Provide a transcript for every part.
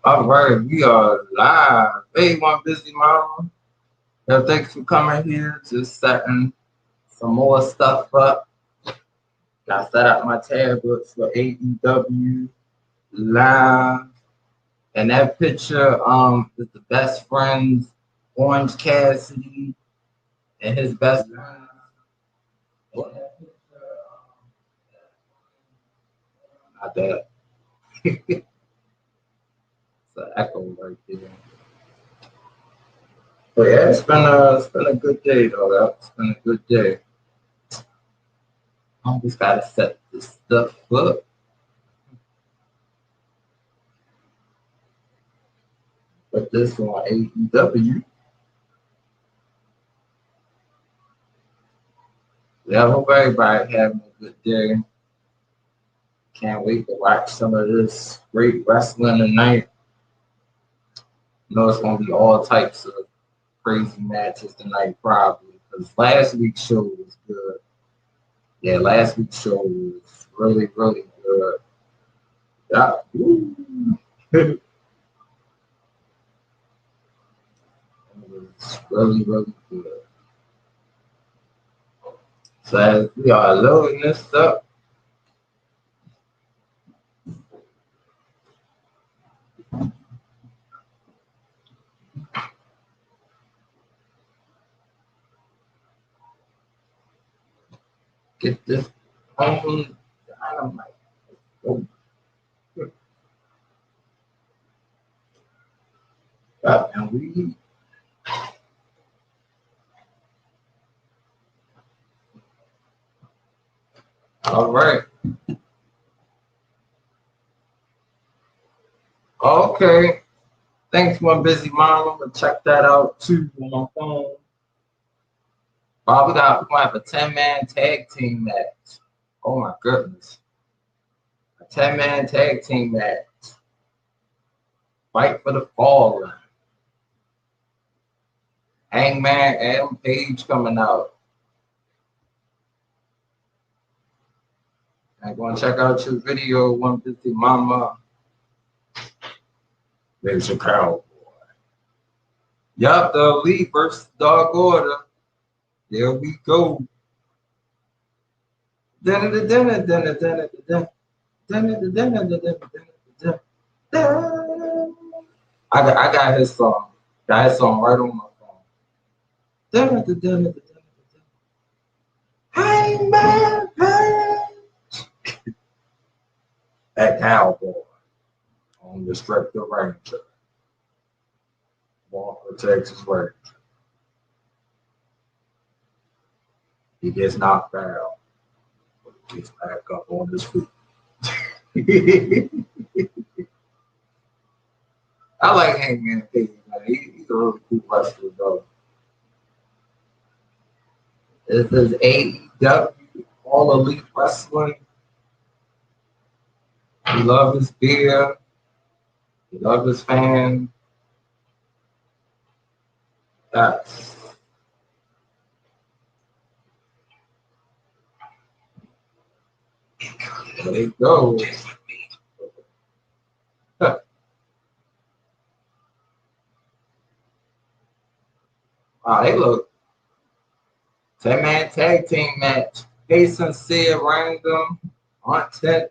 All right, we are live. Hey, one busy mama. Thanks for coming here. Just setting some more stuff up. I set up my tablets for AEW live, and that picture is the best friends, Orange Cassidy and his best friend. And that picture, not that. It's an echo right there. But yeah, it's been a good day though. It's been a good day. I just gotta set this stuff up. Put this on AEW. Yeah, I hope everybody having a good day. Can't wait to watch some of this great wrestling tonight. You know it's gonna be all types of crazy matches tonight, probably. Because last week's show was good. Yeah, last week's show was really, really good. Yeah. It was really, really good. So as we are loading this up, get this on dynamite. Oh, and we all right. Okay. Thanks, one busy mom. I'm gonna check that out too on my phone. We're gonna have a 10-man tag team match. Oh my goodness. A 10-man tag team match. Fight for the fallen. Hangman Adam Page coming out. I'm gonna check out your video, one busy mama. There's your crowd. Yup, the Elite versus Dark Order. There we go. I got his song. Got his song right on my phone. Hey man, hey. That cowboy on the Stricter Ranger. Walker, Texas Ranger. He gets knocked out. Gets back up on his feet. I like Hangman Page, man. He's a really cool wrestler, though. This is AEW, All Elite Wrestling. He loves his beer. He loves his fans. That's there they go. Wow, they look 10-man tag team match. Hey, Sincere, Random, on 10.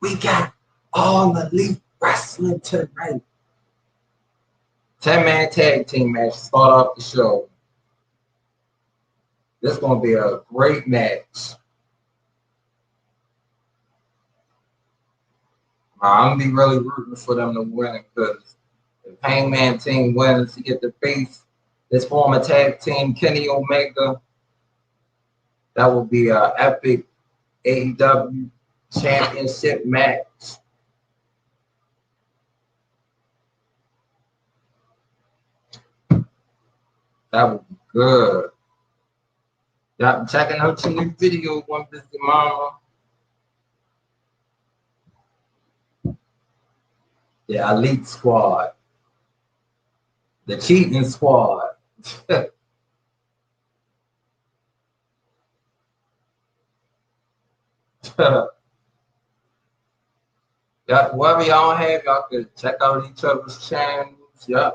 We got All Elite Wrestling tonight. 10-man tag team match. Start off the show. This is going to be a great match. I'm going to be really rooting for them to win because if Hangman team wins to get the face, this former tag team, Kenny Omega, that will be an epic AEW championship match. That would be good. Y'all checking out your new video, One Busy Mama. The Elite Squad. The Cheating Squad. Yeah, whoever y'all have, y'all could check out each other's channels. Yep.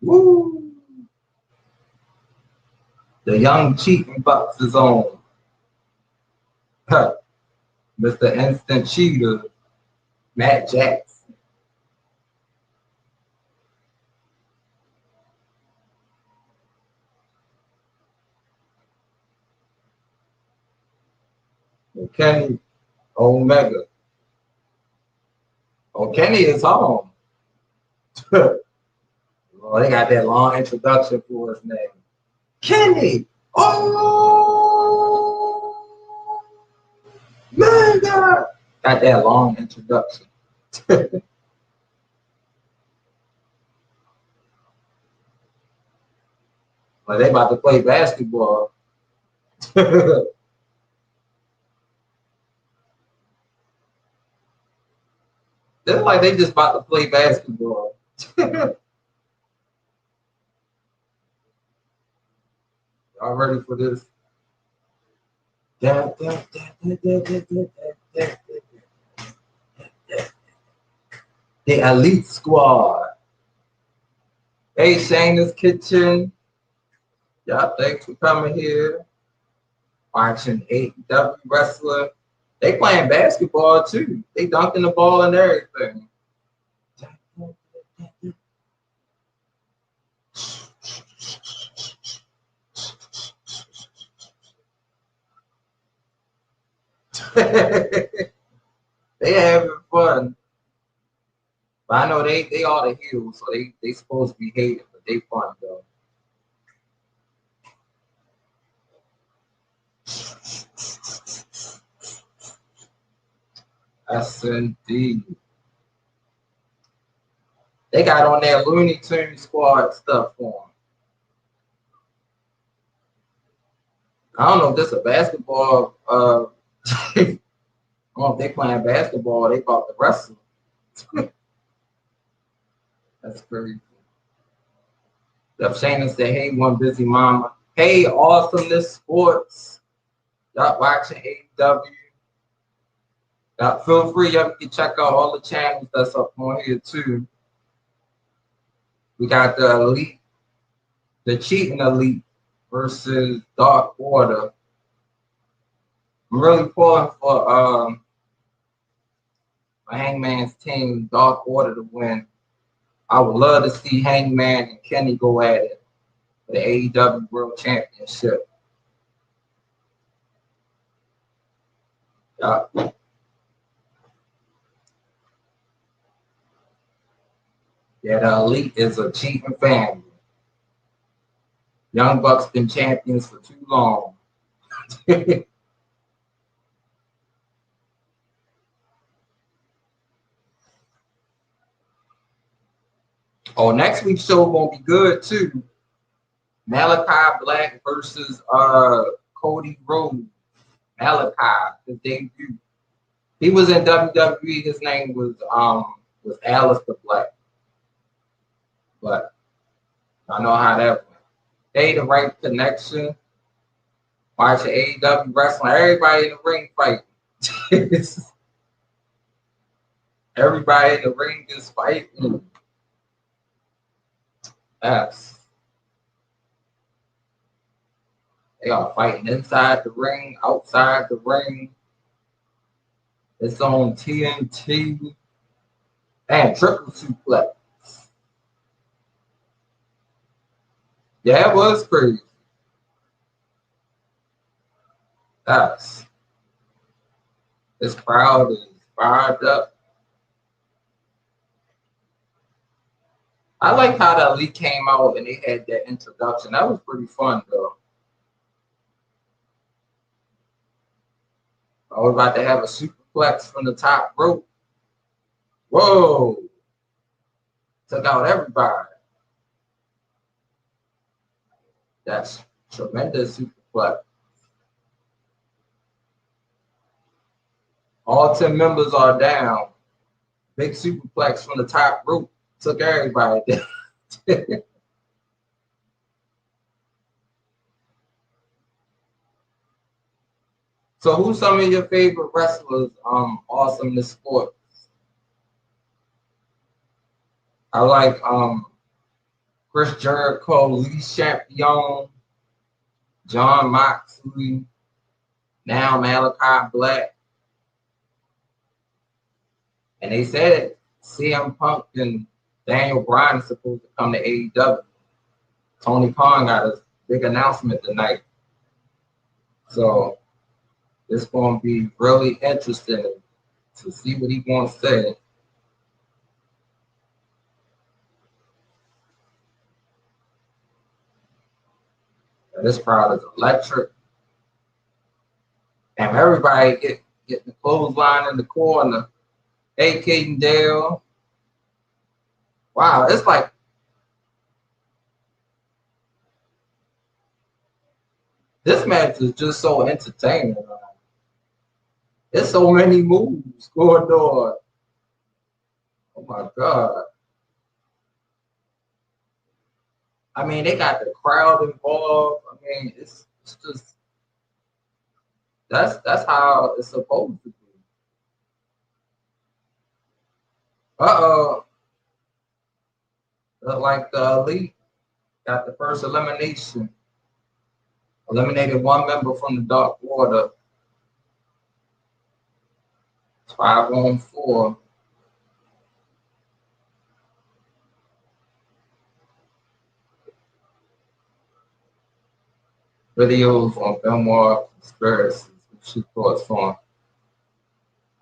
Woo! The young cheating bucks is on. Mr. Instant Cheater, Matt Jackson. Kenny Omega. Oh, Kenny is home. Oh, they got that long introduction for his name. Kenny! Oh! My God! Got that long introduction. Like they about to play basketball. They're like they just about to play basketball. Y'all ready for this? The Elite Squad. Hey, Shayna's Kitchen. Y'all, thanks for coming here. Watching AEW Wrestler. They playing basketball too. They dunking the ball and everything. They having fun. But I know they are the heels, so they supposed to be hated, but they fun though. S&D. They got on their Looney Tunes Squad stuff for them. I don't know if this is a basketball. I don't know if they playing basketball. They call it the wrestling. That's crazy. Yep, Shannon said, hey, one busy mama. Hey, Awesomeness Sports. Y'all watching AEW. Feel free, y'all can check out all the channels that's up on here too. We got the Elite, the Cheating Elite versus Dark Order. I'm really pulling for Hangman's team, Dark Order, to win. I would love to see Hangman and Kenny go at it for the AEW World Championship. Yeah, the Elite is a cheating family. Young Bucks been champions for too long. Oh, next week's show gonna be good too. Malachi Black versus Cody Rhodes. Malachi, his debut. He was in WWE. His name was Aleister Black. But I know how that went. Hey, the right connection. Watching AEW wrestling. Everybody in the ring fighting. Everybody in the ring is fighting. Yes. They are fighting inside the ring, outside the ring. It's on TNT. And triple suplex. Yeah, it was crazy. Yes. This crowd is fired up. I like how the Elite came out and they had that introduction. That was pretty fun, though. I was about to have a superplex from the top rope. Whoa. Took out everybody. That's tremendous superplex. All 10 members are down. Big superplex from the top rope. Took everybody down. So who's some of your favorite wrestlers? Awesomeness Sports. I like Chris Jericho, Lee Champion, John Moxley, now Malachi Black. And they said CM Punk and Daniel Bryan is supposed to come to AEW. Tony Khan got a big announcement tonight. So it's going to be really interesting to see what he's going to say. And this crowd is electric. And everybody get the clothesline in the corner. Hey, Caden Dale. Wow, it's like this match is just so entertaining. There's so many moves going on. Oh my God. I mean, they got the crowd involved. I mean, it's just that's how it's supposed to be. Uh-oh. Look like the Elite got the first elimination. Eliminated one member from the Dark Order. 5-on-4. Videos on Benoit conspiracies. What's your thoughts on?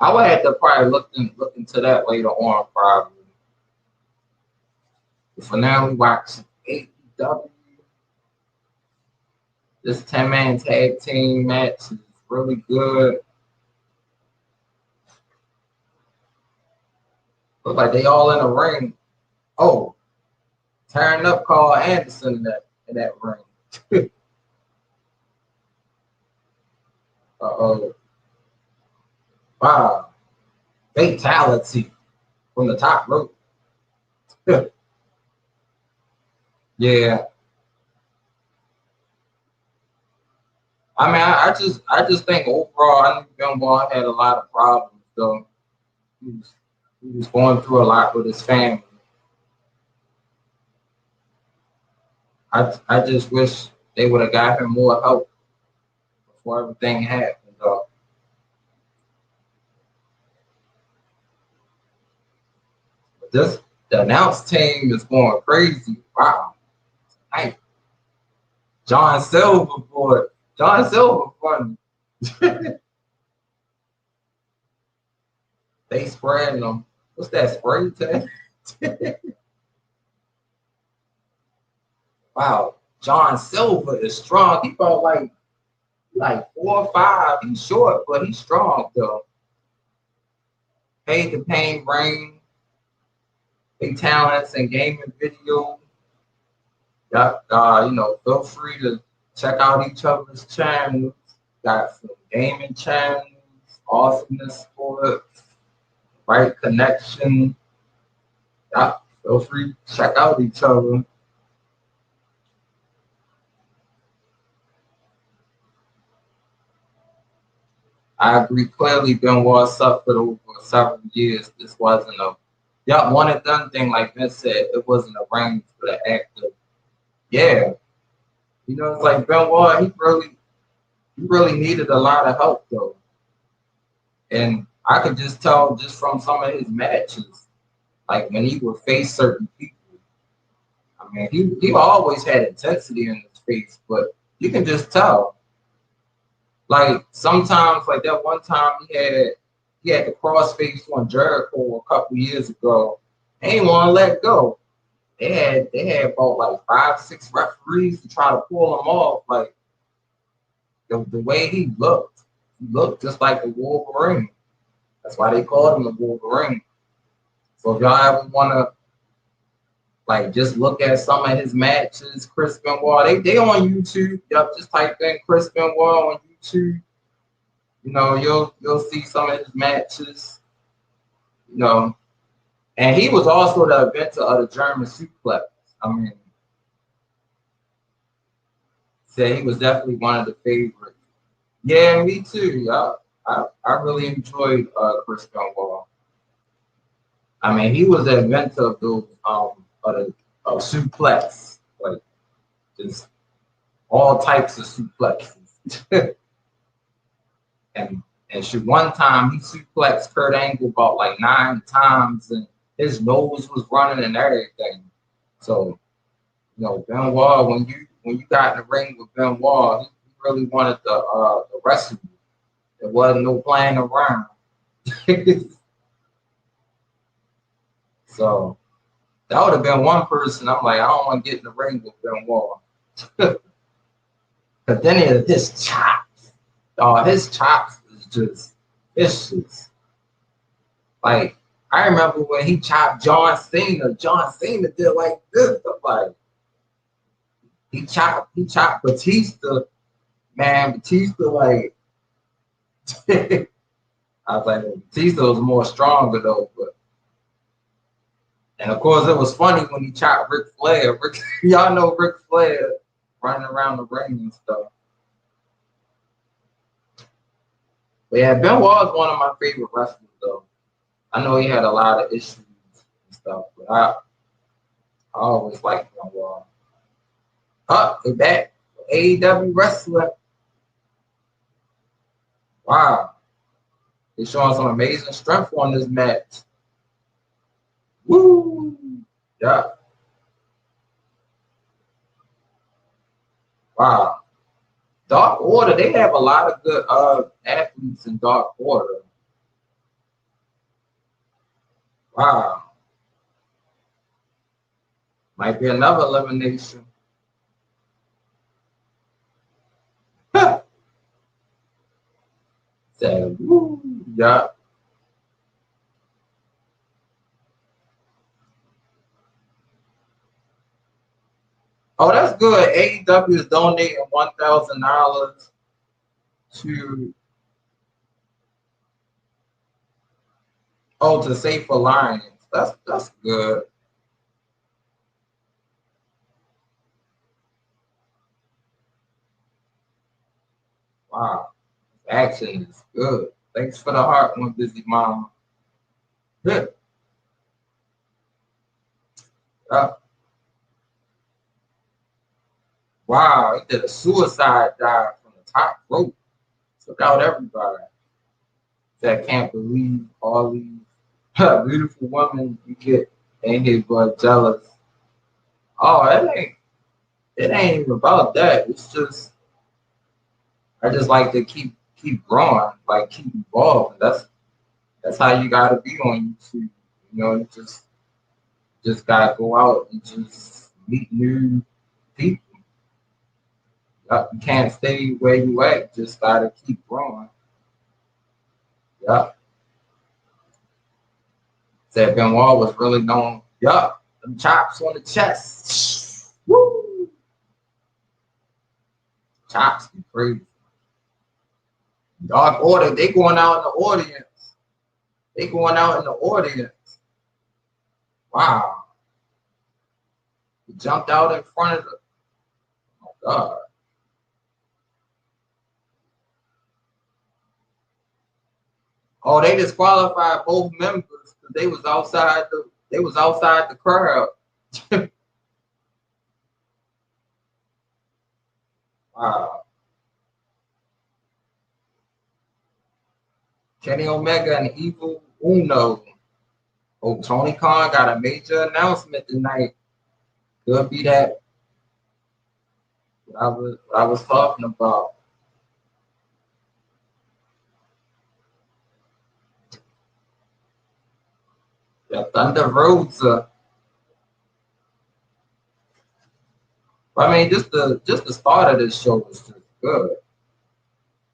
I would have to probably look into that later on, probably. But for now, we watch AEW. This 10-man tag team match is really good. Look like they all in the ring. Oh, tearing up Carl Anderson in that ring. Uh-oh. Wow. Fatality from the top rope. Yeah. I mean, I just think overall, I think Benoit had a lot of problems, though. He was going through a lot with his family. I just wish they would have got him more help before everything happened, though. But the announce team is going crazy. Wow. Hey, John Silver, boy. John Silver, funny. They spraying them. What's that spray tan? Wow, John Silver is strong. He felt like 4 or 5. He's short, but he's strong though. Paid the Pain Rain, Big Talents and Gaming Video. Feel free to check out each other's channels. Got some gaming channels, Awesomeness Sports, Right Connection. Feel free to check out each other. I agree clearly Benoit suffered over several years. This wasn't a one and done thing like Vince said. It wasn't arranged for the actor. Yeah. It's like Benoit, he really needed a lot of help though. And I could just tell just from some of his matches, like when he would face certain people. I mean, he always had intensity in his face, but you can just tell. Like sometimes, like that one time he had the crossface on Jericho a couple years ago. They didn't want to let go. They had about like 5, 6 referees to try to pull him off. Like the way he looked just like the Wolverine. That's why they called him the Wolverine. So if y'all ever want to like just look at some of his matches, Chris Benoit, they on YouTube. Yep, just type in Chris Benoit on YouTube. You'll see some of his matches. And he was also the inventor of the German suplex. I mean, said he was definitely one of the favorites. Yeah, me too. I really enjoyed Chris Benoit. I mean, he was the inventor of those of the suplex, like just all types of suplexes. and and shoot, one time he suplexed Kurt Angle about like 9 times, and his nose was running and everything. So, Benoit, when you got in the ring with Benoit, he really wanted the wrestle you. There wasn't no playing around. So that would have been one person. I'm like, I don't want to get in the ring with Benoit. But then his chops, his chops is just vicious. Like, I remember when he chopped John Cena. John Cena did like this. Like, he chopped Batista. Man, Batista, like, I was like, Batista was more stronger though. And of course, it was funny when he chopped Ric Flair. Y'all know Ric Flair running around the ring and stuff. But yeah, Benoit is one of my favorite wrestlers though. I know he had a lot of issues and stuff, but I always liked Benoit. They back. AEW wrestler. Wow. They're showing some amazing strength on this match. Woo! Yeah. Wow. Dark Order, they have a lot of good athletes in Dark Order. Wow. Might be another elimination. Say, woo, yeah. Oh, that's good. AEW is donating $1,000 to to Safe Alliance. That's good. Wow, action is good. Thanks for the heart, one busy mama. Good. Uh, wow, he did a suicide dive from the top rope. Took out everybody. That can't believe all these beautiful women you get ain't here but jealous. Oh, it ain't even about that. It's just I just like to keep growing, like keep evolving. That's how you gotta be on YouTube. You just gotta go out and just meet new people. You can't stay where you at. Just gotta keep growing. Yeah. Said Benoit was really known. Yup. Them chops on the chest. Woo! Chops be crazy. Dark Order, they going out in the audience. They going out in the audience. Wow. He jumped out in front of the oh God. Oh, they disqualified both members because they was outside the crowd. Wow. Kenny Omega and Evil Uno. Oh, Tony Khan got a major announcement tonight. Could be that what I was talking about. Yeah, Thunder Rosa. I mean, just the start of this show was just good.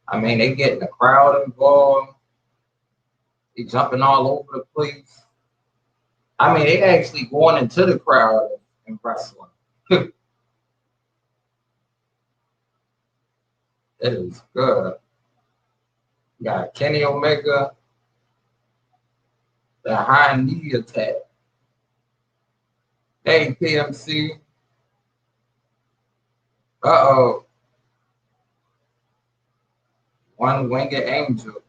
I mean, they getting the crowd involved. They jumping all over the place. I mean, they actually going into the crowd and wrestling. It is good. You got Kenny Omega, the high knee attack. Hey, PMC. Uh-oh. One winged angel.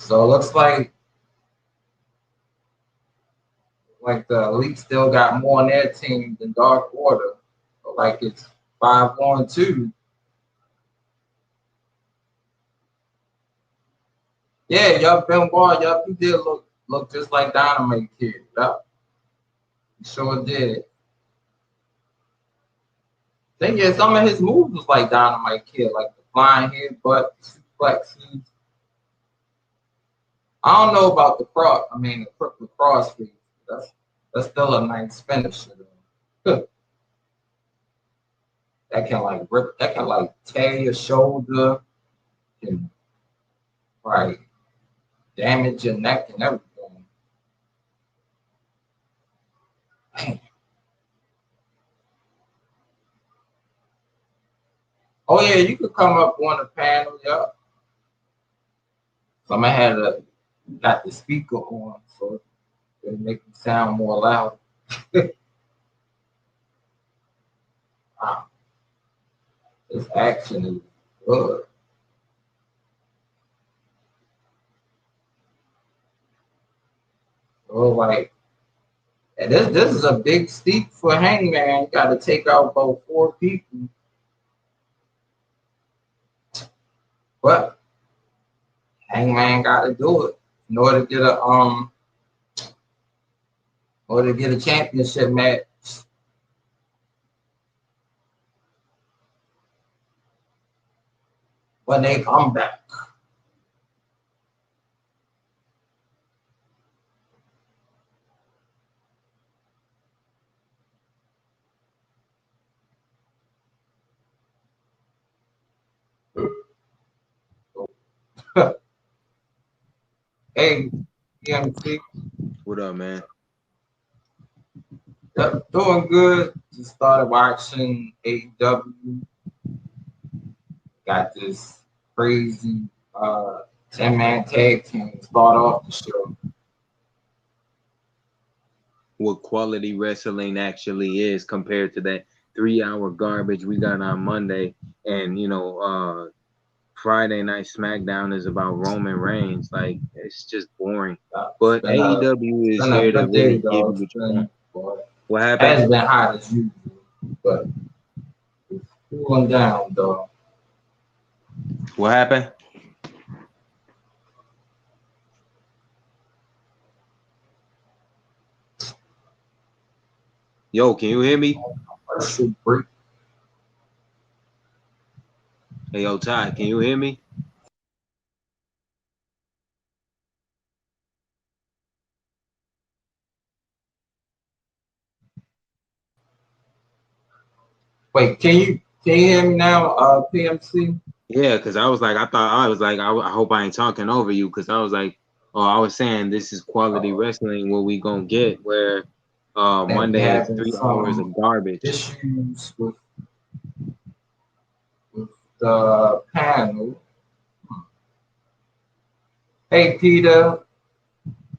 So it looks like the Elite still got more on their team than Dark Order. So like it's 5-1-2. Yeah, yup, Benoit, yup, he did look just like Dynamite Kid. Yup, he sure did. Thing is, some of his moves was like Dynamite Kid, like the flying headbutt, suplexes. I don't know about the cross. I mean, the cross feed. That's still a nice finisher. Though. That can like rip. That can like tear your shoulder. Can like damage your neck and everything. Man. Oh yeah, you could come up on the panel. Yeah. Somebody got the speaker on, so it make it sound more loud. Wow, this action is good. So like, and this is a big steep for Hangman. You got to take out about 4 people, but Hangman got to do it in order to get a championship match. When they come back. Hey, PMC. What up, man? Doing good. Just started watching AEW. Got this crazy 10-man tag team to start off the show. What quality wrestling actually is compared to that 3-hour garbage we got on Monday, and Friday Night SmackDown is about Roman Reigns. Like, it's just boring. But AEW is here to really give you what you want. What happened? Hasn't been hot as usual, but it's cooling down, though. What happened? Yo, can you hear me? Hey, yo, Ty, can you hear me? Wait, can you hear me now, PMC? Yeah, because I was like, I hope I ain't talking over you, because I was like, oh, I was saying this is quality wrestling. What we gonna get? Where Monday has 3 hours of garbage. Issues with the panel. Hey, Peter.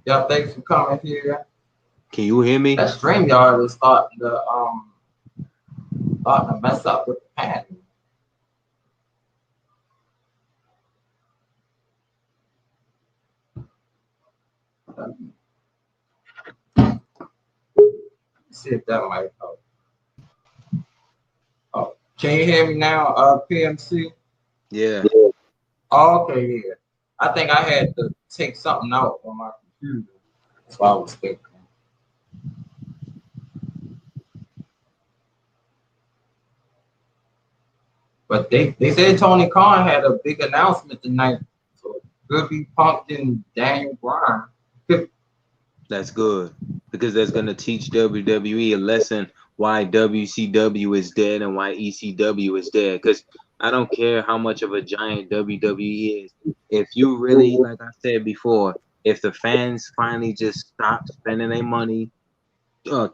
Y'all, thanks for coming here. Can you hear me? That StreamYard is starting to mess up with the panel. See if that might help. Oh, can you hear me now, PMC? Yeah. Oh, okay, yeah. I think I had to take something out on my computer. That's what I was thinking. But they said Tony Khan had a big announcement tonight. So it could be Punk and Daniel Bryan. That's good, because that's gonna teach WWE a lesson why WCW is dead and why ECW is dead. Because I don't care how much of a giant WWE is. If you really, like I said before, if the fans finally just stop spending their money,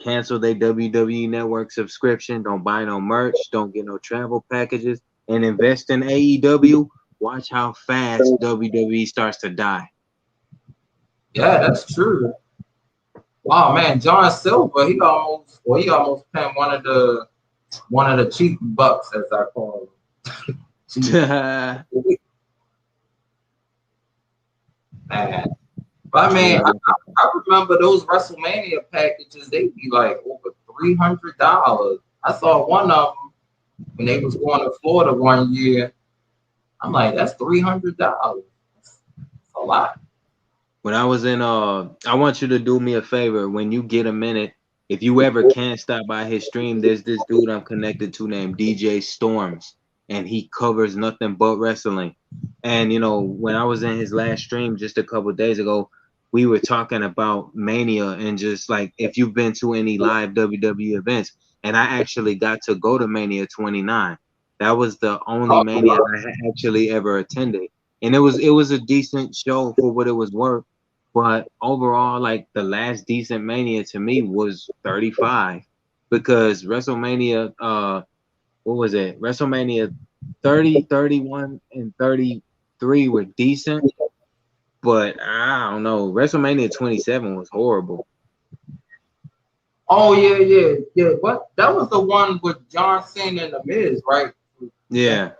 cancel their WWE Network subscription, don't buy no merch, don't get no travel packages, and invest in AEW, watch how fast WWE starts to die. Yeah, that's true. Oh man, John Silver, he almost pinned one of the cheap bucks, as I call them. Man. But I mean, I remember those WrestleMania packages. They'd be like over $300. I saw one of them when they was going to Florida one year. I'm like, that's $300. That's a lot. When I was in I want you to do me a favor when you get a minute. If you ever can stop by his stream, there's this dude I'm connected to named DJ Storms, and he covers nothing but wrestling. And you know, when I was in his last stream just a couple days ago, we were talking about Mania and just like if you've been to any live WWE events, and I actually got to go to Mania 29. That was the only Mania I had actually ever attended, and it was a decent show for what it was worth. But overall, like the last decent Mania to me was 35 because WrestleMania, what was it? WrestleMania 30, 31, and 33 were decent, but I don't know. WrestleMania 27 was horrible. Oh yeah. But that was the one with John Cena and The Miz, right? Yeah.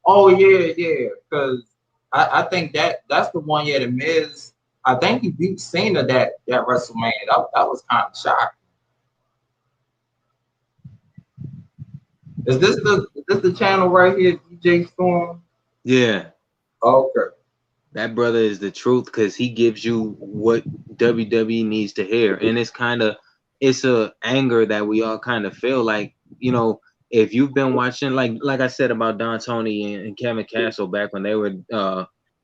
Oh yeah. Because I think that's the one. Yeah, The Miz. I think he beat Cena that WrestleMania. That was kind of shocking. Is this the channel right here, DJ Storm? Yeah. Okay. That brother is the truth because he gives you what WWE needs to hear. And it's a anger that we all kind of feel like, you know, if you've been watching, like I said about Don Tony and Kevin Castle back when they were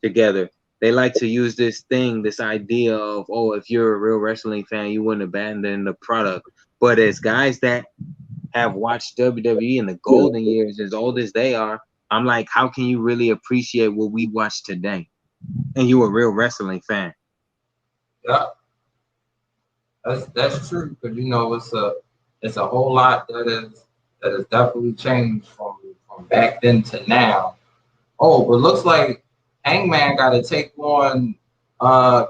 together, they like to use this idea of, oh, if you're a real wrestling fan, you wouldn't abandon the product. But as guys that have watched WWE in the golden years, as old as they are, I'm like, how can you really appreciate what we watch today? And you a real wrestling fan. Yeah, that's true. Because you know it's a whole lot that is definitely changed from back then to now. Oh, but looks like Hangman got to take on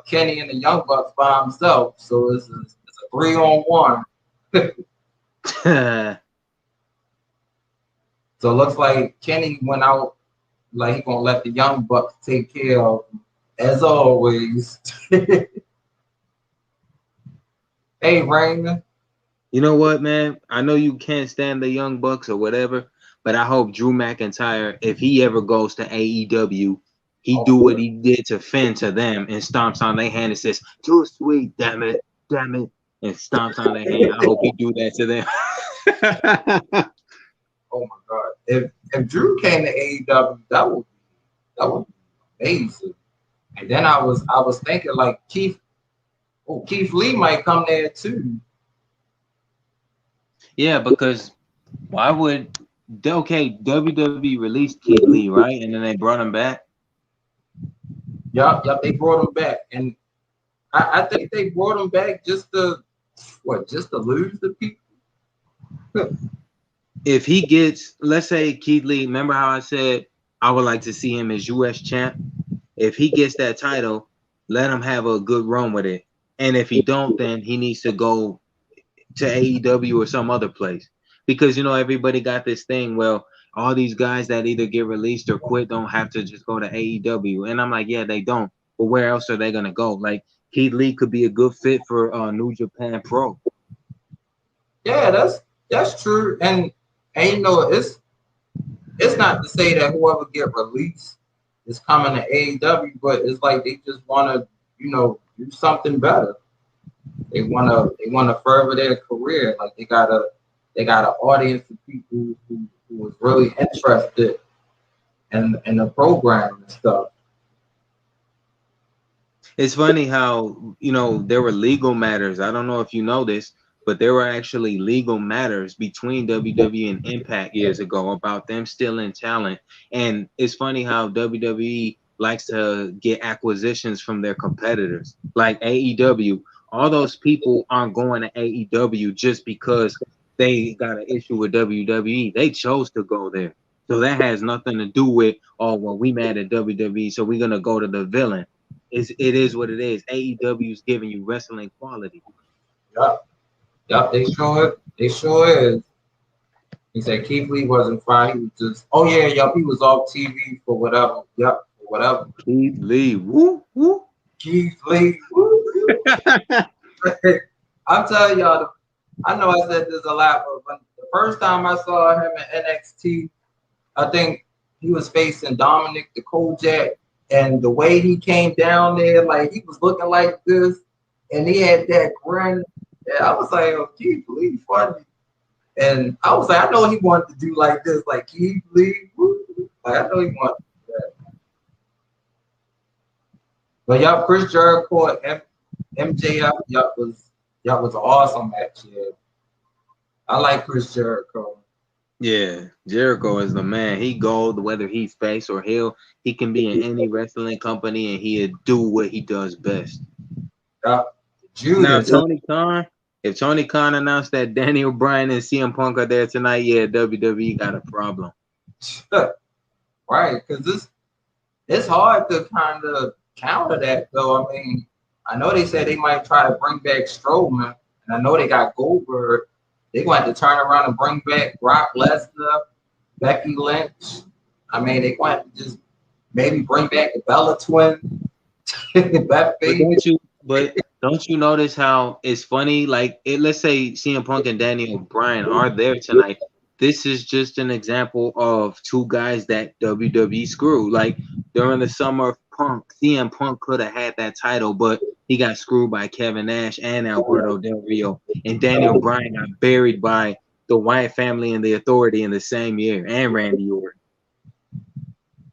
Kenny and the Young Bucks by himself. So it's a 3-on-1. So it looks like Kenny went out like he gonna let the Young Bucks take care of him, as always. Hey, Raymond. You know what, man? I know you can't stand the Young Bucks or whatever, but I hope Drew McIntyre, if he ever goes to AEW, he do what he did to Finn to them and stomps on their hand and says, "Too sweet, damn it," and stomps on their hand. I hope he do that to them. Oh my God! If Drew came to AEW, that would be amazing. And then I was thinking like Keith Lee might come there too. Yeah, because why would WWE released Keith Lee, right? And then they brought him back. Yep, they brought him back, and I think they brought him back just to lose the people. If he gets, let's say Keith Lee, remember how I said I would like to see him as US champ? If he gets that title, let him have a good run with it. And if he don't, then he needs to go to AEW or some other place. Because, you know, everybody got this thing, well, all these guys that either get released or quit don't have to just go to AEW. And I'm like, yeah, they don't. But where else are they going to go? Like, Keith Lee could be a good fit for New Japan Pro. Yeah, that's true. And you know, it's not to say that whoever get released is coming to AEW, but it's like they just want to, you know, do something better. They want to further their career. Like they got an audience of people who was really interested in the program and stuff. It's funny how, you know, there were legal matters. I don't know if you know this, but there were actually legal matters between WWE and Impact years ago about them stealing talent. And it's funny how WWE likes to get acquisitions from their competitors. Like AEW, all those people aren't going to AEW just because they got an issue with WWE. They chose to go there. So that has nothing to do with, oh, well, we mad at WWE, so we're going to go to the villain. It is what it is. AEW is giving you wrestling quality. Yep, they sure is. He said Keith Lee wasn't fired. He was just, oh yeah, he was off TV for whatever. Yep, for whatever. Keith Lee, woo, woo. Keith Lee. I'm telling y'all, I know I said this a lot, but when the first time I saw him in NXT, I think he was facing Dominic the Kojak, and the way he came down there, like he was looking like this, and he had that grin. And I was like, oh, Keith Lee, funny. And I was like, I know he wanted to do like this, like Keith Lee. Like I know he wanted to do that. But y'all, Chris Jericho and MJF, y'all was an awesome match. Yeah, I like Chris Jericho. Yeah, Jericho is the man. He gold, whether he's face or heel. He can be in any wrestling company and he'll do what he does best. Now, Tony Khan, if Tony Khan announced that Daniel Bryan and CM Punk are there tonight, yeah, WWE got a problem. Right, because it's hard to kind of counter that, though. I mean, I know they said they might try to bring back Strowman, and I know they got Goldberg. They're going to have to turn around and bring back Brock Lesnar, Becky Lynch. I mean, they're going to have to just maybe bring back the Bella Twins. But don't you notice how it's funny? Like, let's say CM Punk and Daniel Bryan are there tonight. This is just an example of two guys that WWE screwed. Like, during the summer of Punk, CM Punk could have had that title, but he got screwed by Kevin Nash and Alberto Del Rio. And Daniel Bryan got buried by the Wyatt family and the Authority in the same year, and Randy Orton.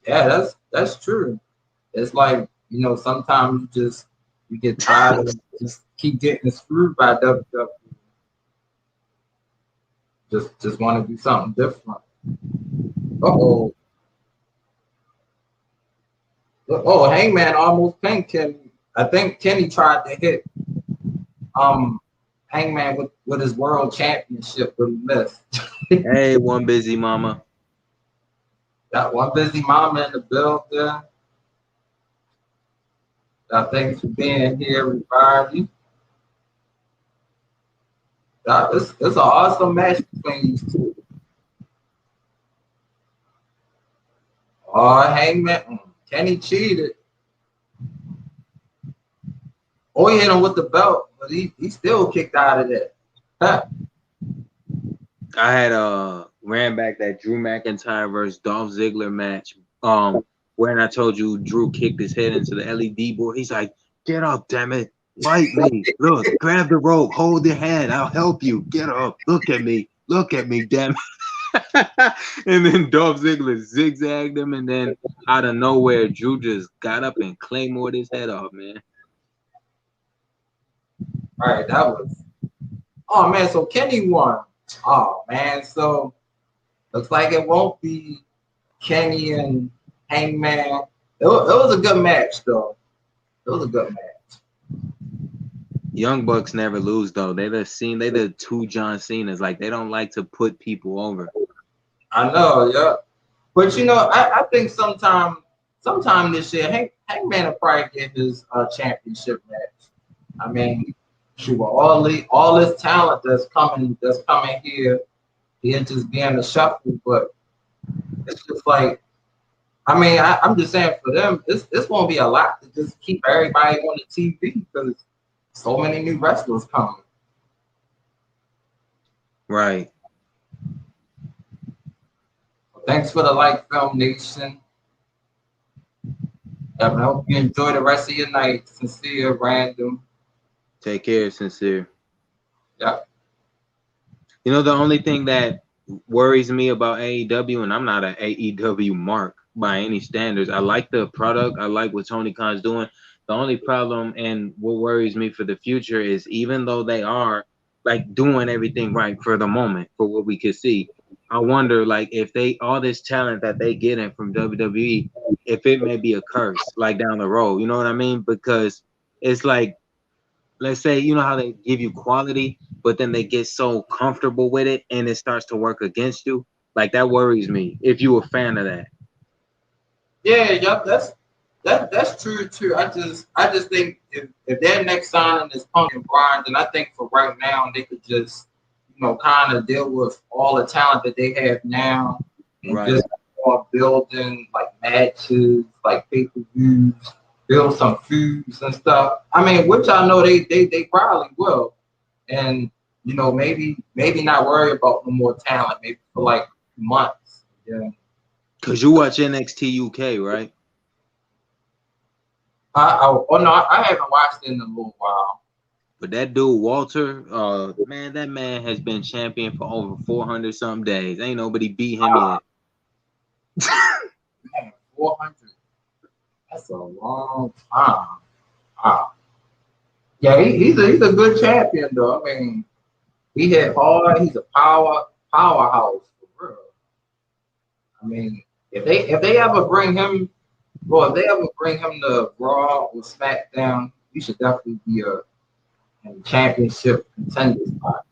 Yeah, that's true. It's like, you know, sometimes you get tired of just keep getting screwed by WWE. Just want to do something different. Oh, Hangman almost pinned Kenny. I think Kenny tried to hit Hangman with his world championship, but he missed. Hey, one busy mama. Got one busy mama in the building. Thanks for being here, everybody. It's an awesome match between these two. Oh, Hangman, Kenny cheated. Oh, he hit him with the belt, but he still kicked out of that. Huh. I had ran back that Drew McIntyre versus Dolph Ziggler match. When I told you Drew kicked his head into the LED board, he's like, "Get up, damn it. Fight me. Look, grab the rope, hold your hand, I'll help you. Get up. Look at me, damn it." And then Dolph Ziggler zigzagged him, and then out of nowhere, Drew just got up and claymored his head off, man. All right, that was. Oh man, so Kenny won. Oh man, so looks like it won't be Kenny and Hangman. It was a good match, though. It was a good match. Young Bucks never lose, though. They the two John Cena's. Like, they don't like to put people over. I know, yeah. But you know, I think sometime this year, Hangman will probably get his championship match. I mean, shoot, all this talent that's coming here, he'll just be in the shuffle. But it's just like, I mean, I'm just saying for them, it's won't be a lot to just keep everybody on the TV because so many new wrestlers coming. Right. Thanks for the like, Film Nation. I hope you enjoy the rest of your night. Sincere, Random. Take care, Sincere. Yeah. You know, the only thing that worries me about AEW, and I'm not an AEW mark by any standards. I like the product. I like what Tony Khan's doing. The only problem and what worries me for the future is even though they are like doing everything right for the moment, for what we could see, I wonder like if all this talent that they getting from WWE, if it may be a curse like down the road, you know what I mean? Because it's like, let's say, you know how they give you quality, but then they get so comfortable with it and it starts to work against you. Like that worries me if you're a fan of that. Yeah, that's true too. I just think if their next signing is Punk and Bryan, then I think for right now they could just, you know, kind of deal with all the talent that they have now and right. Just start building like matches, like pay-per-views, build some feuds and stuff. I mean, which I know they probably will. And you know, maybe not worry about no more talent, maybe for like months. Yeah. Cause you watch NXT UK, right? Oh no, I haven't watched it in a little while. But that dude Walter, man, that man has been champion for over 400 something days. Ain't nobody beat him yet. Man, 400. That's a long time. Wow. Yeah, he's a good champion though. I mean, he hit hard. He's a powerhouse for real. I mean, if they ever bring him, well, if they ever bring him to Raw or SmackDown, he should definitely be in championship contender spot.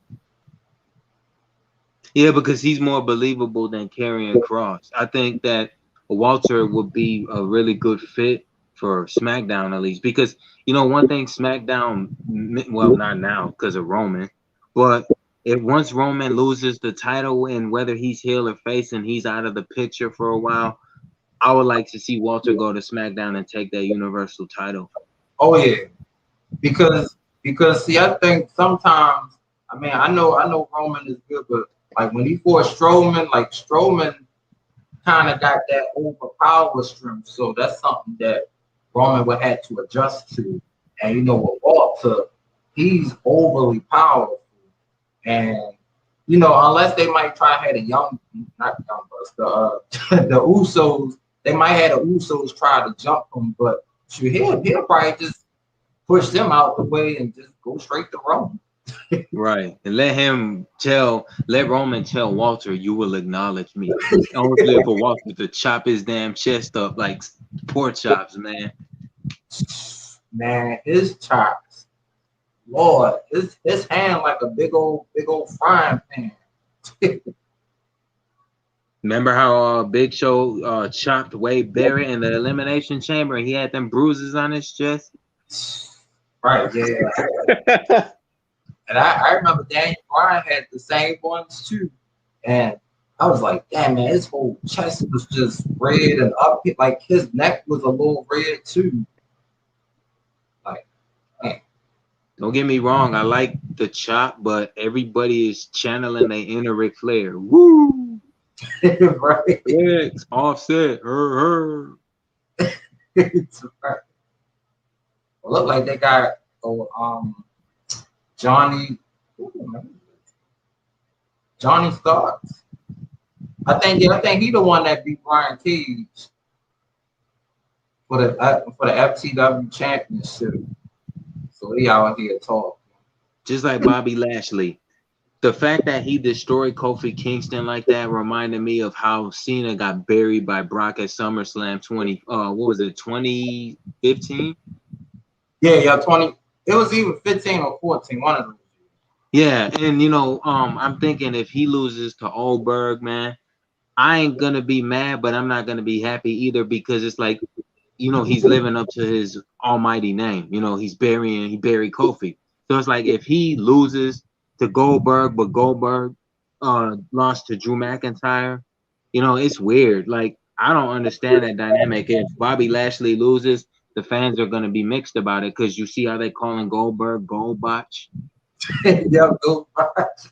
Yeah, because he's more believable than Karrion Kross. I think that Walter would be a really good fit for SmackDown at least. Because you know one thing, SmackDown, well, not now because of Roman, but if once Roman loses the title and whether he's heel or face and he's out of the picture for a while, I would like to see Walter go to SmackDown and take that Universal title. Oh yeah, because see, I think sometimes, I mean, I know Roman is good, but like when he fought Strowman, like Strowman kind of got that overpower strength, so that's something that Roman would have to adjust to. And you know, with Walter, he's overly powerful, and you know, unless they might try to have a not young bucks, the Usos, they might have the Usos try to jump him, but shoot, he'll probably just push them out the way and just go straight to Roman. Right. And let Roman tell Walter, you will acknowledge me. Only for Walter to chop his damn chest up like pork chops, man. Man, his chops, Lord, his hand like a big old frying pan. Remember how Big Show chopped Wade Barrett in the Elimination Chamber and he had them bruises on his chest? Right, yeah. And I remember Daniel Bryan had the same ones too. And I was like, damn man, his whole chest was just red and up, like his neck was a little red too. Like, man. Don't get me wrong, I like the chop, but everybody is channeling their inner Ric Flair. Woo! Right. Yes, Offset. Her. It's right. It looked like they got Johnny Starks. I think he the one that beat Brian Cage for the FTW championship. So he out here talking. Just like Bobby Lashley. The fact that he destroyed Kofi Kingston like that reminded me of how Cena got buried by Brock at SummerSlam 2015? Yeah, 20. It was even 15 or 14, one of them. Yeah, and you know, I'm thinking if he loses to Goldberg, man, I ain't gonna be mad, but I'm not gonna be happy either because it's like, you know, he's living up to his almighty name. You know, he buried Kofi. So it's like if he loses to Goldberg, but Goldberg lost to Drew McIntyre, you know, it's weird. Like, I don't understand that dynamic. If Bobby Lashley loses, the fans are gonna be mixed about it because you see how they calling Goldberg Goldbotch. Yeah, Goldbotch.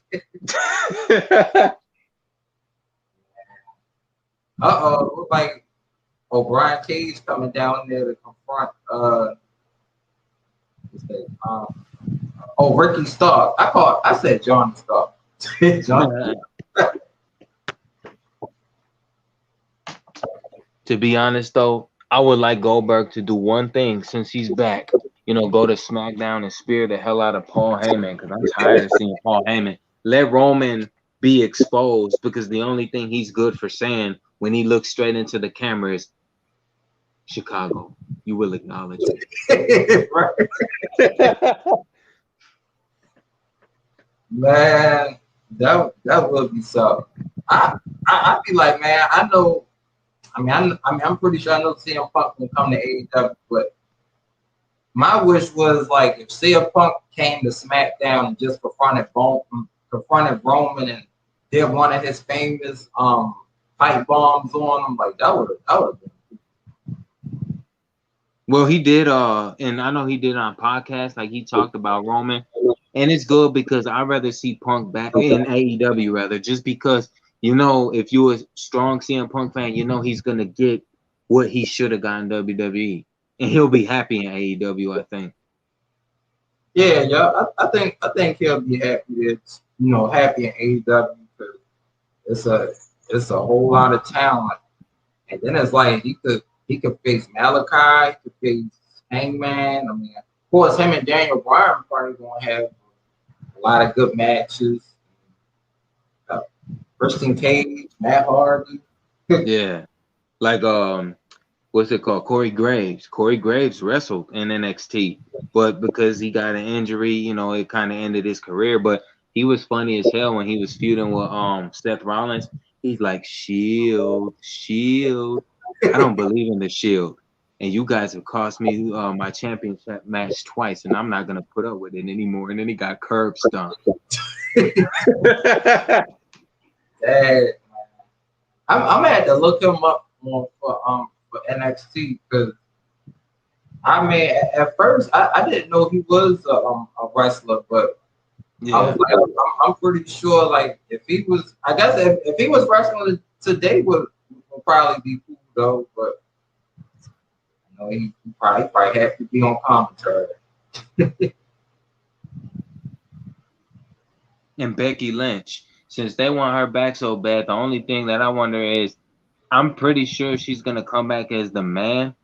Look like Brian Cage coming down there to confront Ricky Stark. I said John Stark. John. To be honest though, I would like Goldberg to do one thing since he's back. You know, go to SmackDown and spear the hell out of Paul Heyman because I'm tired of seeing Paul Heyman. Let Roman be exposed because the only thing he's good for saying when he looks straight into the camera is Chicago. You will acknowledge it. Man, that would be so. I be like, man, I know. I mean, I'm pretty sure I know CM Punk will come to AEW, but my wish was like if CM Punk came to SmackDown and just confronted Roman and did one of his famous pipe bombs on him, like that would have been. Well, he did, and I know he did on podcast, like he talked about Roman, and it's good because I'd rather see Punk back in AEW rather, just because if you're a strong CM Punk fan, he's gonna get what he should have gotten WWE, and he'll be happy in AEW, I think. Yeah, yeah. I think he'll be happy. It's happy in AEW because it's a whole lot of talent, and then it's like he could face Malachi, he could face Hangman. I mean, of course, him and Daniel Bryan probably gonna have a lot of good matches. Uh, Christian Cage, Matt Hardy. Yeah, like what's it called? Corey Graves. Corey Graves wrestled in NXT, but because he got an injury, it kind of ended his career. But he was funny as hell when he was feuding with Seth Rollins. He's like, Shield, Shield. I don't believe in the Shield, and you guys have cost me my championship match twice, and I'm not gonna put up with it anymore. And then he got curb stomped. Dad, I'm gonna have to look him up more for NXT because I mean at first I didn't know he was a wrestler, but I was Yeah. like I'm pretty sure like if he was I guess if he was wrestling today would probably be cool though, but he probably have to be on commentary. And Becky Lynch, since they want her back so bad, the only thing that I wonder is, I'm pretty sure she's gonna come back as the man,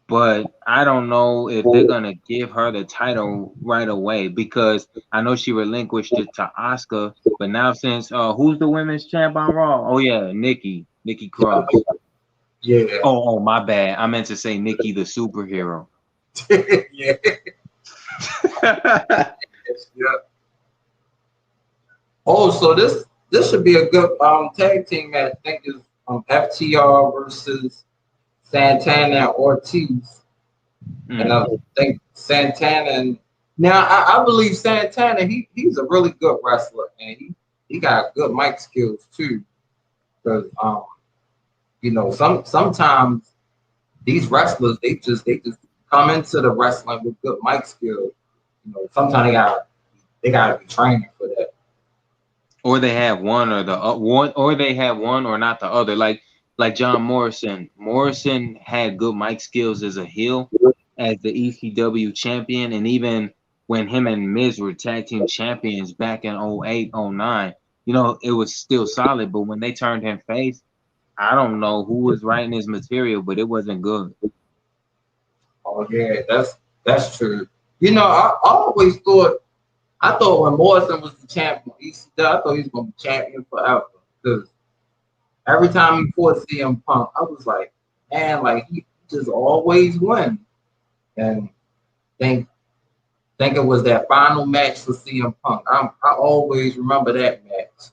but I don't know if they're gonna give her the title right away because I know she relinquished it to Asuka, but now since who's the women's champ on Raw? Oh yeah, Nikki Cross. Yeah. Oh, my bad. I meant to say Nikki the superhero. Yeah. Yeah. Oh, so this should be a good tag team match. I think is FTR versus Santana and Ortiz. And I think Santana and now I believe Santana he's a really good wrestler and he got good mic skills too. Because sometimes these wrestlers they just come into the wrestling with good mic skills. Sometimes they gotta be training for that. Or they have one or the one, or they have one or not the other. Like John Morrison. Morrison had good mic skills as a heel, as the ECW champion, and even when him and Miz were tag team champions back in 08, 09, it was still solid. But when they turned him face, I don't know who was writing his material, but it wasn't good. Oh yeah, that's true. I thought when Morrison was the champion, I thought he was gonna be champion forever. Because every time he fought CM Punk, I was like, man, like he just always win. And think it was that final match for CM Punk. I always remember that match.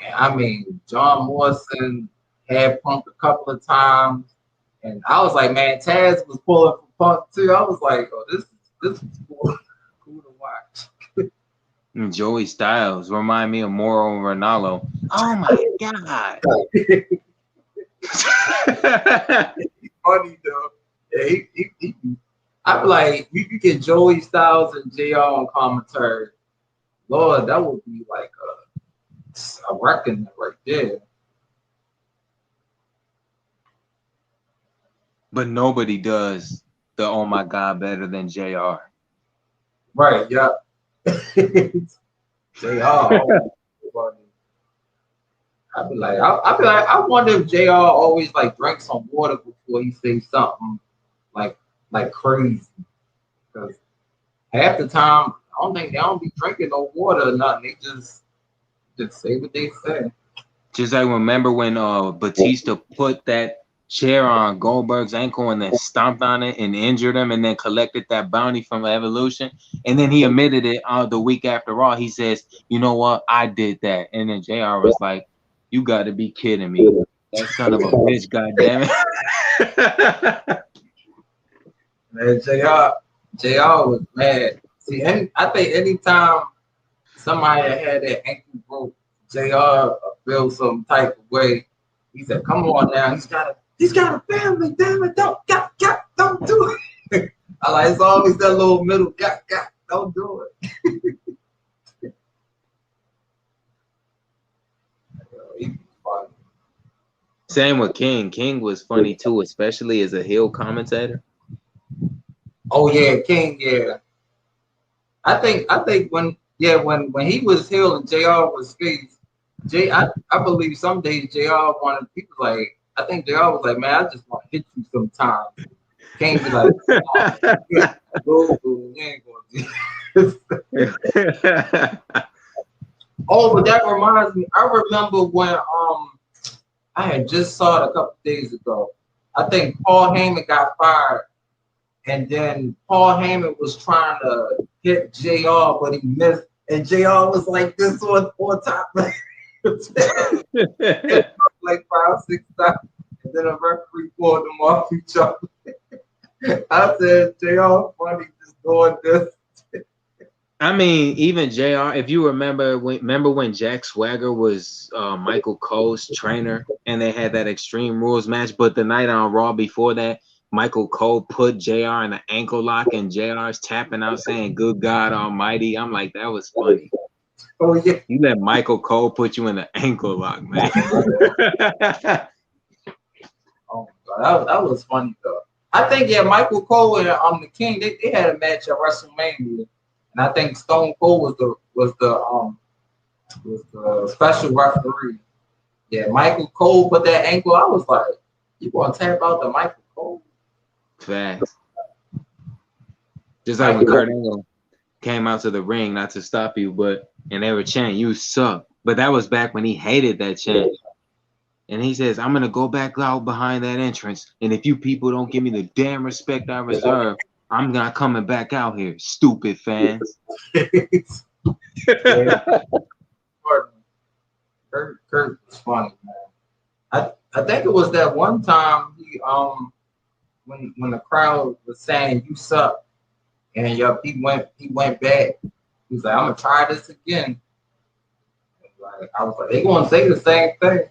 And I mean, John Morrison had Punk a couple of times, and I was like, man, Taz was pulling for Punk too. I was like, oh, this is cool to watch. And Joey Styles remind me of Mauro Ranallo. Oh my god! Funny though. Yeah, he I'm like, you get Joey Styles and JR on commentary. Lord, that would be like a reckoning right there. But nobody does the oh my god better than JR. Right, yeah. JR. I wonder if JR always like drank some water before he says something like crazy. Because half the time, I don't think they don't be drinking no water or nothing. They just say what they say. Just like remember when Batista put that chair on Goldberg's ankle and then stomped on it and injured him and then collected that bounty from Evolution. And then he admitted it the week after Raw. He says, you know what? I did that. And then JR was like, you got to be kidding me. That son of a bitch, goddamn it. Man, JR was mad. See, I think anytime somebody had that ankle broke, JR feel some type of way. He said, "Come on now, he's got a family. Damn it, don't do it." I like it's always that little middle gap. Don't do it. He was funny. Same with King. King was funny too, especially as a heel commentator. Oh yeah, King. Yeah, I think when he was heel and Jr. was face, I believe some days Jr. wanted people like I think Jr. was like, man, I just want to hit you sometimes. King be like, oh, you ain't gonna do this. Oh, but that reminds me. I remember when I had just saw it a couple days ago. I think Paul Heyman got fired, and then Paul Heyman was trying to hit JR, but he missed, and JR was like this on top, like 5, 6 times, and then a referee pulled them off each other. I said, JR, funny, just doing this. I mean, even JR, if you remember when Jack Swagger was Michael Cole's trainer and they had that Extreme Rules match, but the night on Raw before that, Michael Cole put JR in an ankle lock and JR's tapping out saying, "Good God Almighty." I'm like, that was funny. Oh, yeah. You let Michael Cole put you in an ankle lock, man. Oh, God, that was funny, though. I think, yeah, Michael Cole and the King, they had a match at WrestleMania. And I think Stone Cold was the special referee. Yeah, Michael Cole put that ankle. I was like, you gonna tap out the Michael Cole? Facts. Just like when Kurt Angle came out to the ring, not to stop you, and they were chanting, "You suck." But that was back when he hated that chant. And he says, "I'm gonna go back out behind that entrance, and if you people don't give me the damn respect I reserve, I'm not coming back out here, stupid fans." Kurt was funny, man. I think it was that one time he when the crowd was saying you suck, and he went back. He was like, I'm gonna try this again. Like, I was like, they gonna say the same thing.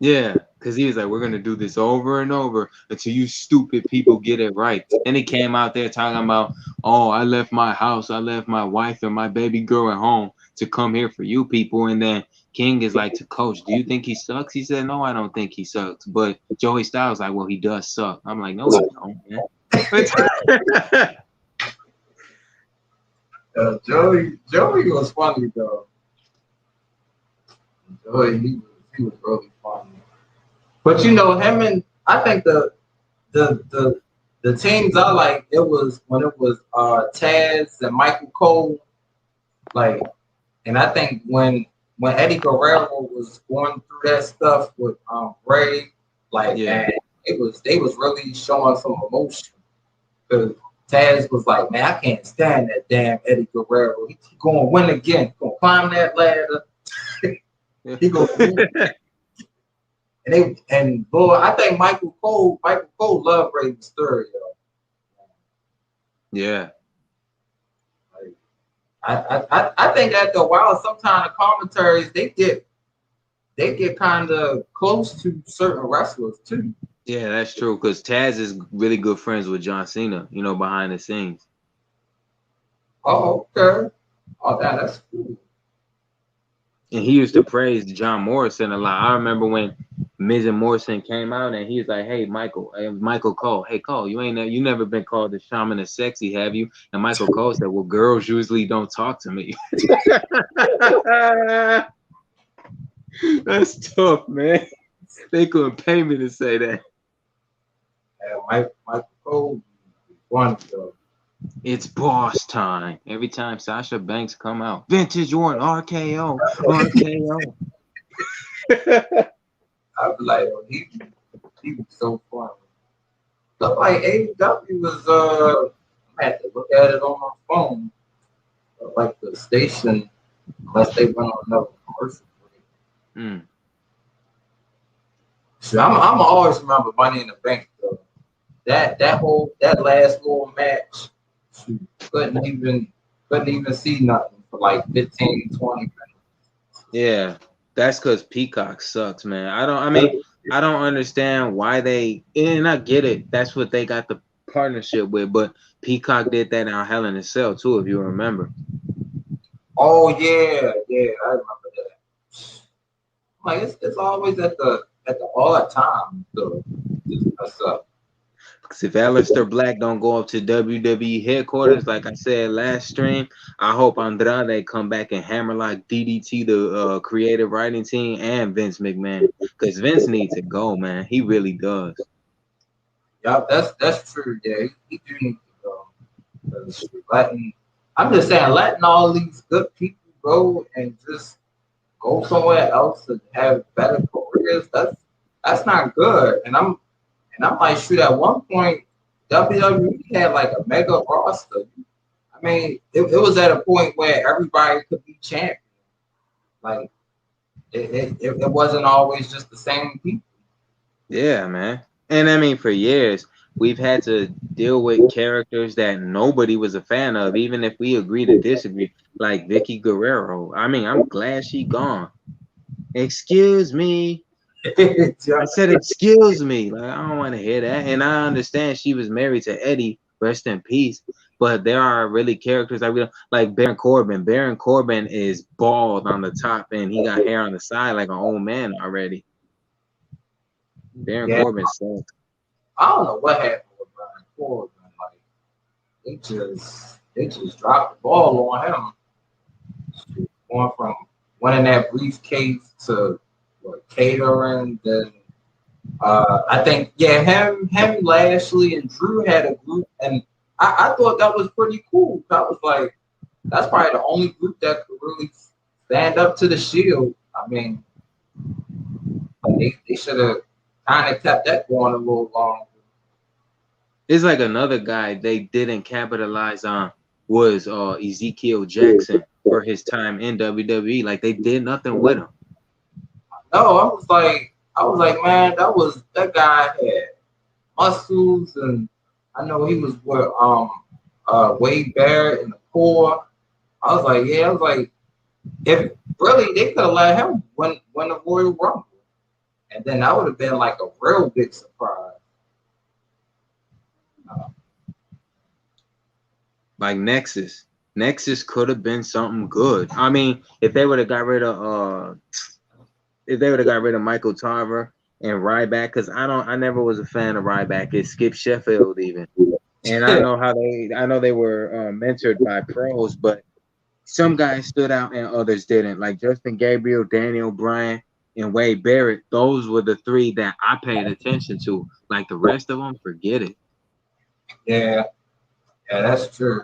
Yeah, because he was like, we're gonna do this over and over until you stupid people get it right. And he came out there talking about, oh, I left my house, I left my wife and my baby girl at home to come here for you people. And then King is like to Coach, do you think he sucks? He said, no, I don't think he sucks. But Joey Styles like, well, he does suck. I'm like, no, he don't, man. Joey was funny though. Joey, he was really funny. But you know, him and I think the teams I like, it was when it was Taz and Michael Cole, like, and I think when Eddie Guerrero was going through that stuff with Ray, like, yeah, man, they was really showing some emotion. Because Taz was like, man, I can't stand that damn Eddie Guerrero. He's gonna win again. He's gonna climb that ladder. He gonna win. And boy, I think Michael Cole loved Rey Mysterio. Yeah. I think after a while, sometimes the commentaries they get kind of close to certain wrestlers too. Yeah, that's true. Because Taz is really good friends with John Cena, you know, behind the scenes. Oh, okay. Oh, that's cool. And he used to praise John Morrison a lot. I remember when Miz and Morrison came out, and he was like, "Hey, Michael Cole. Hey, Cole, you never been called the shaman of sexy, have you?" And Michael Cole said, "Well, girls usually don't talk to me." That's tough, man. They couldn't pay me to say that. Yeah, Michael Cole, wonderful. It's boss time. Every time Sasha Banks come out, vintage one, RKO. I'd be like, oh, he was so funny. Look like AEW was I had to look at it on my phone. Like the station, unless they went on another commercial break. So I'm always remember Money in the Bank though. That last little match, couldn't even see nothing for like 15, 20 minutes. Yeah, that's because Peacock sucks, man. I don't understand why and I get it. That's what they got the partnership with. But Peacock did that on Hell in a Cell too, if you remember. Oh yeah, I remember that. Like it's always at the odd time to mess up. Because if Aleister Black don't go up to WWE headquarters, like I said last stream, I hope Andrade come back and hammerlock DDT, the creative writing team, and Vince McMahon. Because Vince needs to go, man. He really does. Yeah, that's true. Yeah, he do need to go. 'Cause I'm just saying, letting all these good people go and just go somewhere else and have better careers. That's not good. And I'm like, shoot, at one point, WWE had like a mega roster. I mean, it was at a point where everybody could be champion. Like, it wasn't always just the same people. Yeah, man. And I mean, for years, we've had to deal with characters that nobody was a fan of, even if we agree to disagree, like Vicky Guerrero. I mean, I'm glad she gone. Excuse me. I said, excuse me. Like, I don't want to hear that. And I understand she was married to Eddie, rest in peace. But there are really characters like Baron Corbin. Baron Corbin is bald on the top and he got hair on the side like an old man already. Baron Corbin sucks. I don't know what happened with Baron Corbin. Like they just dropped the ball on him. Going from winning that briefcase to catering, then I think him, Lashley, and Drew had a group, and I thought that was pretty cool. I was like, that's probably the only group that could really stand up to the Shield. I mean, they should have kind of kept that going a little longer. It's like another guy they didn't capitalize on was Ezekiel Jackson for his time in WWE. Like they did nothing with him. No, I was like, man, that guy had muscles, and I know he was with Wade Barrett in the core. I was like, if really they could have let him win the Royal Rumble, and then that would have been like a real big surprise. Like Nexus could have been something good. I mean, if they would have got rid of Michael Tarver and Ryback, because I never was a fan of Ryback. It's Skip Sheffield even, and I know they were mentored by pros, but some guys stood out and others didn't. Like Justin Gabriel, Daniel Bryan, and Wade Barrett. Those were the three that I paid attention to. Like the rest of them, forget it. Yeah, that's true.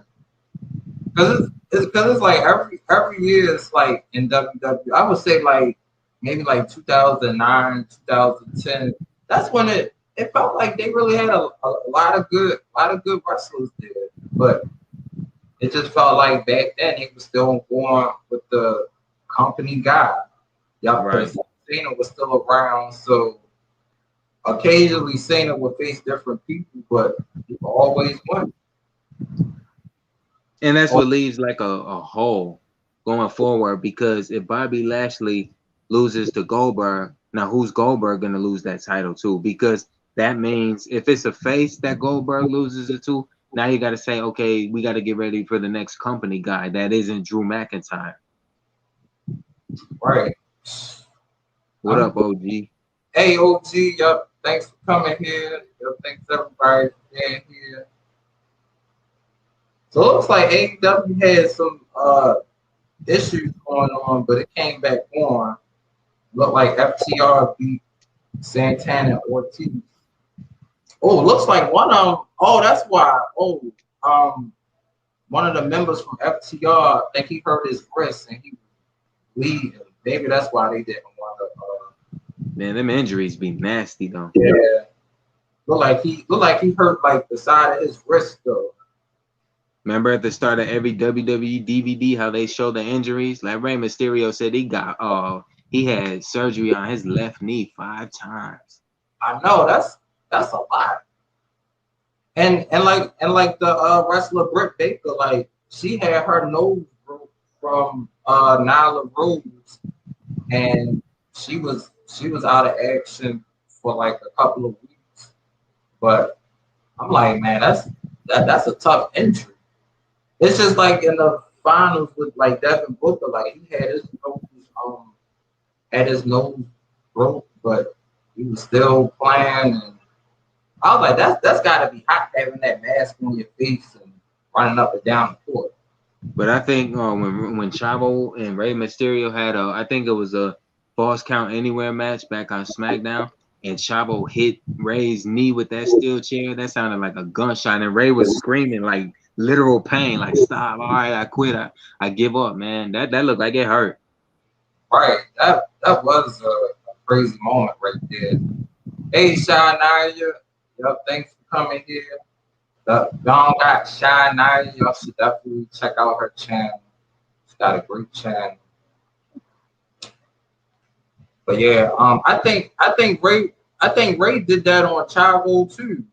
Because it's like every year it's like in WWE. I would say like maybe like 2009, 2010. That's when it felt like they really had a lot of good wrestlers there. But it just felt like back then he was still going with the company guy. Right. Cena was still around, so occasionally Cena would face different people, but he always won. And that's what leaves like a hole going forward, because if Bobby Lashley loses to Goldberg, now who's Goldberg going to lose that title to? Because that means if it's a face that Goldberg loses it to, now you got to say, okay, we got to get ready for the next company guy that isn't Drew McIntyre. Right. What up, OG? Hey, OG, yup. Thanks for coming here. Thanks everybody for being here. So it looks like AEW had some issues going on, but it came back on. Looked like FTR beat Santana and Ortiz. Oh, looks like one of them. Oh, that's why. Oh, one of the members from FTR, I think he hurt his wrist and he was bleeding. Maybe that's why they didn't want to. Man, them injuries be nasty though. Yeah. Look like he hurt like the side of his wrist though. Remember at the start of every WWE DVD how they show the injuries? Like Rey Mysterio said he had surgery on his left knee 5 times. I know that's a lot. And like the wrestler Britt Baker, like she had her nose broke from Nyla Rose, and she was out of action for like a couple of weeks. But I'm like, man, that's a tough injury. It's just like in the finals with like Devin Booker, like he had his nose broke, but he was still playing. And I was like, that's got to be hot having that mask on your face and running up and down the court. But I think when Chavo and Rey Mysterio had I think it was a Falls Count Anywhere match back on SmackDown, and Chavo hit Rey's knee with that steel chair. That sounded like a gunshot, and Rey was screaming like literal pain, like stop! All right, I quit. I give up, man. That looked like it hurt. Right, that was a crazy moment right there. Hey, Shania, yep, thanks for coming here. Y'all got Shania, y'all should definitely check out her channel. She's got a great channel. But yeah, I think Ray did that on Chavo too,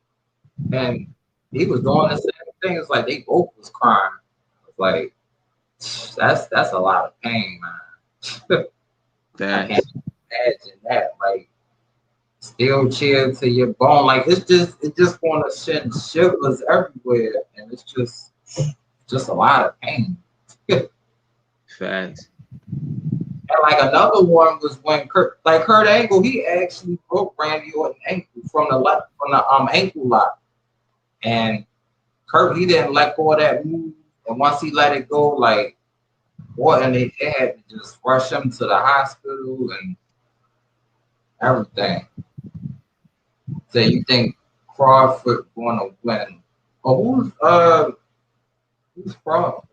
and he was doing the same thing. It's like they both was crying. It's like that's a lot of pain, man. I can't imagine that. Like steel chair to your bone, like it's just going to send shivers everywhere, and it's just a lot of pain. Facts. And like another one was when Kurt Angle, he actually broke Randy Orton's ankle from the ankle lock, and Kurt he didn't let go of that move, and once he let it go, like Orton they had to just rush him to the hospital and everything. So you think Crawford gonna win? Oh, who's Crawford?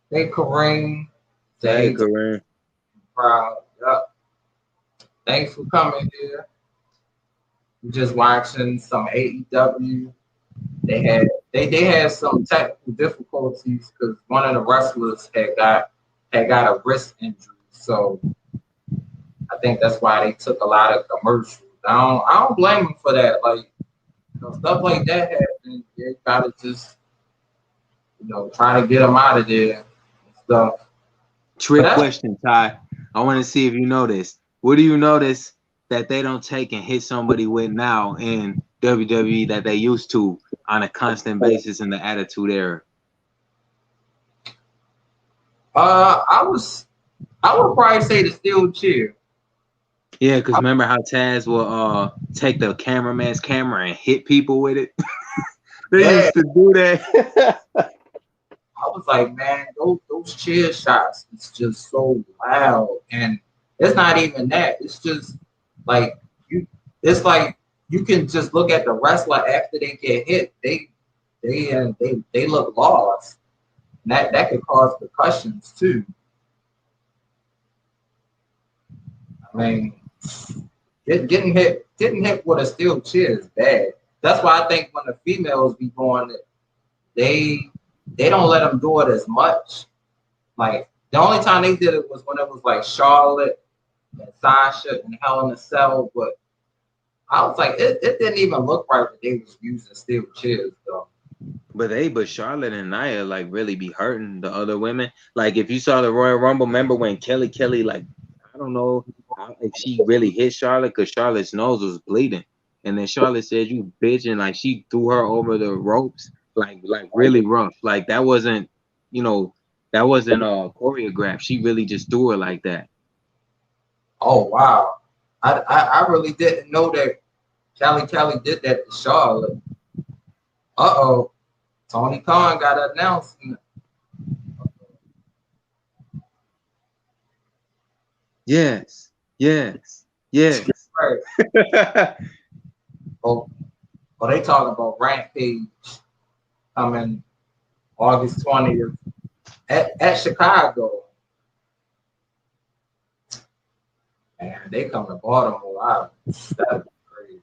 Hey Kareem. Hey Kareem. Proud. Yep. Thanks for coming here. We're just watching some AEW. They had some technical difficulties because one of the wrestlers had got a wrist injury. So I think that's why they took a lot of commercials. I don't blame them for that. Like stuff like that happens. They gotta just try to get them out of there and stuff. Trick question, Ty. I want to see if you know this. What do you notice that they don't take and hit somebody with now in WWE that they used to on a constant basis in the Attitude Era? I would probably say the steel chair. Yeah, because remember how Taz will take the cameraman's camera and hit people with it? They used to do that. I was like, man, those chair shots, it's just so loud. And it's not even that. It's just like it's like you can just look at the wrestler after they get hit, they look lost. And that could cause concussions too. I mean, getting hit with a steel chair is bad. That's why I think when the females be doing it, they don't let them do it as much. Like the only time they did it was when it was like Charlotte and Sasha and Hell in a Cell, but I was like, it didn't even look right that they was using steel chairs though. But Charlotte and Nia like really be hurting the other women. Like if you saw the Royal Rumble, remember when Kelly like I don't know if she really hit Charlotte because Charlotte's nose was bleeding, and then Charlotte said you bitch, and like she threw her over the ropes like really rough. Like that wasn't choreographed. She really just threw her like that. Oh wow. I really didn't know that Kelly did that to Charlotte. Uh-oh. Tony Khan got an announcement. Yes. Right. oh, they talking about Rampage coming August 20th at Chicago. Man, they come to Baltimore. Wow. That'd be crazy.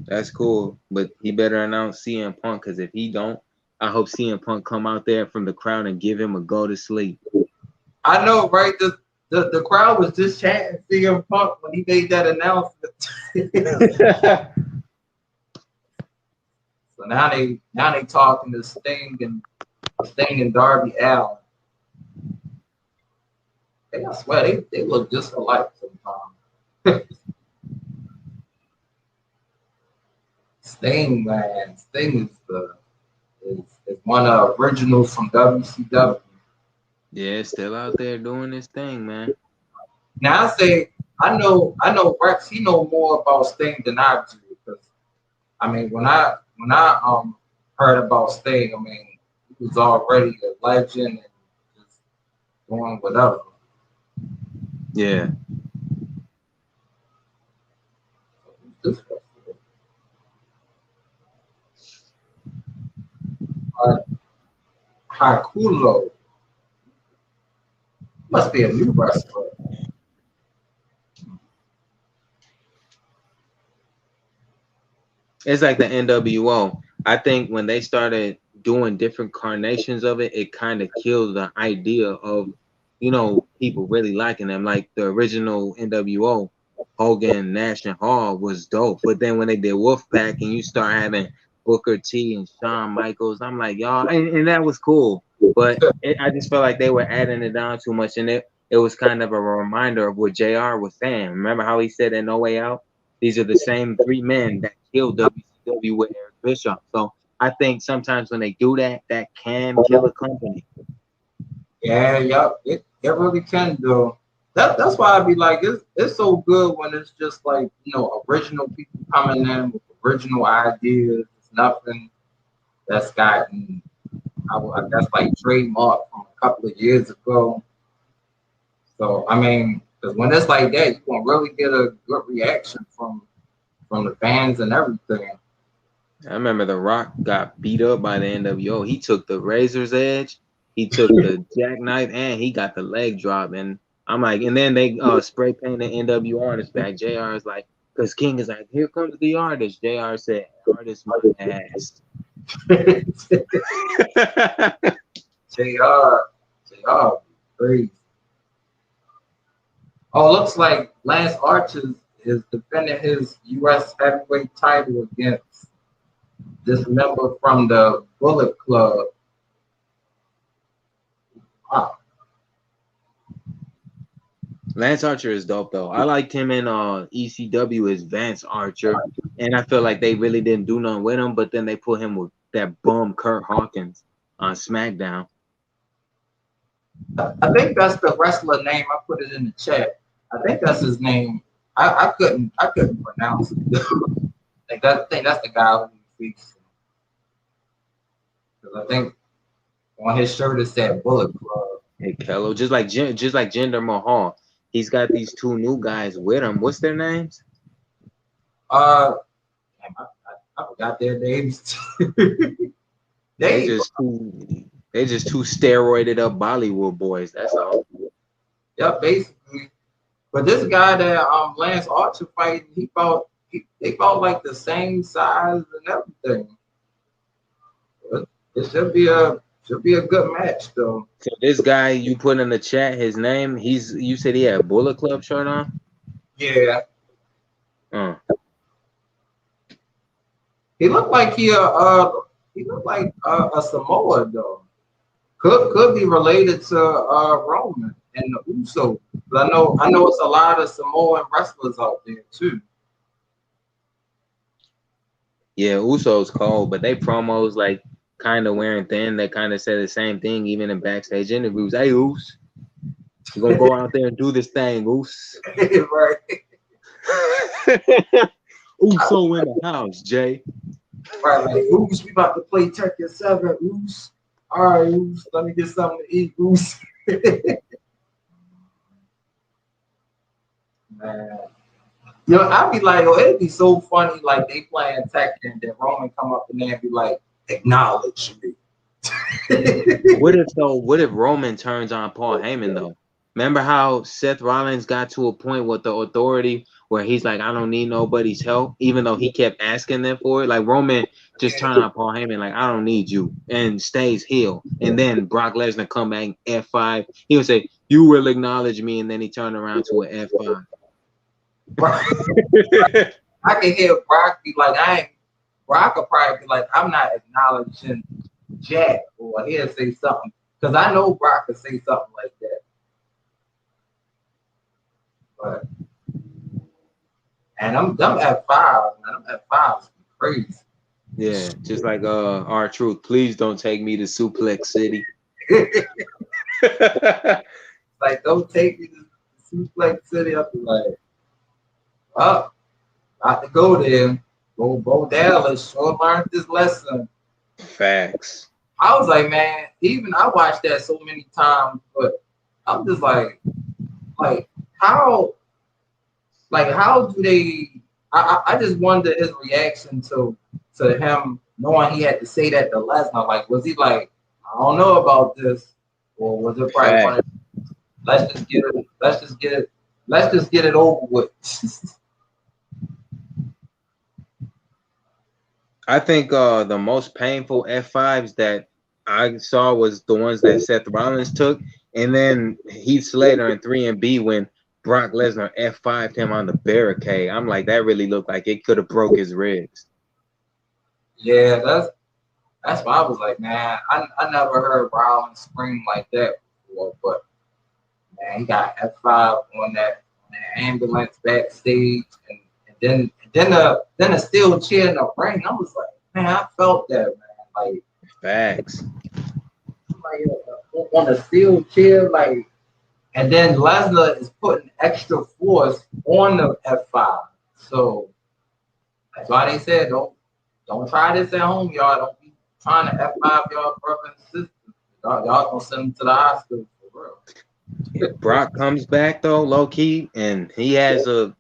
That's cool, but he better announce CM Punk because if he don't, I hope CM Punk come out there from the crowd and give him a go to sleep. I know, right? The crowd was just chanting CM Punk when he made that announcement. So now they talking to Sting and Darby Allin. I swear they look just alike sometimes. Sting, man, Sting is one of the originals from WCW. Yeah, still out there doing this thing, man. Now I know Rex. He know more about Sting than I do because I mean when I heard about Sting, I mean he was already a legend and just doing whatever. Yeah. This Hakulo must be a new wrestler. It's like the NWO. I think when they started doing different carnations of it, it kind of killed the idea of, you know, people really liking them. Like the original NWO, Hogan, Nash, and Hall was dope. But then when they did Wolfpack and you start having Booker T and Shawn Michaels, I'm like, y'all, and that was cool. But I just felt like they were adding it down too much. And it was kind of a reminder of what JR was saying. Remember how he said in No Way Out? These are the same three men that killed WCW with Eric Bischoff. So I think sometimes when they do that, that can kill a company. Yeah, yup, it really can do. That's why I be like, it's so good when it's just like original people coming in with original ideas. It's nothing that's gotten I guess like trademark from a couple of years ago. So I mean, because when it's like that, you gonna really get a good reaction from the fans and everything. I remember The Rock got beat up by the NWO. He took the razor's edge, he took the jackknife, and he got the leg drop. And I'm like, and then they spray painted NWO artist back. JR is like, because King is like, here comes the artist. JR said, artist my ass. JR, crazy. Oh, looks like Lance Archer is defending his U.S. heavyweight title against this member from the Bullet Club. Wow. Lance Archer is dope though. I liked him in ECW as Vance Archer, and I feel like they really didn't do nothing with him. But then they put him with that bum Kurt Hawkins on SmackDown. I think that's the wrestler name. I put it in the chat. I think that's his name. I couldn't pronounce it. I think that's the guy who speaks. Because I think on his shirt it said Bullet Club. Hey Kello, just like Jinder Mahal, he's got these two new guys with him. What's their names? I forgot their names. They just two steroided up Bollywood boys. That's all. Yeah, basically. But this guy that Lance Archer fighting, they fought like the same size and everything. It should be a good match though. So this guy you put in the chat, his name, you said he had a Bullet Club shirt on? Yeah. He looked like he looked like a Samoa though. Could be related to Roman and the Uso. But I know it's a lot of Samoan wrestlers out there too. Yeah, Uso's cold, but they promos like kind of wearing thin. They kind of say the same thing even in backstage interviews. Hey, Us, you're gonna go out there and do this thing, Us. Right. Uso in the house, Jay. Right, like Us, we about to play Tekken 7, Us. All right, Us, let me get something to eat, Us. Man. I'd be like, it'd be so funny, like they playing Tekken and then Roman come up in there and be like, acknowledge me. What if Roman turns on Paul Heyman though? Remember how Seth Rollins got to a point with the Authority where he's like, I don't need nobody's help, even though he kept asking them for it. Like Roman just turned on Paul Heyman, like, I don't need you, and stays heel. And then Brock Lesnar come back F5. He would say, you will acknowledge me, and then he turned around to an F5. I can hear Brock be like, Brock could probably be like, I'm not acknowledging Jack, or he'll say something. Because I know Brock could say something like that. But, and I'm F5, man. I'm F5's crazy. Yeah, just like R-Truth. Please don't take me to Suplex City. Like, don't take me to Suplex City. I'll be like, oh, I have to go there. Bo Dallas sure learned this lesson. Facts. I was like, man, even I watched that so many times, but I'm just like how do they? I just wonder his reaction to him knowing he had to say that to Lesnar. Like, was he like, I don't know about this, or was it probably one of, let's just get it over with. I think the most painful F5s that I saw was the ones that Seth Rollins took, and then Heath Slater in 3 and B when Brock Lesnar F5'd him on the barricade. I'm like, that really looked like it could have broke his ribs. Yeah, that's why I was like, man, I never heard Rollins scream like that before, but man, he got F5 on that ambulance backstage, and then a steel chair in the ring. I was like, man, I felt that, man. Like, facts. Like on a steel chair, like, and then Lesnar is putting extra force on the F5. So that's why they said don't try this at home, y'all. Don't be trying to F5 y'all brother and sister. Y'all gonna send them to the hospital for real. If Brock comes back though, low key, and he has a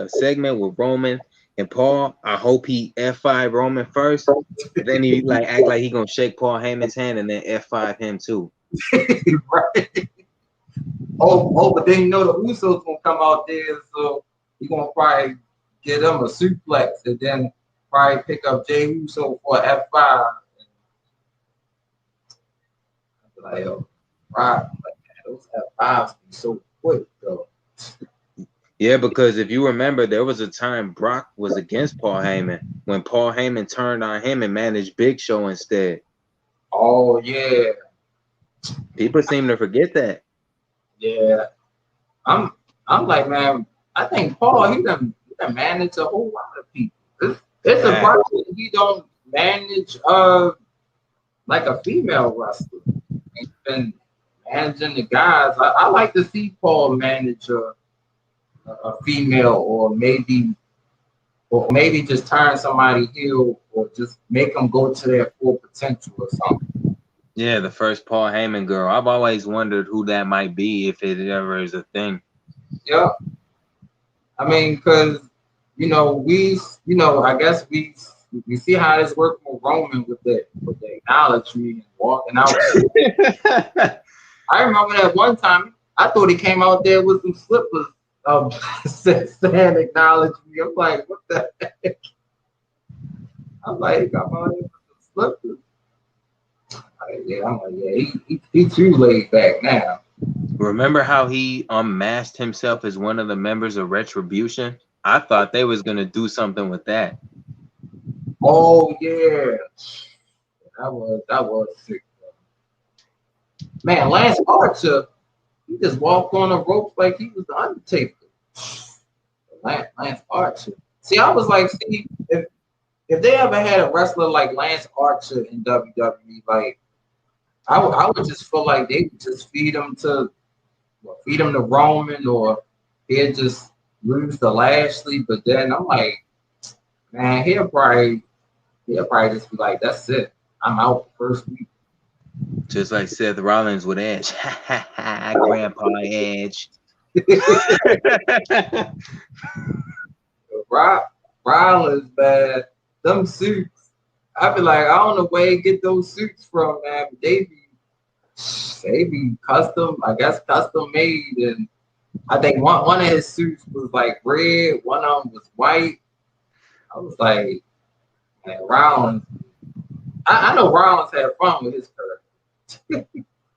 segment with Roman and Paul, I hope he F5 Roman first. Then he like act like he gonna shake Paul Heyman's hand and then F5 him too. Right. Oh, but then you know the Usos gonna come out there, so he gonna probably get them a suplex and then probably pick up Jey Uso for F5. Like, right. Those F5s be so quick though. Yeah, because if you remember, there was a time Brock was against Paul Heyman when Paul Heyman turned on him and managed Big Show instead. Oh yeah. People seem to forget that. Yeah. I'm like, man, I think Paul he done manage a whole lot of people. It's a problem he don't manage like a female wrestler. He's been managing the guys. I like to see Paul manage a female, or maybe just turn somebody heel, or just make them go to their full potential or something. Yeah, the first Paul Heyman girl. I've always wondered who that might be if it ever is a thing. Yeah. I mean, because I guess we see how this works with Roman with the acknowledgement and walking out. I remember that one time I thought he came out there with some slippers saying acknowledge me. I'm like, what the heck? I'm like, he come out here with some slippers. I'm like, yeah, he too laid back now. Remember how he unmasked himself as one of the members of Retribution? I thought they was gonna do something with that. Oh yeah, that was sick. Man, Lance Archer, he just walked on the ropes like he was the Undertaker. Lance Archer. See, I was like, if they ever had a wrestler like Lance Archer in WWE, like I would just feel like they would just feed him to Roman, or he'd just lose to Lashley. But then I'm like, man, he'll probably just be like, that's it. I'm out the first week. Just like Seth Rollins with Edge. Grandpa Edge. Rollins, man, them suits. I be like, I don't know where he get those suits from, man. But they be custom, I guess custom made, and I think one of his suits was like red, one of them was white. I was like, man, Rollins. I know Rollins had fun with his character.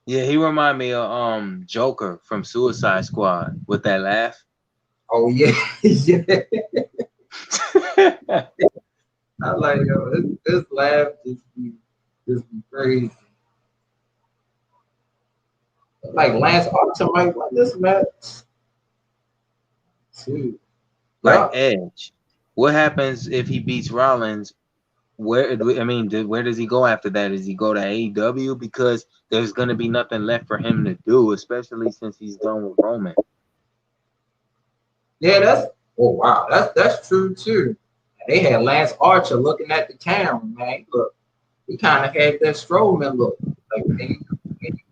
Yeah, he remind me of Joker from Suicide Squad with that laugh. Oh yeah, yeah. I like yo, this laugh just be crazy. Like Lance Archer might win this match too. Like Yeah, Edge. What happens if he beats Rollins? Where where does he go after that? Does he go to AEW? Because there's gonna be nothing left for him to do, especially since he's done with Roman. yeah, that's true too. They had Lance Archer looking at the camera, man. Look, he kind of had that Strowman look, like when he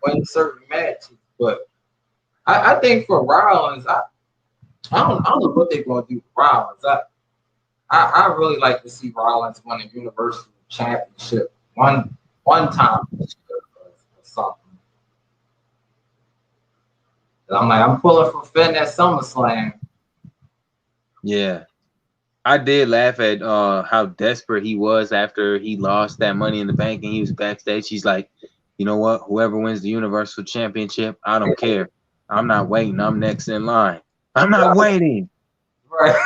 win certain matches. But I think for Rollins, I don't know what they're gonna do for Rollins. I really like to see Rollins win a Universal Championship one time this year or something. And I'm pulling for Finn at SummerSlam. Yeah. I did laugh at how desperate he was after he lost that Money in the Bank and he was backstage. He's like, you know what? Whoever wins the Universal Championship, I don't care. I'm not waiting. I'm next in line. I'm not waiting. Right.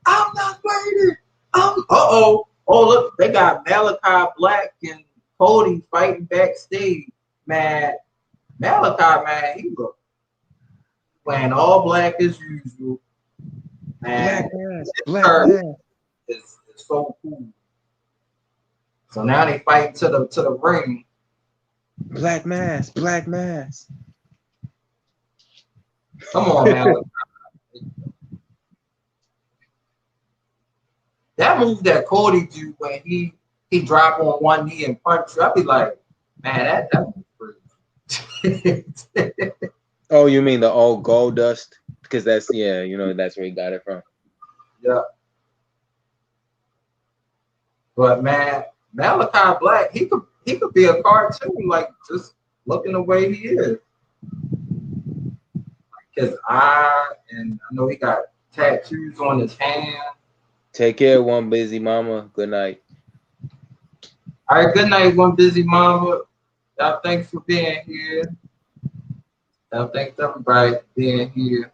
I'm not waiting. Oh, look, they got Malachi Black and Cody fighting backstage. Man, Malachi, man, he look playing all black as usual. Man, Black mask. is so cool. So now they fight to the ring. Black mask. Come on, Malachi. That move that Cody do when he drop on one knee and punch you, I'd be like, man, that was crazy. Oh, you mean the old Gold Dust? Because that's that's where he got it from. Yeah. But man, Malachi Black, he could be a cartoon, like just looking the way he is. His eye, and I know he got tattoos on his hand. Take care, One Busy Mama. Good night. All right, good night, One Busy Mama. Y'all, thanks for being here. Y'all, thanks everybody for being here.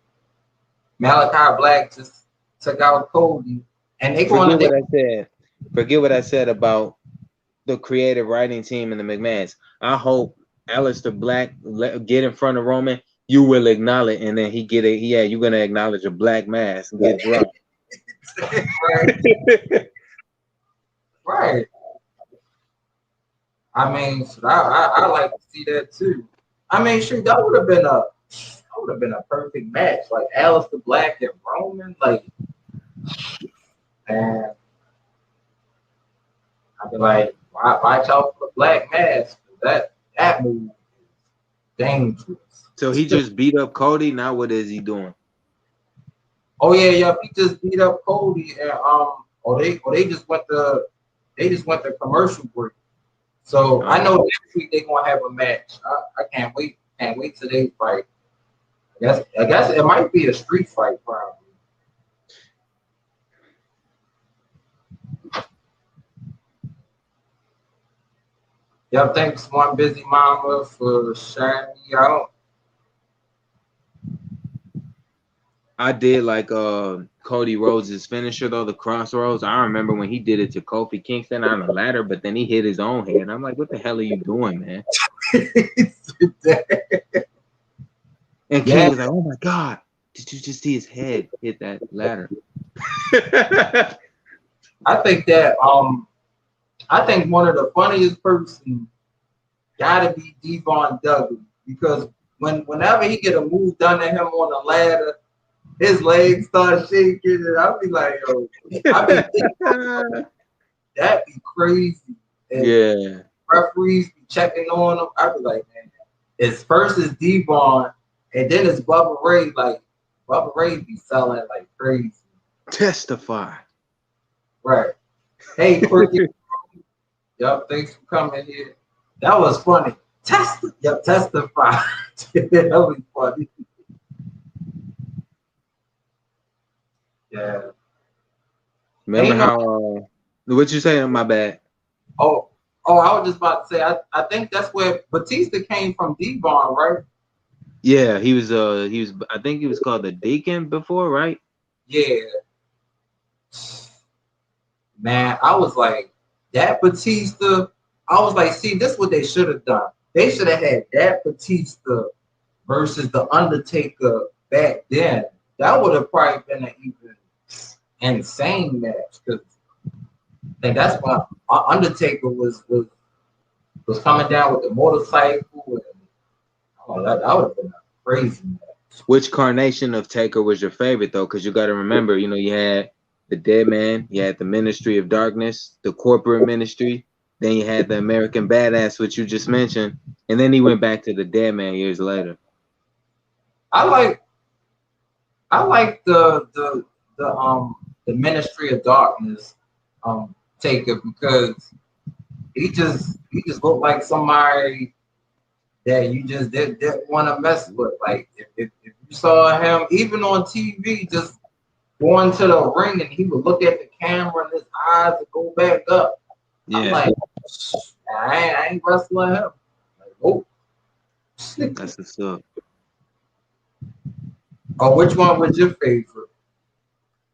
Malachi Black just took out Cody, and they going to. Forget what I said about the creative writing team and the McMahons. I hope Aleister Black get in front of Roman. You will acknowledge, and then you're gonna acknowledge a black mask and get drunk. Right. I mean, I like to see that too. I mean, shoot, that would have been a perfect match, like Aleister Black and Roman. Like, man, I'd be like, watch out for the black mask. That move is dangerous. So he just beat up Cody. Now what is he doing? Oh yeah, he just beat up Cody, and they just went to commercial break. So I know next week they're gonna have a match. I can't wait till they fight. I guess it might be a street fight probably. Yeah, thanks One Busy Mama for sharing me out. I did like Cody Rhodes' finisher though, the crossroads. I remember when he did it to Kofi Kingston on a ladder, but then he hit his own head. I'm like, what the hell are you doing, man? And King was like, oh my God, did you just see his head hit that ladder? I think one of the funniest persons gotta be Devon Dudley, because whenever he get a move done to him on the ladder, his legs start shaking, and I'll be like, yo, that'd be crazy. And yeah. Referees be checking on him. I'd be like, man, it's first is Devon, and then it's Bubba Ray. Like, Bubba Ray be selling like crazy. Testify. Right. Hey, Quirky. Yup, thanks for coming here. That was funny. Testify. That was funny. Yeah. Remember how what you saying? My bad. Oh, I was just about to say I think that's where Batista came from, Devon, right? Yeah, he was I think he was called the Deacon before, right? Yeah. man, I was like, that Batista, I was like, see, this is what they should have done. They should have had that Batista versus the Undertaker back then. That would have probably been an even insane match because that's when Undertaker was coming down with the motorcycle, and that would have been a crazy match. Which carnation of Taker was your favorite though? Because you got to remember, you know, you had the Dead Man, you had the Ministry of Darkness, the Corporate Ministry, then you had the American Badass, which you just mentioned, and then he went back to the Dead Man years later. I like the Ministry of Darkness Taker because he just looked like somebody that you just didn't want to mess with. Like if you saw him even on TV, just going to the ring and he would look at the camera and his eyes would go back up. Yeah. I'm like, I ain't wrestling him. Like, oh. That's the stuff. Oh, which one was your favorite?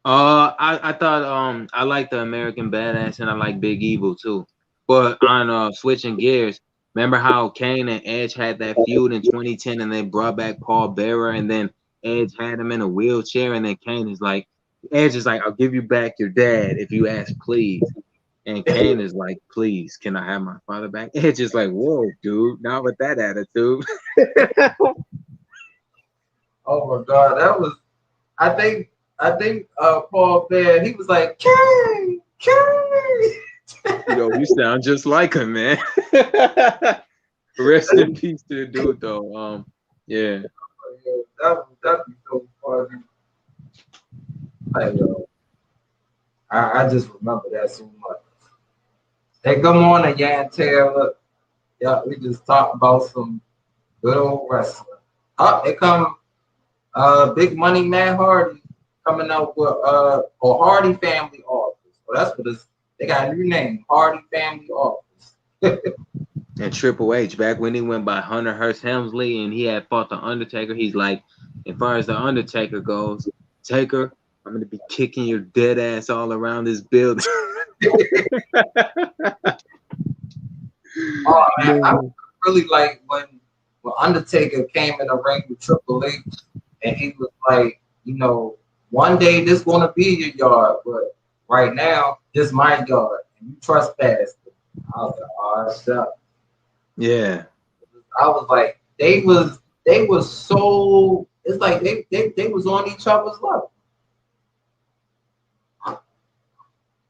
I thought I like the American Badass and I like Big Evil too. But on switching gears, remember how Kane and Edge had that feud in 2010 and they brought back Paul Bearer and then Edge had him in a wheelchair and then Kane is like, Edge is like, I'll give you back your dad if you ask, please. And Kane is like, please, can I have my father back? Edge is like, whoa, dude, not with that attitude. Oh my God, that was, I think Paul Bear, he was like, Kane. Yo, you sound just like him, man. Rest in peace to the dude, though. Yeah. That'd be so funny. I just remember that so much. Hey, good morning, Yan Taylor. Yeah, we just talked about some good old wrestling. Oh, it come Big Money Matt Hardy coming out with or Hardy Family Office. Well, that's what it's. They got a new name, Hardy Family Office. And Triple H, back when he went by Hunter Hearst Helmsley and he had fought the Undertaker, he's like, as far as the Undertaker goes, Taker, I'm gonna be kicking your dead ass all around this building. Oh man, I really like when Undertaker came in the ring with Triple H, and he was like, you know, one day this gonna be your yard, but right now this my yard, and you trespassed. I was like, oh shit. Yeah. I was like, they was so. It's like they was on each other's level.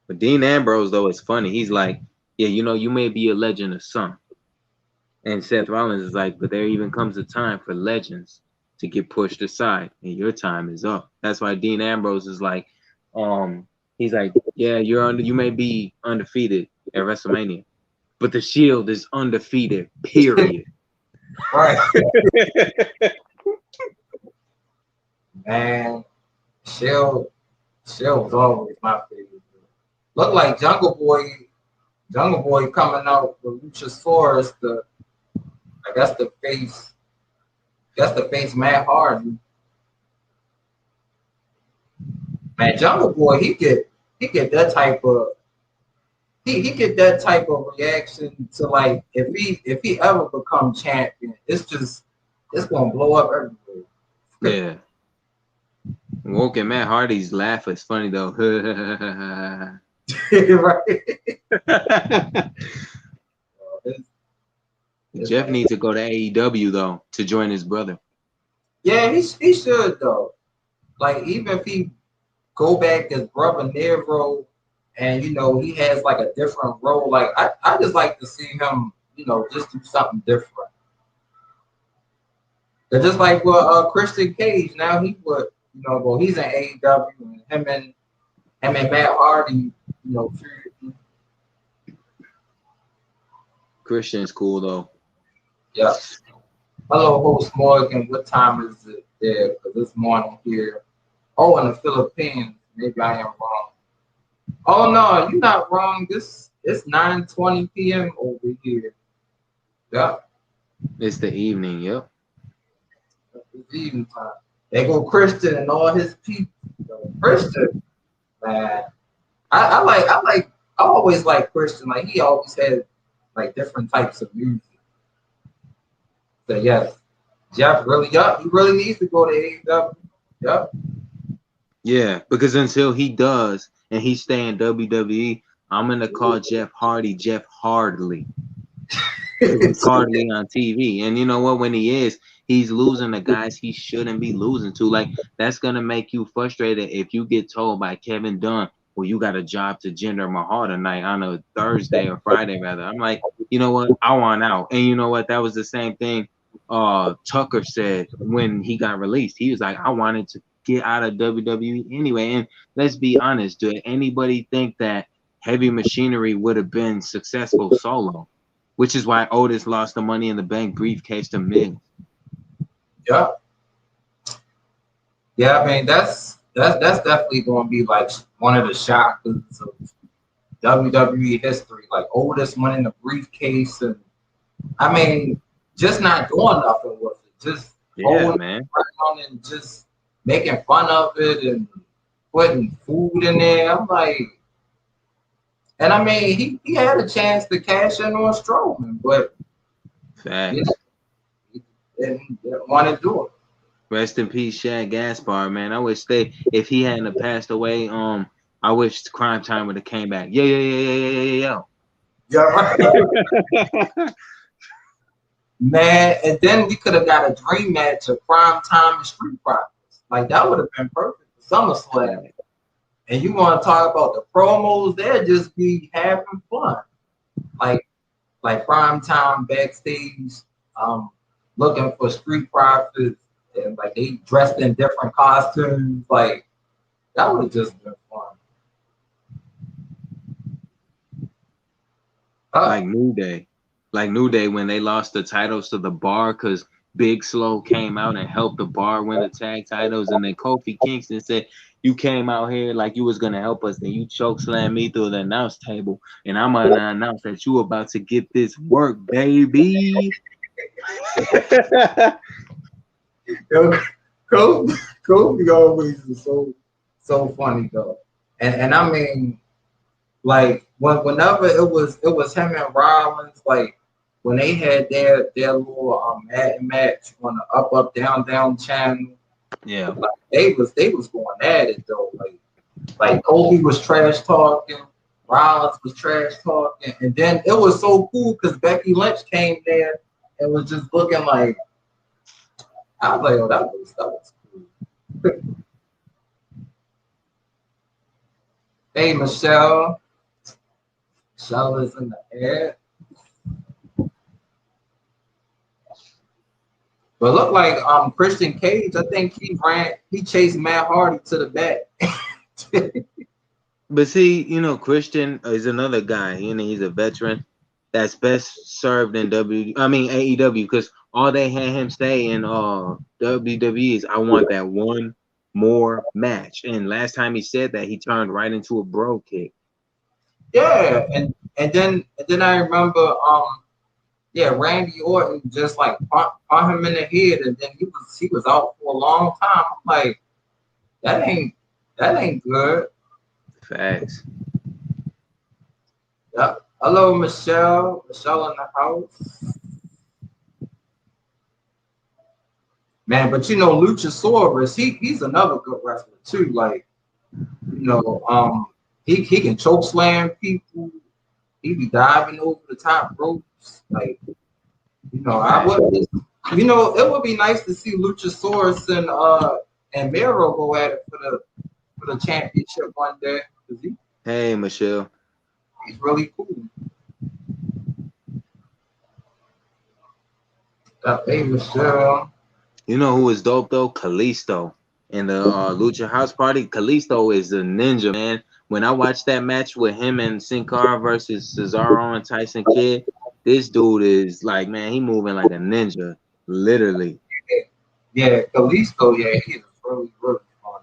But Dean Ambrose, though, is funny. He's like, yeah, you know, you may be a legend of some. And Seth Rollins is like, but there even comes a time for legends to get pushed aside, and your time is up. That's why Dean Ambrose is like, he's like, yeah, you may be undefeated at WrestleMania, but the Shield is undefeated, period. Right. Man, Shield was always my favorite. Look like Jungle Boy coming out with Luchasaurus, I guess the face Matt Hardy. Man, Jungle Boy, he get that type of he get that type of reaction to, like, if he ever become champion, it's gonna blow up everywhere. Yeah. Woke and Matt Hardy's laugh is funny though. Right. Jeff needs to go to AEW though to join his brother. Yeah, he should though. Like, even if he go back as brother Nero, and you know he has like a different role. Like I just like to see him, you know, just do something different. They're just like Christian Cage. Now he would, you know, well, he's in AEW, and him and Matt Hardy, you know. Christian's cool though. Yeah. Hello, host Morgan. What time is it there? Because this morning here. Oh, in the Philippines. Maybe I am wrong. Oh no, you're not wrong. It's 9:20 p.m. over here. Yeah. It's the evening. Yep. It's evening time. They go Christian and all his people. Christian, man. I always like Christian. Like he always had like different types of music. So yes, Jeff really, yup, he really needs to go to AEW. Yup. Yeah, because until he does and he stay in WWE, I'm gonna call Jeff Hardy Jeff Hardly. He's hardly on TV. And you know what? When he is, he's losing the guys he shouldn't be losing to. Like, that's going to make you frustrated if you get told by Kevin Dunn, well, you got a job to Jinder Mahal tonight on a Thursday or Friday, rather. I'm like, you know what? I want out. And you know what? That was the same thing Tucker said when he got released. He was like, I wanted to get out of WWE anyway. And let's be honest, did anybody think that Heavy Machinery would have been successful solo? Which is why Otis lost the Money in the Bank briefcase to Miz. Yeah. Yeah, I mean that's definitely going to be like one of the shockers of WWE history. Like Otis winning the briefcase, and I mean just not doing nothing with it, just holding it around and just making fun of it and putting food in there. I'm like, and I mean he had a chance to cash in on Strowman, but he didn't want to do it. Rest in peace, Shad Gaspar, man. I wish if he hadn't passed away, I wish Crime Time would have came back. Yeah. Man, and then we could have got a dream match of Prime Time and Street Profits. Like that would have been perfect for SummerSlam. And you want to talk about the promos? They'll just be having fun. Like Prime Time backstage, looking for Street Profits, and like they dressed in different costumes. Like that would have just been fun. Like New Day when they lost the titles to the Bar because Big Slow came out and helped the Bar win the tag titles, and then Kofi Kingston said, "You came out here like you was gonna help us, then you choke slam me through the announce table, and I'm gonna announce that you about to get this work, baby." Yo, Kofi always is so funny though, and I mean, like whenever it was him and Rollins, like when they had their little match on the up down channel. Yeah, like, they was going at it though. Like Kofi was trash talking, Rollins was trash talking, and then it was so cool because Becky Lynch came there and was just looking like. I was like, oh, that was cool. Hey, Michelle. Michelle is in the air. But look like Christian Cage, I think he chased Matt Hardy to the back. But see, Christian is another guy. He's a veteran that's best served in AEW, because all they had him say in WWE is, I want that one more match. And last time he said that, he turned right into a bro kick. Yeah, and then I remember Randy Orton just like punt him in the head, and then he was out for a long time. I'm like, that ain't good. Facts. Yep. Hello, Michelle. Michelle in the house. Man, but Luchasaurus, he's another good wrestler too. Like, he can choke slam people. He be diving over the top ropes. Like, I would. It would be nice to see Luchasaurus and Miro go at it for the championship one day. Hey, Michelle. He's really cool. Hey, Michelle. You know who is dope though? Kalisto. In the Lucha House Party, Kalisto is a ninja, man. When I watched that match with him and Sin Cara versus Cesaro and Tyson Kidd, this dude is like, man, he moving like a ninja, literally. Yeah, Kalisto, he's really, really fun.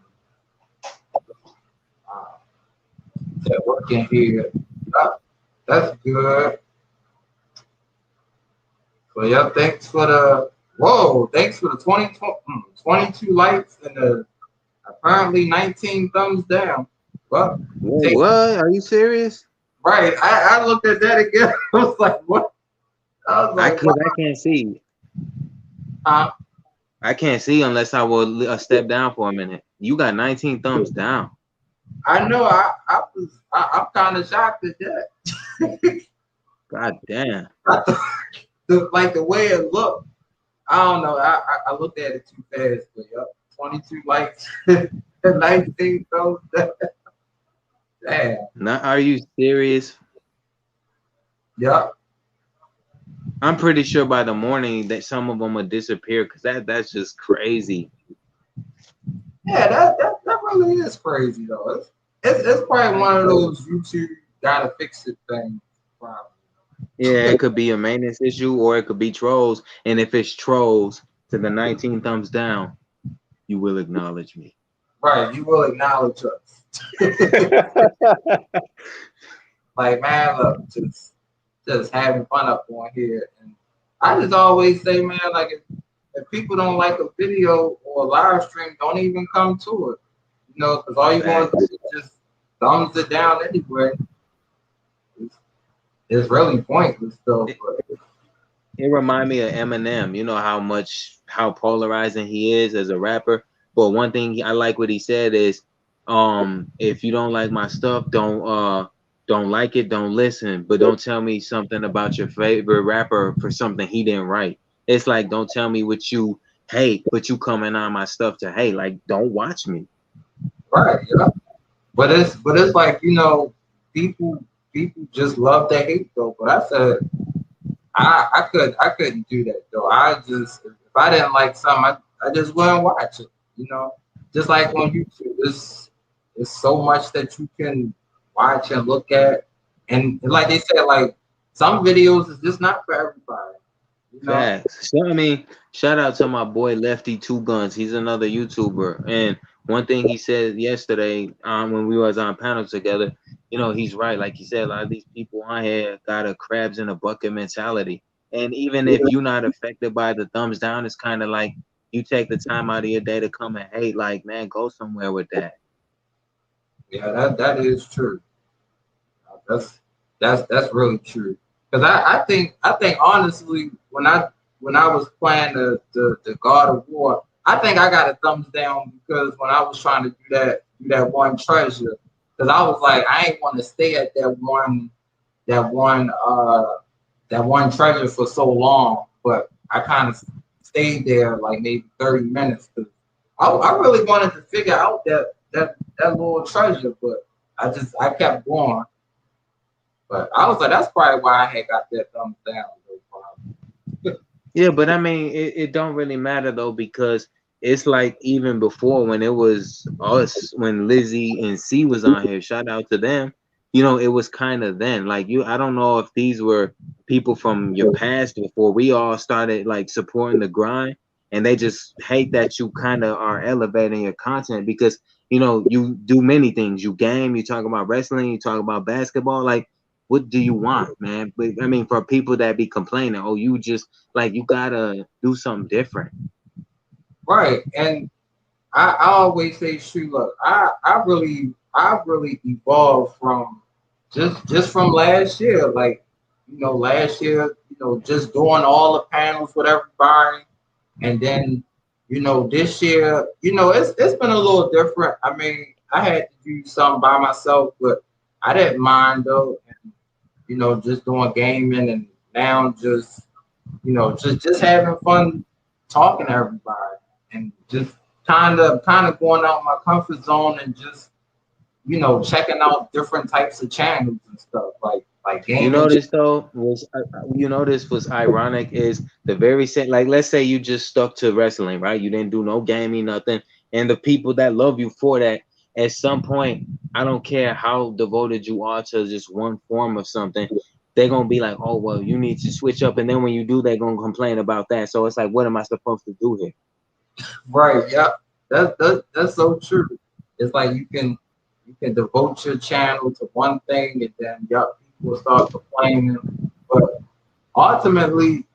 Working here. That's good. So thanks for the 22 likes and the apparently 19 thumbs down. Well, Wait, take, what? Are you serious? right. I looked at that again. I was like, what? I was like, I can't see. wow. I can't see unless I will step down for a minute. You got 19 thumbs down. I know. I'm kind of shocked at that. God damn. Like the way it looked. I don't know. I looked at it too fast, but yep, 22 likes, 19 thumbs down. Damn. Now, are you serious? Yep. I'm pretty sure by the morning that some of them will disappear because that's just crazy. Yeah, that really is crazy though. It's probably one of those YouTube gotta fix it things. Probably. Yeah, it could be a maintenance issue or it could be trolls. And if it's trolls to the 19 thumbs down, you will acknowledge me. Right, you will acknowledge us. Like, man, look, just having fun up on here. And I just always say, man, like if people don't like a video or a live stream, don't even come to it. You know, because all you want to do is just thumbs it down anyway. It's really pointless though. It reminds me of Eminem. You know how polarizing he is as a rapper. But one thing I like what he said is, if you don't like my stuff, don't like it, don't listen. But don't tell me something about your favorite rapper for something he didn't write. It's like don't tell me what you hate, but you coming on my stuff to hate. Like don't watch me. Right, yeah. But it's like, you know, people just love to hate though. But I said I couldn't do that though. I just if I didn't like something, I just wouldn't watch it. You know, just like on YouTube, it's so much that you can watch and look at, and like they said, like some videos is just not for everybody. You know, Facts. So, I mean, shout out to my boy Lefty Two Guns. He's another YouTuber, and one thing he said yesterday, when we was on panel together, you know, he's right. Like he said, a lot of these people on here got a crabs in a bucket mentality, and even if you're not affected by the thumbs down, it's kind of like you take the time out of your day to come and hate. Like, man, go somewhere with that. yeah, that is true. That's really true. Because I think honestly, when I was playing the God of War, I think I got a thumbs down because when I was trying to do that one treasure, because I was like I ain't want to stay at that one that one treasure for so long, but I kind of stayed there like maybe 30 minutes because I really wanted to figure out that little treasure, but I kept going. But I was like, that's probably why I had got that thumbs down. Yeah, but I mean, it don't really matter though because it's like even before when it was us, when Lizzie and C was on here, shout out to them. You know, it was kind of then like you. I don't know if these were people from your past before we all started like supporting the grind, and they just hate that you kind of are elevating your content because you know you do many things. You game, you talk about wrestling, you talk about basketball, like. What do you want, man? But I mean, for people that be complaining, oh, you just like you gotta do something different. Right. And I always say, shoot, look, I really evolved from just from last year. Like, you know, last year, you know, just doing all the panels with everybody. And then, you know, this year, you know, it's been a little different. I mean, I had to do something by myself, but I didn't mind though. And, you know, just doing gaming and now just, you know, just having fun talking to everybody and just kind of going out my comfort zone and just, you know, checking out different types of channels and stuff like You gaming. notice though was you notice was ironic is the very same. Like let's say you just stuck to wrestling, right? You didn't do no gaming, nothing, and the people that love you for that. At some point, I don't care how devoted you are to just one form of something, they're gonna be like, "Oh well, you need to switch up." And then when you do, they're gonna complain about that. So it's like, what am I supposed to do here? Right, yep. That's so true. It's like you can devote your channel to one thing and then yup, people will start complaining. But ultimately,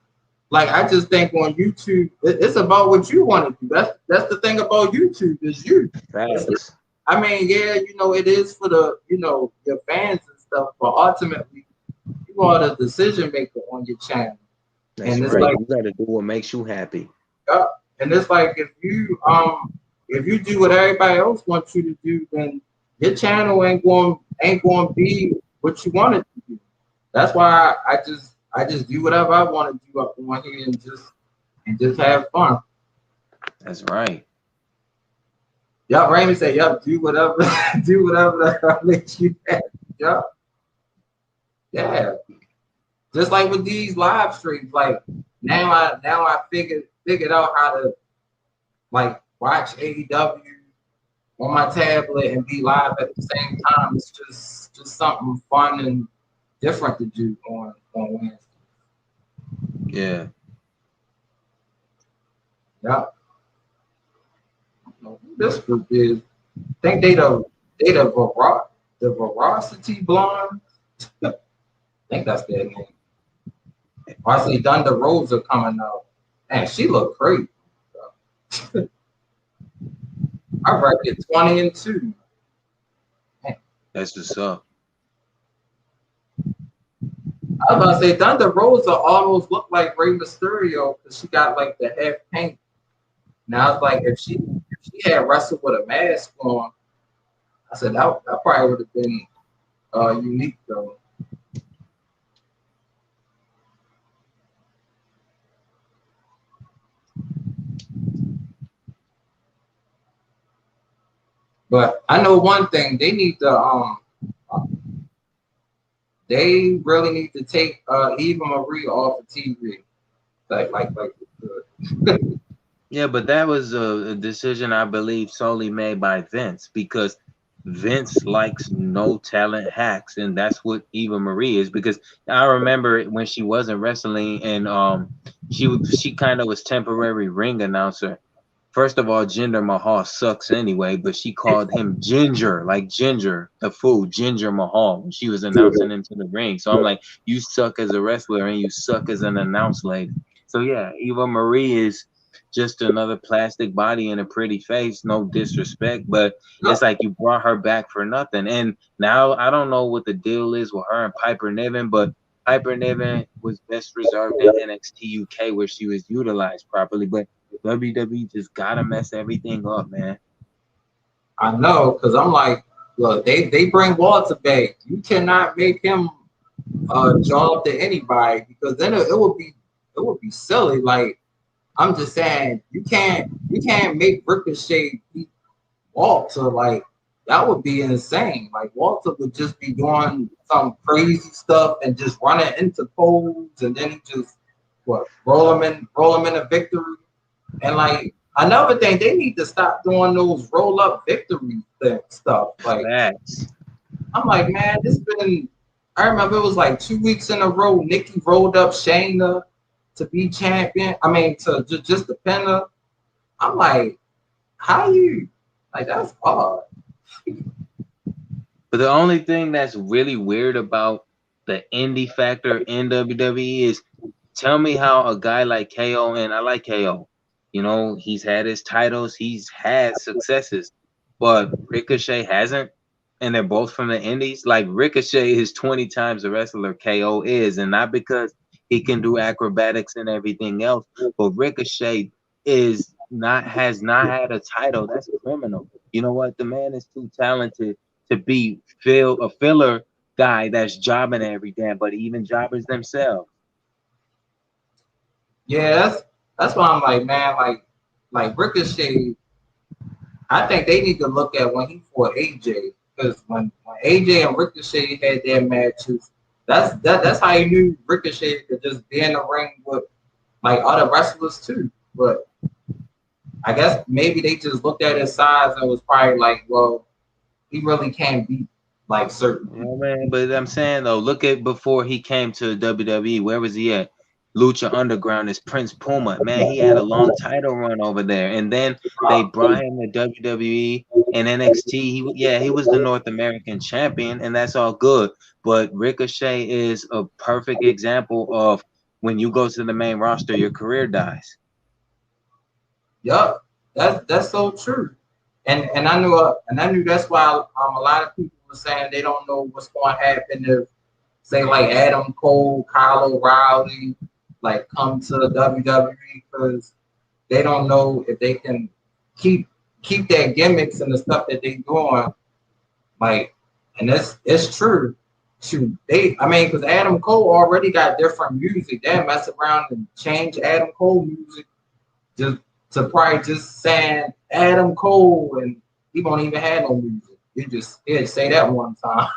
like I just think on YouTube, it's about what you want to do. That's the thing about YouTube is you. It's Facts. I mean, yeah, you know, it is for the, you know, your fans and stuff, but ultimately, you are the decision maker on your channel. That's And it's right. like, You got to do what makes you happy. yeah, and it's like if you do what everybody else wants you to do, then your channel ain't going to be what you want it to be. That's why I just do whatever I want to do up on here and just have fun. That's right. Yup, Raymond said, yup, do whatever, do whatever that makes you happy. Yup, yeah. Just like with these live streams, like now I figured out how to like watch AEW on my tablet and be live at the same time. It's just something fun and different to do on Wednesday. Yeah. Yup. This group is. I think the Veracity Blonde. I think that's their name. I see Thunder Rosa coming out. Man, she look great. I reckon 20-2. Man. That's what's up. I was about to say Thunder Rosa almost looked like Rey Mysterio because she got like the half paint. Now it's like if she had wrestled with a mask on, I said that probably would have been unique though. But I know one thing: they really need to take Eva Marie off of TV. Like. Yeah, but that was a decision I believe solely made by Vince because Vince likes no talent hacks, and that's what Eva Marie is. Because I remember when she wasn't wrestling, and she kind of was temporary ring announcer. First of all, Jinder Mahal sucks anyway, but she called him Ginger, like Ginger, the food, Ginger Mahal, when she was announcing into the ring. So I'm like, you suck as a wrestler and you suck as an announce lady. So yeah, Eva Marie is just another plastic body and a pretty face. No disrespect, but it's like you brought her back for nothing. And now I don't know what the deal is with her and Piper Niven, but Piper Niven was best reserved in NXT UK where she was utilized properly. But WWE just gotta mess everything up, man. I know, cause I'm like, look, they bring Walter back. You cannot make him job to anybody because then it would be silly. Like I'm just saying, you can't make Ricochet beat Walter. Like that would be insane. Like Walter would just be doing some crazy stuff and just running into poles, and then he just roll him in a victory. And like another thing, they need to stop doing those roll up victory stuff. Like Facts. I'm like, man, this been. I remember it was like 2 weeks in a row. Nikki rolled up Shayna to be champion. I mean, to just to pin her. I'm like, how you? Like that's hard. But the only thing that's really weird about the indie factor in WWE is tell me how a guy like KO, and I like KO, you know, he's had his titles, he's had successes, but Ricochet hasn't, and they're both from the indies. Like Ricochet is 20 times the wrestler KO is, and not because he can do acrobatics and everything else, but Ricochet has not had a title. That's criminal. You know what? The man is too talented to be a filler guy that's jobbing every day, but even jobbers themselves. Yeah, that's why I'm like, man, like Ricochet. I think they need to look at when he fought AJ because when AJ and Ricochet had their matches, that's how you knew Ricochet could just be in the ring with like other wrestlers too. But I guess maybe they just looked at his size and was probably like, well, he really can't beat like certain Yeah, people. man, but I'm saying though, look at before he came to WWE. Where was he at? Lucha Underground is Prince Puma. Man, he had a long title run over there, and then they brought him to WWE and NXT. He was the North American champion, and that's all good. But Ricochet is a perfect example of when you go to the main roster, your career dies. Yup, that's so true. and I knew that's why a lot of people were saying they don't know what's going to happen if, say, like Adam Cole, Kyle O'Reilly, like come to the WWE, because they don't know if they can keep keep their gimmicks and the stuff that they doing, like, and it's true. Shoot, I mean, because Adam Cole already got different music. They mess around and change Adam Cole music just to probably just saying Adam Cole, and he won't even have no music. You just say that one time.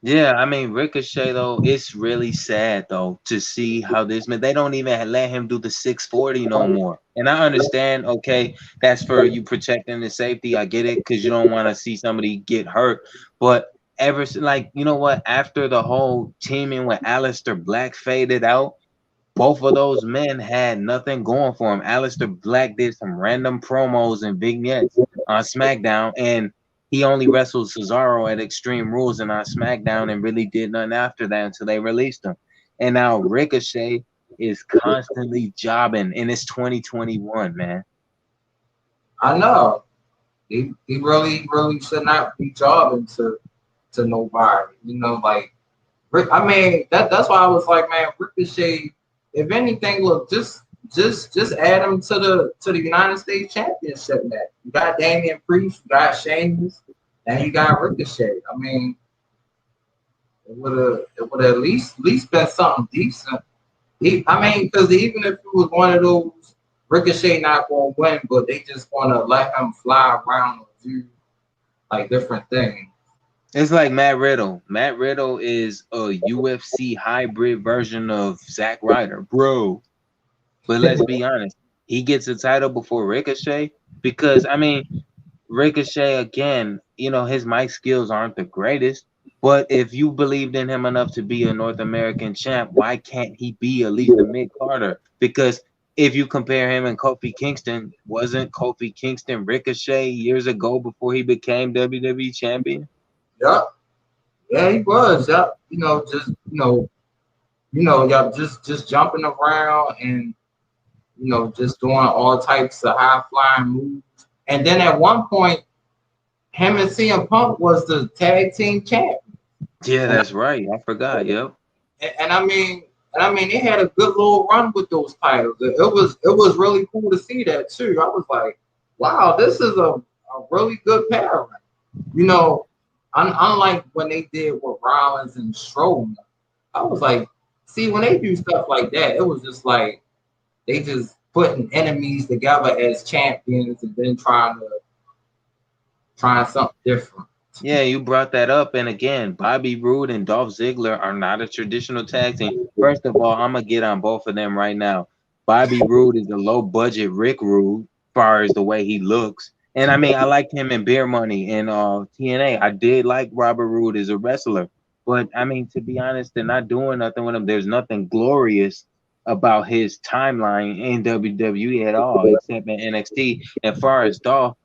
Yeah, I mean Ricochet though, it's really sad though to see how this man they don't even let him do the 640 no more. And I understand, okay, that's for you protecting the safety. I get it because you don't want to see somebody get hurt. But like you know what, after the whole teaming with Aleister Black faded out, both of those men had nothing going for him. Aleister Black did some random promos and vignettes on SmackDown, and he only wrestled Cesaro at Extreme Rules and on SmackDown and really did nothing after that until they released him. And now Ricochet is constantly jobbing, and it's 2021, man. I know he really should not be jobbing to nobody. You know, like I mean that's why I was like, man, Ricochet. If anything, look, just add him to the United States Championship match. You got Damian Priest, you got Sheamus, and you got Ricochet. I mean, it would at least been something decent. I mean, because even if it was one of those, Ricochet not gonna win, but they just wanna let him fly around and do like different things. It's like Matt Riddle. Matt Riddle is a UFC hybrid version of Zack Ryder, bro. But let's be honest, he gets a title before Ricochet because I mean, Ricochet again, you know, his mic skills aren't the greatest, but if you believed in him enough to be a North American champ, why can't he be at least a mid Carter? Because if you compare him and Kofi Kingston, wasn't Kofi Kingston Ricochet years ago before he became WWE champion? Yep. Yeah, he was. Yep. Just y'all just jumping around and just doing all types of high flying moves. And then at one point, him and CM Punk was the tag team champ. Yeah, that's right. I forgot. Yep. And I mean, they had a good little run with those titles. It was really cool to see that too. I was like, wow, this is a really good pairing. You know, unlike when they did with Rollins and Strowman, I was like, see, when they do stuff like that, it was just like they just putting enemies together as champions and then trying something different. Yeah, you brought that up, and again, Bobby Roode and Dolph Ziggler are not a traditional tag team. First of all, I'm gonna get on both of them right now. Bobby Roode is a low budget Rick Rude, as far as the way he looks, and I mean, I liked him in Beer Money and TNA. I did like Robert Roode as a wrestler, but I mean, to be honest, they're not doing nothing with him. There's nothing glorious about his timeline in WWE at all, except in NXT. As far as Dolph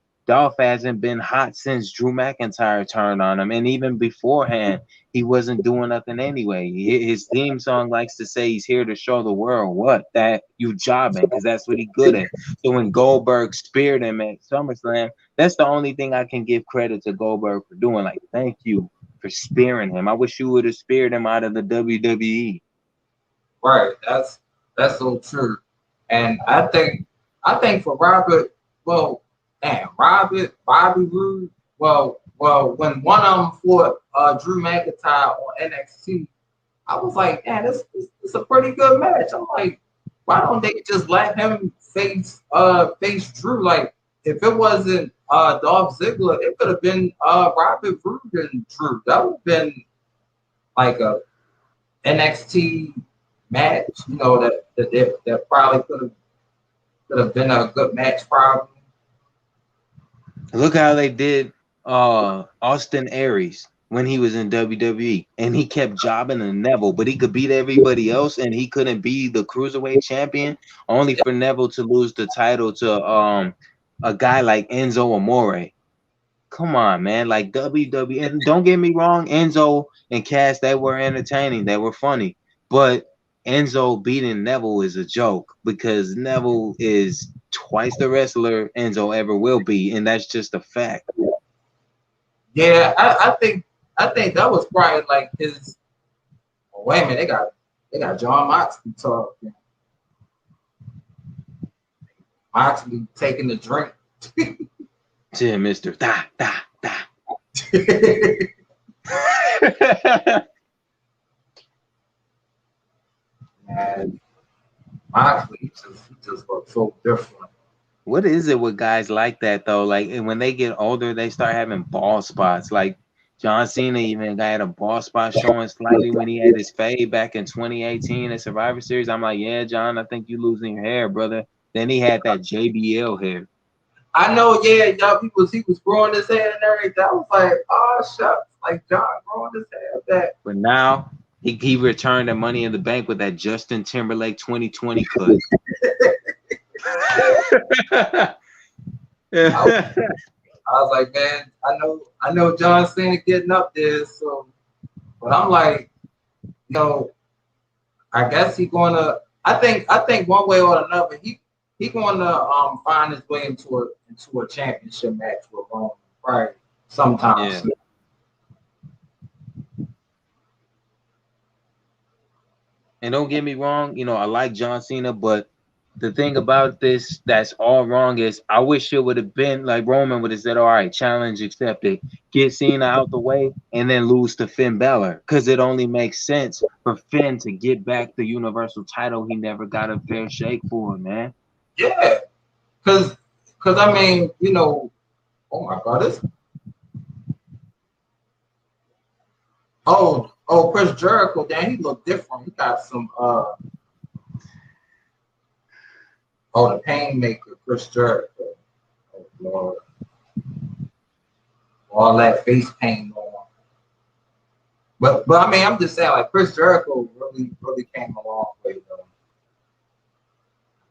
hasn't been hot since Drew McIntyre turned on him, and even beforehand, he wasn't doing nothing anyway. His theme song likes to say he's here to show the world what that you jobbing, because that's what he's good at. So when Goldberg speared him at SummerSlam, that's the only thing I can give credit to Goldberg for doing. Like, thank you for spearing him. I wish you would have speared him out of the WWE. Right. That's so true. And I think for Robert, well, damn, Bobby Roode, well, when one of them fought Drew McIntyre on NXT, I was like, man, this a pretty good match. I'm like, why don't they just let him face Drew? Like, if it wasn't Dolph Ziggler, it could have been Robert Roode and Drew. That would have been like a NXT match. That probably could have been a good match, probably. Look how they did Austin Aries when he was in WWE, and he kept jobbing in Neville, but he could beat everybody else, and he couldn't be the cruiserweight champion. Only for Neville to lose the title to a guy like Enzo Amore. Come on, man! Like WWE, and don't get me wrong, Enzo and Cass, they were entertaining, they were funny, but Enzo beating Neville is a joke because Neville is twice the wrestler Enzo ever will be, and that's just a fact. Yeah, I think that was probably like his. Oh, wait a minute, they got John Moxley talking. Moxley taking the drink. To Mister Da Da Da. Man, Moxley just looks so different. What is it with guys like that though? Like when they get older, they start having bald spots. Like John Cena even had a bald spot showing slightly when he had his fade back in 2018 at Survivor Series. I'm like, yeah, John, I think you losing your hair, brother. Then he had that JBL hair. I know, yeah, he was growing his hair and everything. I was like, oh shucks, like John growing his hair back. But now he returned the Money in the Bank with that Justin Timberlake 2020 cut. I was like, man, I know John Cena getting up there, so but I'm like, I guess he's gonna I think one way or another he gonna find his way into a championship match with Roman, right? Sometime. Yeah. And don't get me wrong, I like John Cena, but the thing about this that's all wrong is I wish it would have been like Roman would have said, all right, challenge accepted, get Cena out the way, and then lose to Finn Balor. Because it only makes sense for Finn to get back the Universal title he never got a fair shake for, man. Yeah. Cause I mean, oh my God, this. Oh, Chris Jericho, damn, he looked different. He got some the Painmaker, Chris Jericho. Oh Lord. All that face paint on. But I mean, I'm just saying, like Chris Jericho really came a long way though.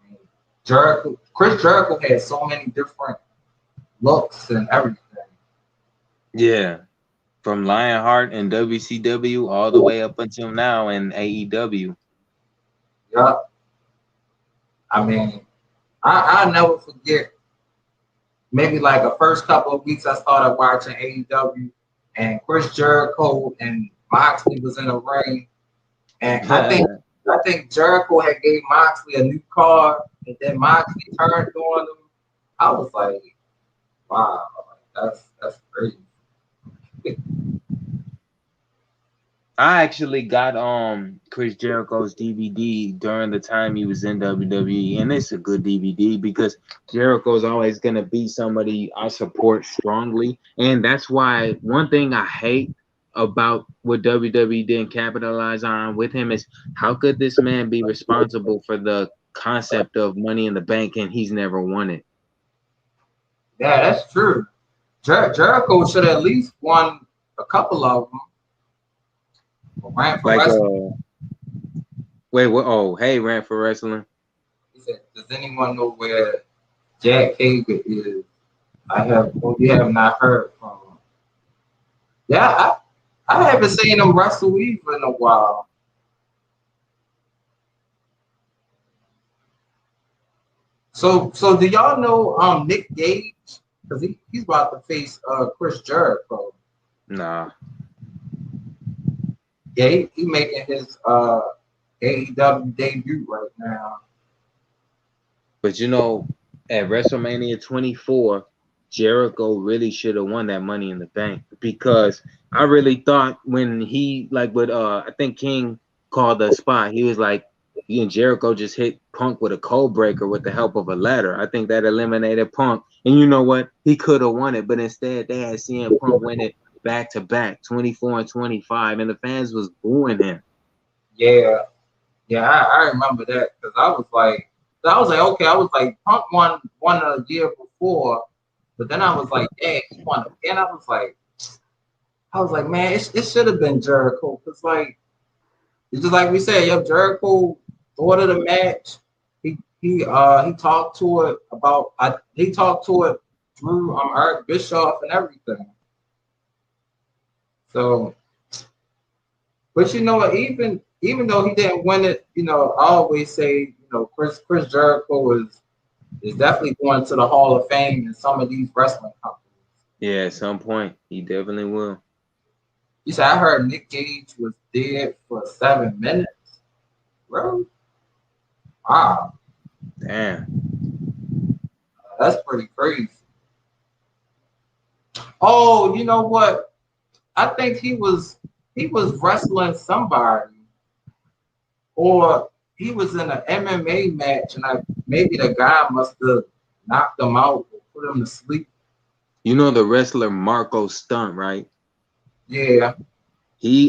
I mean, Chris Jericho had so many different looks and everything. Yeah. From Lionheart and WCW all the way up until now in AEW. Yup. I mean, I'll never forget. Maybe like the first couple of weeks I started watching AEW, and Chris Jericho and Moxley was in the ring, and I think Jericho had gave Moxley a new car, and then Moxley turned on him. I was like, wow, that's crazy. I actually got Chris Jericho's DVD during the time he was in WWE, and it's a good DVD because Jericho's always gonna be somebody I support strongly, and that's why one thing I hate about what WWE didn't capitalize on with him is how could this man be responsible for the concept of Money in the Bank and he's never won it? Yeah, that's true. Jericho should at least won a couple of them. Rant for Wrestling. Wait, what? Oh, hey, Rant for Wrestling. He said, does anyone know where Jack Hager is? We have not heard from him. Yeah, I haven't seen him wrestle either in a while. So do y'all know Nick Gage? Because he's about to face Chris Jericho. Nah. Yeah, he making his AEW debut right now. But at WrestleMania 24, Jericho really should have won that Money in the Bank because I really thought when he I think King called the spot, he was like, he and Jericho just hit Punk with a code breaker with the help of a ladder. I think that eliminated Punk. And you know what? He could have won it, but instead they had CM Punk win it back to back, 24 and 25, and the fans was booing him. Yeah, I remember that because I was like, okay, I was like, Punk won a year before, but then I was like, yeah, he won again. I was like, man, it should have been Jericho because like, it's just like we said, Jericho ordered a match. He talked to it through Eric Bischoff and everything. So, but even though he didn't win it, I always say, Chris Jericho is definitely going to the Hall of Fame in some of these wrestling companies. Yeah, at some point he definitely will. You said I heard Nick Gage was dead for 7 minutes. Really? Wow, Damn. that's pretty crazy. Oh, you know what? I think he was wrestling somebody, or he was in an MMA match, and maybe the guy must have knocked him out or put him to sleep. You know the wrestler Marco Stunt, right? Yeah,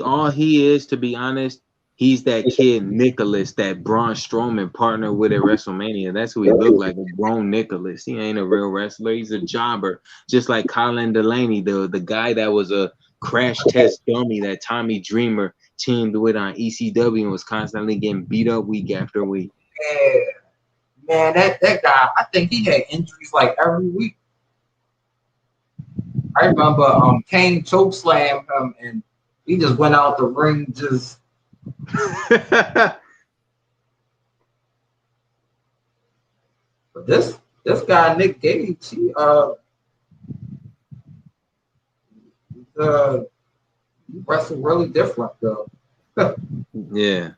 All he is, to be honest, he's that kid Nicholas that Braun Strowman partnered with at WrestleMania. That's who he looked like, a grown Nicholas. He ain't a real wrestler. He's a jobber, just like Colin Delaney, the guy that was a crash test dummy that Tommy Dreamer teamed with on ECW and was constantly getting beat up week after week. yeah, man, that guy. I think he had injuries like every week. I remember Kane chokeslammed him, and he just went out the ring just. But this guy Nick Gage, he wrestled really different though. Yeah,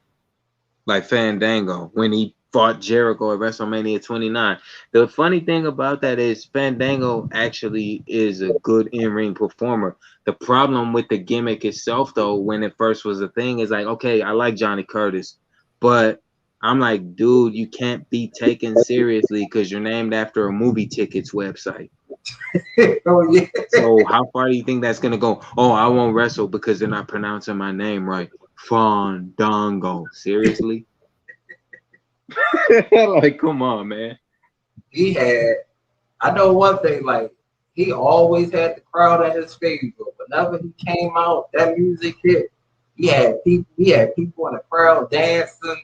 like Fandango when he fought Jericho at WrestleMania 29. The funny thing about that is Fandango actually is a good in-ring performer. The problem with the gimmick itself, though, when it first was a thing, is like, okay, I like Johnny Curtis, but I'm like, dude, you can't be taken seriously because you're named after a movie tickets website. Oh yeah. So how far do you think that's gonna go? Oh, I won't wrestle because they're not pronouncing my name right. Fandango. Seriously? Like, come on, man. He had. I know one thing. Like he always had the crowd in his favor. Whenever he came out, that music hit. He had people. He had people in the crowd dancing.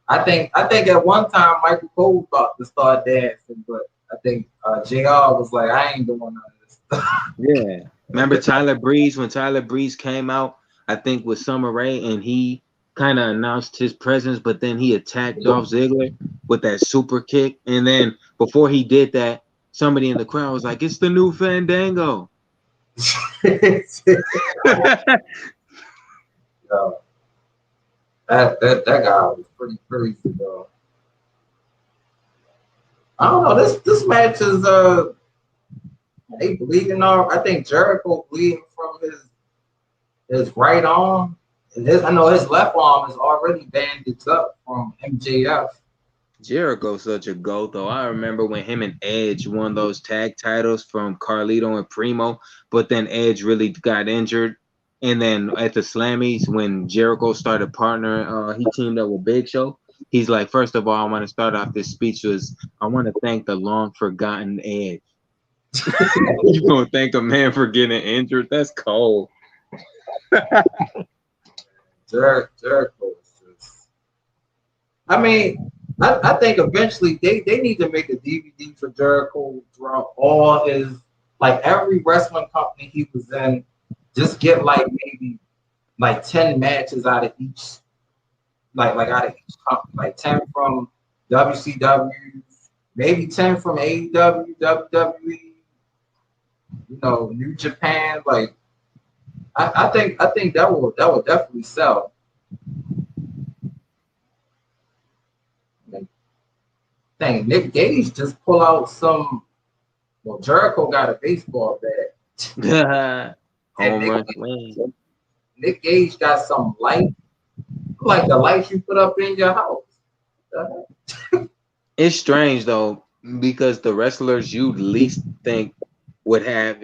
I think at one time Michael Cole thought to start dancing, but I think Jr. was like, I ain't doing none of this stuff. Yeah. Remember Tyler Breeze when Tyler Breeze came out, I think with Summer Rae, and he kind of announced his presence, but then he attacked Dolph Ziggler with that super kick. And then before he did that, somebody in the crowd was like, "It's the new Fandango." Yo, that guy was pretty crazy though. I don't know. This match is they bleeding off. I think Jericho bleeding from his right arm. And I know his left arm is already bandaged up from MJF. Jericho's such a goat, though. I remember when him and Edge won those tag titles from Carlito and Primo, but then Edge really got injured. And then at the Slammies, when Jericho started partnering, he teamed up with Big Show. He's like, first of all, I want to start off this speech was, I want to thank the long forgotten Edge. You gonna thank a man for getting injured? That's cold. Jericho is just. I mean, I think eventually they need to make a DVD for Jericho throughout all his like every wrestling company he was in. Just get like maybe like 10 matches out of each like out of each company, like 10 from WCW, maybe 10 from AEW, WWE, New Japan. Like I think that would definitely sell. Like, dang, Nick Gage just pull out some. Well, Jericho got a baseball bat, and Home run swing. Nick Gage got some light, like the lights you put up in your house. It's strange though because the wrestlers you least think would have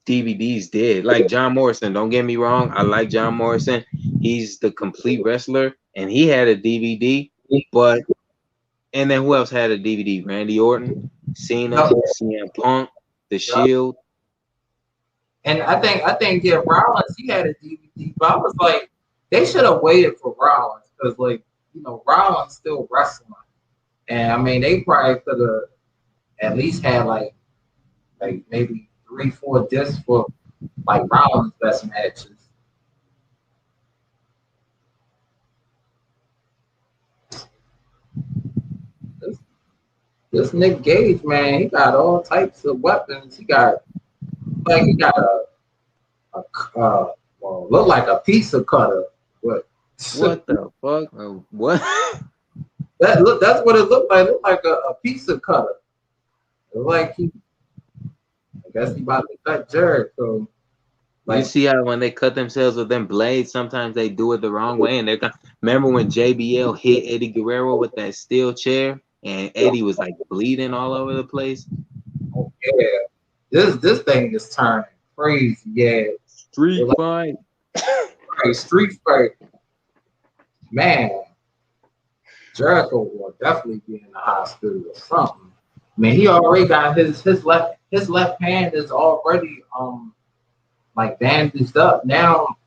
DVDs did. Like John Morrison, don't get me wrong, I like John Morrison. He's the complete wrestler and he had a DVD, but and then who else had a DVD? Randy Orton, Cena, Yup, CM Punk, The yup. Shield. And I think yeah, Rollins he had a DVD, but I was like, they should have waited for Rollins because Rollins still wrestling, and I mean they probably could have at least had like maybe 3-4 discs for like Rollins best matches. This Nick Gage, man, he got all types of weapons. He got a well, look like a pizza cutter. But What the fuck? What? that's what it looked like. It looked like a pizza cutter. It looked like I guess he about to cut Jericho. You Like, see how when they cut themselves with them blades, sometimes they do it the wrong way, and remember when JBL hit Eddie Guerrero with that steel chair, and Eddie was like bleeding all over the place. oh yeah, this thing is turning crazy. Yeah, Street fight. Right, street fight. Man, Jericho will definitely be in the hospital or something. I mean, he already got his left hand is already like bandaged up now.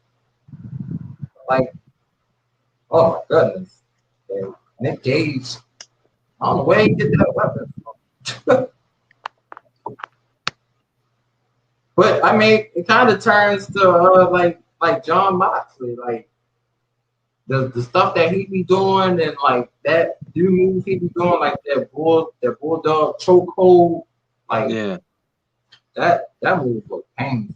Like, oh my goodness, and Nick Gage. I don't know where he get that weapon from. But I mean, it kind of turns to like John Moxley, like the stuff that he be doing and like that new move he be doing, like that bulldog chokehold, like Yeah. that move was painful.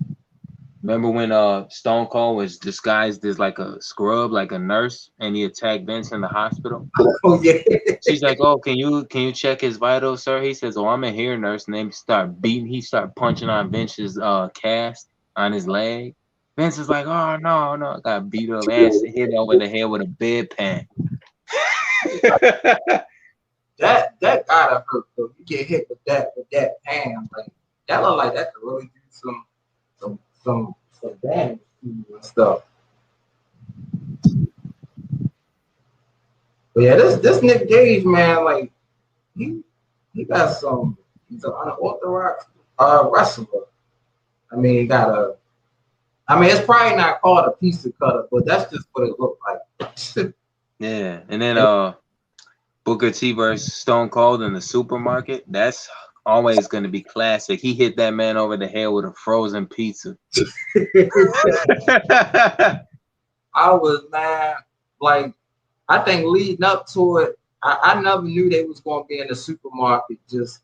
Remember when Stone Cold was disguised as like a scrub, like a nurse, and he attacked Vince in the hospital? Oh yeah. She's like, "Oh, can you check his vitals, sir?" He says, "Oh, I'm in here, nurse." And they start beating. He start punching on Vince's cast on his leg. Vince is like, "Oh no, no!" Got beat up, ass hit over the head with a bedpan. that gotta hurt though. You get hit with that pan, like that look like that could really do some damage to you and stuff. But yeah, this Nick Gage, man, like he got some. He's an unorthodox wrestler. I mean, he got a. I mean, it's probably not called a pizza cutter, but that's just what it looked like. Yeah, and then Booker T versus Stone Cold in the supermarket. That's always going to be classic. He hit that man over the head with a frozen pizza. I was mad. Like, I think leading up to it, I never knew they was going to be in the supermarket just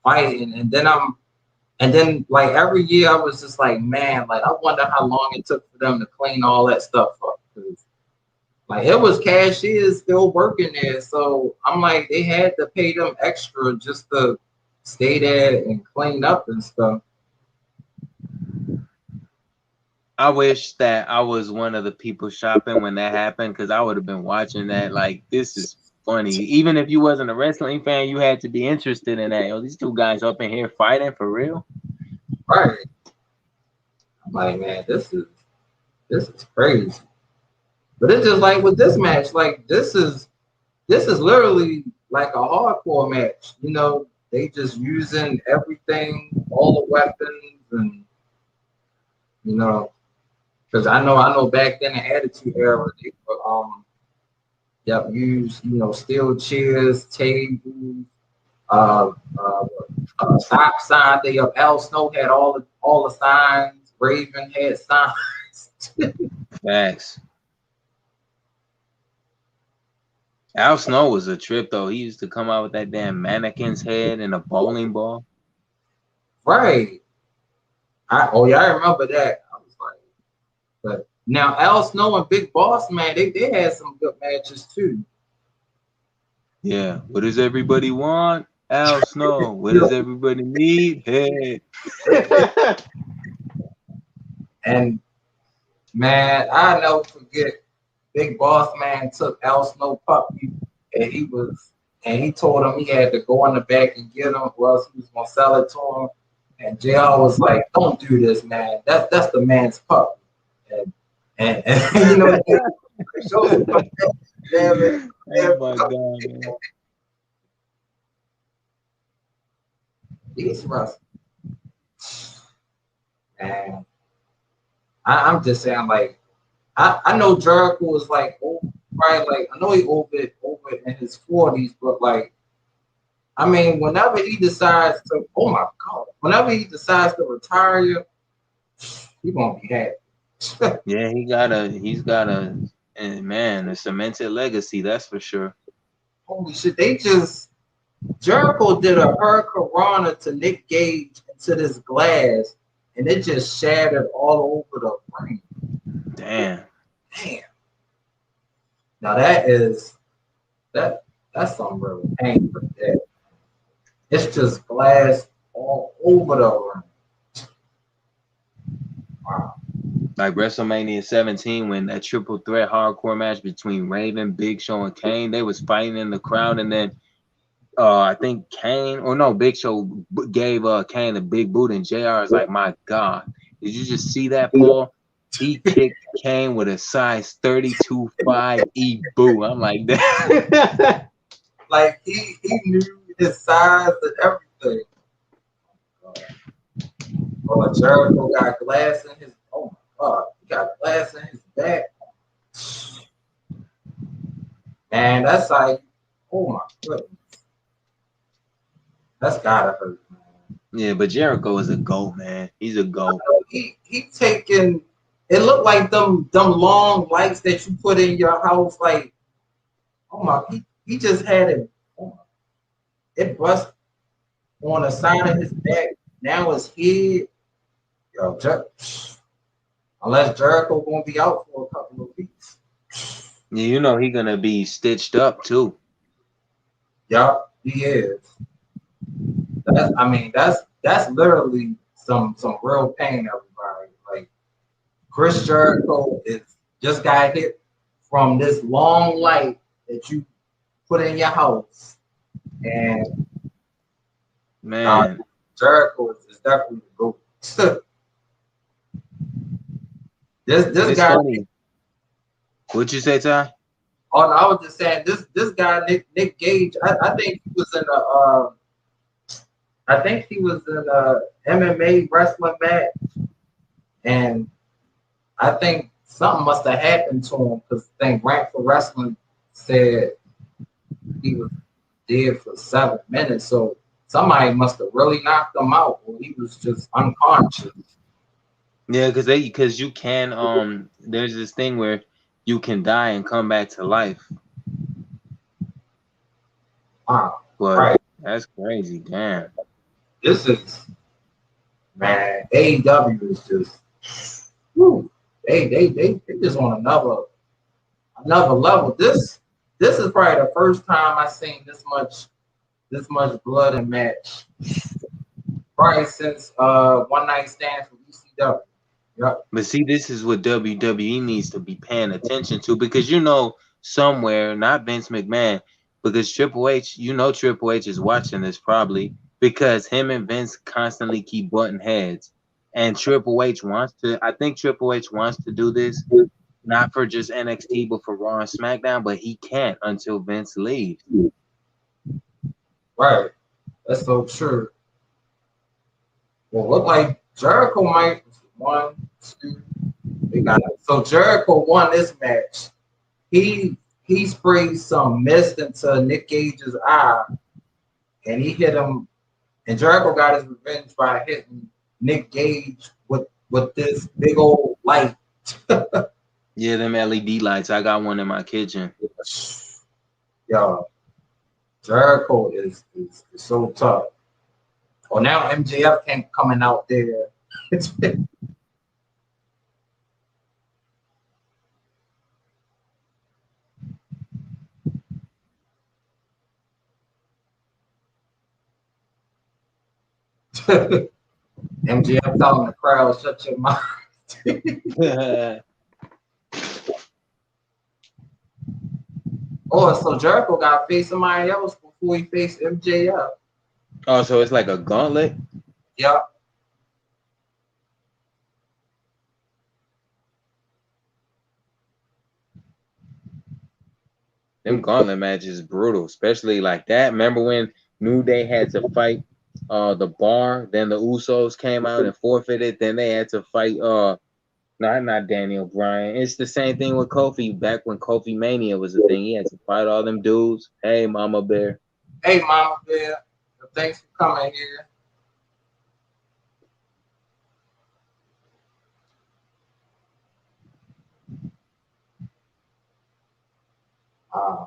fighting. And then like every year I was just like, man, like I wonder how long it took for them to clean all that stuff up. Like it was cashiers still working there. So I'm like, they had to pay them extra just to stay there and clean up and stuff. I wish that I was one of the people shopping when that happened, because I would have been watching that. Like, this is funny. Even if you wasn't a wrestling fan, you had to be interested in that. Yo, these two guys up in here fighting for real. Right. I'm like, man, this is crazy. But it's just like with this match, like this is literally like a hardcore match. You know, they just using everything, all the weapons, and you know, because I know back then the Attitude Era, they use steel chairs, tables, uh, stop sign. They up Al Snow had all the signs. Raven had signs. Facts. Al Snow was a trip though. He used to come out with that damn mannequin's head and a bowling ball. Right. I remember that. I was like, but now Al Snow and Big Boss Man, they had some good matches too. Yeah. What does everybody want? Al Snow. What does everybody need? Hey. And man, I never forget. Big Boss Man took Al Snow puppy, and he told him he had to go in the back and get him, or else he was gonna sell it to him. And JR was like, "Don't do this, man. That's the man's puppy." And you know, damn it. Oh my God, man. These wrestlers, man. I'm just saying, like, I know Jericho was like, right? Like, I know he over in his 40s, but like, I mean, whenever he decides to, oh my God, whenever he decides to retire, he gonna be happy. Yeah, he's got a cemented legacy, that's for sure. Holy shit, they just Jericho did a hurricanrana to Nick Gage into this glass, and it just shattered all over the ring. Damn. Damn. Now that's some real pain for that. It's just glass all over the ring. Wow. Like WrestleMania 17, when that triple threat hardcore match between Raven, Big Show, and Kane, they was fighting in the crowd, and then I think Kane, or no, Big Show gave Kane a big boot, and JR is like, my God, did you just see that, Paul? He kicked Kane with a size 32.5 E boot. I'm like that. Like he knew his size and everything. Oh, Jericho got glass in his. Oh my God, he got glass in his back. Man, that's like, oh my goodness, that's gotta hurt, man. Yeah, but Jericho is a GOAT, man. He's a GOAT. He taking. It looked like them long lights that you put in your house. Like, oh my, he just had it. Oh my, it bust on the side of his back. Now his head. Yo, unless Jericho gonna be out for a couple of weeks. Yeah, you know he's gonna be stitched up too. Yup, he is. That's literally some real pain, everybody. Like Chris Jericho is just got hit from this long light that you put in your house, and Man, Jericho is definitely the GOAT. and this it's guy. funny. What'd you say, Ty? Oh, no, I was just saying this guy Nick Gage. I think he was in a MMA wrestling match, and I think something must have happened to him because I think Rank for Wrestling said he was dead for 7 minutes. So somebody must have really knocked him out, or he was just unconscious. Yeah, because you can there's this thing where you can die and come back to life. Wow, But right? that's crazy, damn. This is man. AEW is just, whew, they just on another level. This is probably the first time I've seen this much blood and match. Probably since One Night Stands for ECW. Yep. But see, this is what WWE needs to be paying attention to, because you know somewhere, not Vince McMahon, because Triple H, you know Triple H is watching this probably because him and Vince constantly keep butting heads. And Triple H wants to, I think Triple H wants to do this, not for just NXT, but for Raw and SmackDown, but he can't until Vince leaves. Right. That's so true. Well, look like Jericho might one, two. They got it. So Jericho won this match. He sprayed some mist into Nick Gage's eye, and he hit him. And Jericho got his revenge by hitting Nick Gage with this big old light. Yeah, them LED lights. I got one in my kitchen. Yo, Jericho is so tough. Well, now MJF came coming out there. It's MJF telling the crowd, shut your mouth. Oh, so Jericho got to face somebody else before he faced MJF. Oh, so it's like a gauntlet? Yeah. Them gauntlet matches brutal, especially like that. Remember when New Day had to fight the Bar, then the Usos came out and forfeited, then they had to fight not Daniel Bryan. It's the same thing with Kofi back when Kofi Mania was a thing. He had to fight all them dudes. Hey, Mama Bear. Hey, Mama Bear. Thanks for coming here. Um,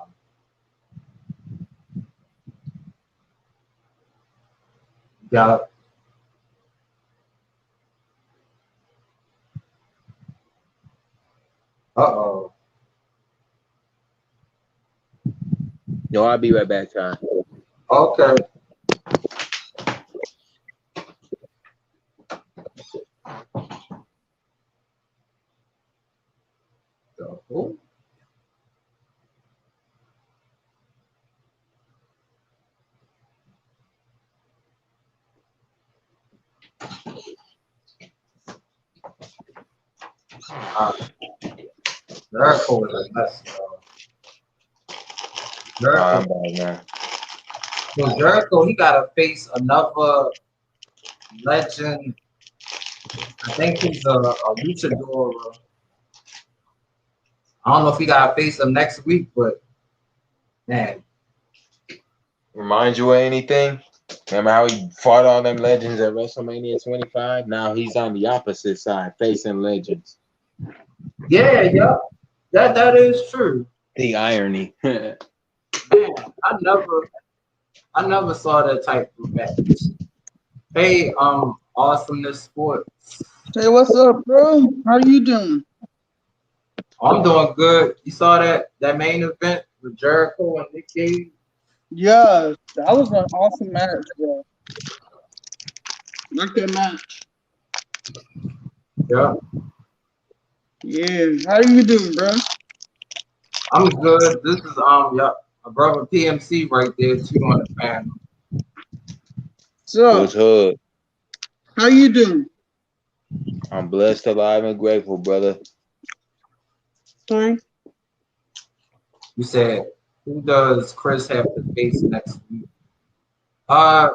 Yeah. Uh-oh. Yo, I'll be right back, Ty. Okay. So, who? Jericho is a mess, I'm Jericho, back, man. so Jericho, he got to face another legend. I think he's a luchador. I don't know if he got to face him next week, but man, Remind you of anything? Remember how he fought all them legends at WrestleMania 25? Now he's on the opposite side, facing legends. yeah, that is true. The irony. Man, I never saw that type of match. Hey, awesomeness sports. Hey, what's up, bro? How you doing? I'm doing good. You saw that main event with Jericho and Nick Gage? Yeah, that was an awesome match, bro. Like that match. Yeah, Yeah, how you doing, bro? I'm good. This is yeah, my brother PMC right there too on the panel. So, What's hood? how you doing? I'm blessed, alive, and grateful, brother. Sorry? You said, who does Chris have to face next week? Uh,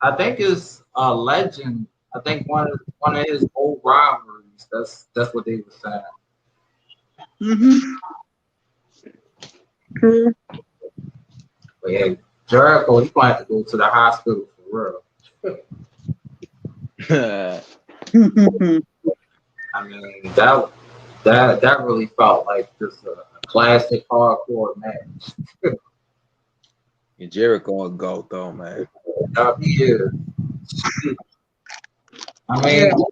I think it's a legend. I think one of his old rivalries. That's what they were saying. Mm-hmm. True. But yeah, Jericho, he might have to go to the hospital for real. I mean, that really felt like just a classic hardcore match. And Jericho a goat though, man. He is. I Yeah. mean,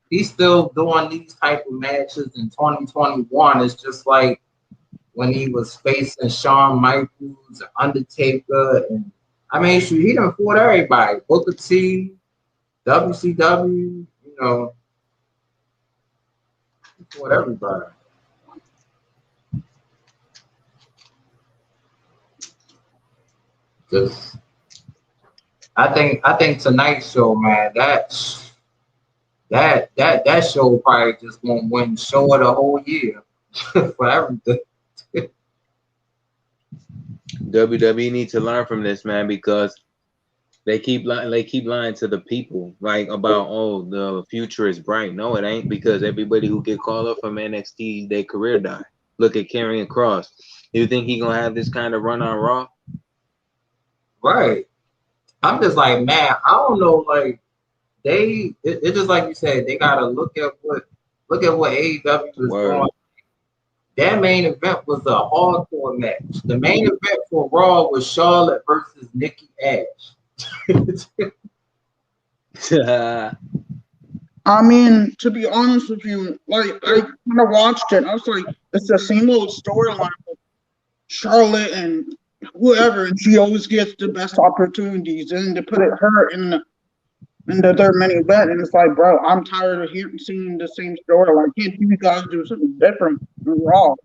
he's still doing these type of matches in 2021. It's just like when he was facing Shawn Michaels, Undertaker, and I mean, shoot, he done fought everybody. Booker T, WCW, you know, he fought everybody. Just, I think tonight's show, man, that show probably just won't win show of the whole year for everything. WWE need to learn from this, man, because they keep lying to the people, like about the future is bright. No, it ain't, because everybody who get called up from NXT, their career die. Look at Karrion Kross. You think he gonna have this kind of run on Raw? Right. I'm just like, man, I don't know, like it's just like you said, they gotta look at what AEW is Word. doing. That main event was a hardcore match. The main event for Raw was Charlotte versus Nikki Ash. I mean, to be honest with you, like, I kind of watched it. I was like, it's the same old storyline with Charlotte and whoever, and she always gets the best opportunities. And to put her in the third main event, and it's like, bro, I'm tired of seeing the same story. Like, can't you guys do something different in Raw?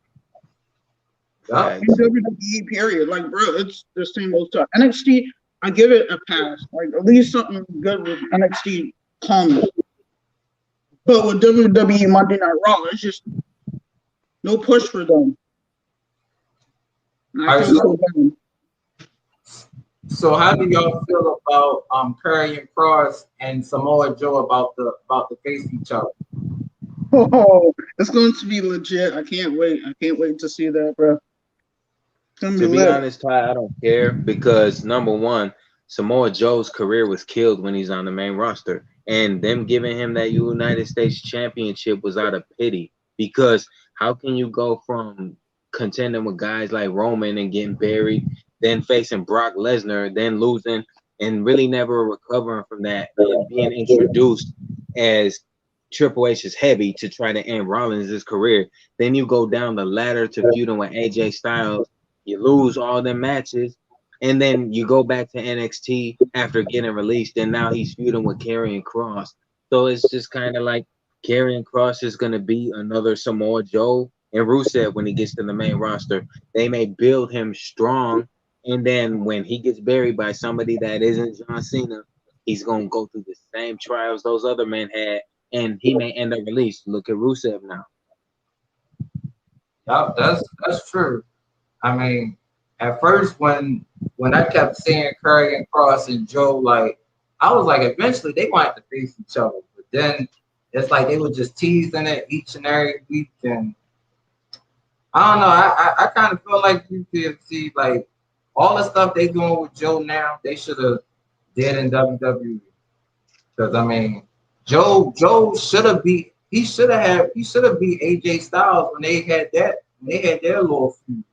Yup. In WWE, period. Like, bro, it's the same old stuff. NXT, I give it a pass. Like, at least something good with NXT comes. But with WWE Monday Night Raw, it's just no push for them. And I feel so bad. So how do y'all feel about Karrion Kross and Samoa Joe about the face each other? Oh, it's going to be legit. I can't wait. I can't wait to see that, bro. To be honest, Ty, I don't care, because number one, Samoa Joe's career was killed when he's on the main roster, and them giving him that United States Championship was out of pity. Because how can you go from contending with guys like Roman and getting buried, then facing Brock Lesnar, then losing, and really never recovering from that and being introduced as Triple H is heavy to try to end Rollins' career. Then you go down the ladder to feuding with AJ Styles. You lose all the matches, and then you go back to NXT after getting released, and now he's feuding with Karrion Kross. So it's just kind of like Karrion Kross is going to be another Samoa Joe and Rusev when he gets to the main roster. They may build him strong, and then when he gets buried by somebody that isn't John Cena, he's going to go through the same trials those other men had, and he may end up released. Look at Rusev now. That's true. I mean, at first when I kept seeing Karrion Kross and Joe, like I was like, eventually they might have to face each other. But then it's like they were just teasing it each and every week, and I don't know. I kind of feel like UPFC, like all the stuff they doing with Joe now, they should have did in WWE. Because I mean, Joe should have beat beat AJ Styles when they had their little feud.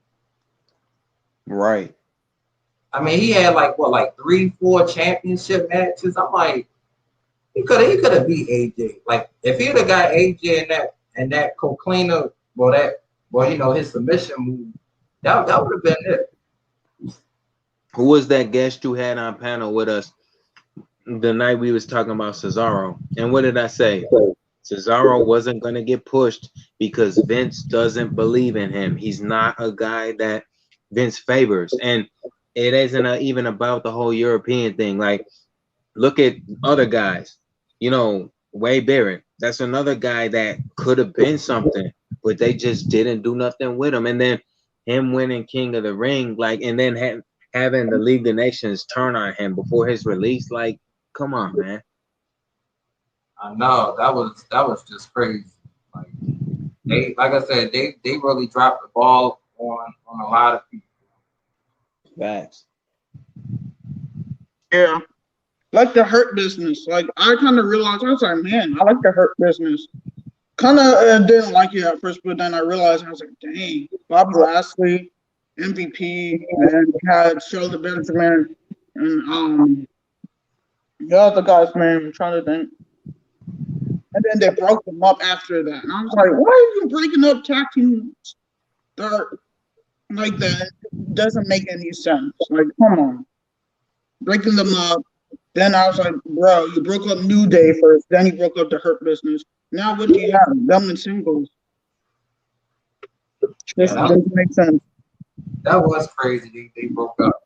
Right. I mean, he had like 3-4 championship matches. I'm like, he could have beat AJ. Like if he'd have got AJ in that Coquina, his submission move, that would have been it. Who was that guest you had on panel with us the night we was talking about Cesaro? And what did I say? Cesaro wasn't going to get pushed because Vince doesn't believe in him. He's not a guy that Vince favors. And it isn't even about the whole European thing. Like, look at other guys. Wade Barrett. That's another guy that could have been something, but they just didn't do nothing with him. And then him winning King of the Ring, and then having the League of Nations turn on him before his release, come on, man. I know that was just crazy. Like I said, they really dropped the ball on a lot of people. Facts. Yeah. Like the Hurt Business. Like I kind of realized, I was like, man, I like the Hurt Business. Kind of didn't like it at first, but then I realized, I was like, dang, Bobby Lashley, MVP, and we had Charlotte Benjamin, and the other guy's name, I'm trying to think. And then they broke them up after that. And I was like, why are you breaking up tag teams like that? It doesn't make any sense. Like, come on. Breaking them up. Then I was like, bro, you broke up New Day first. Then you broke up the Hurt Business. Now what do you have? Them in singles. This doesn't make sense. That was crazy. They broke up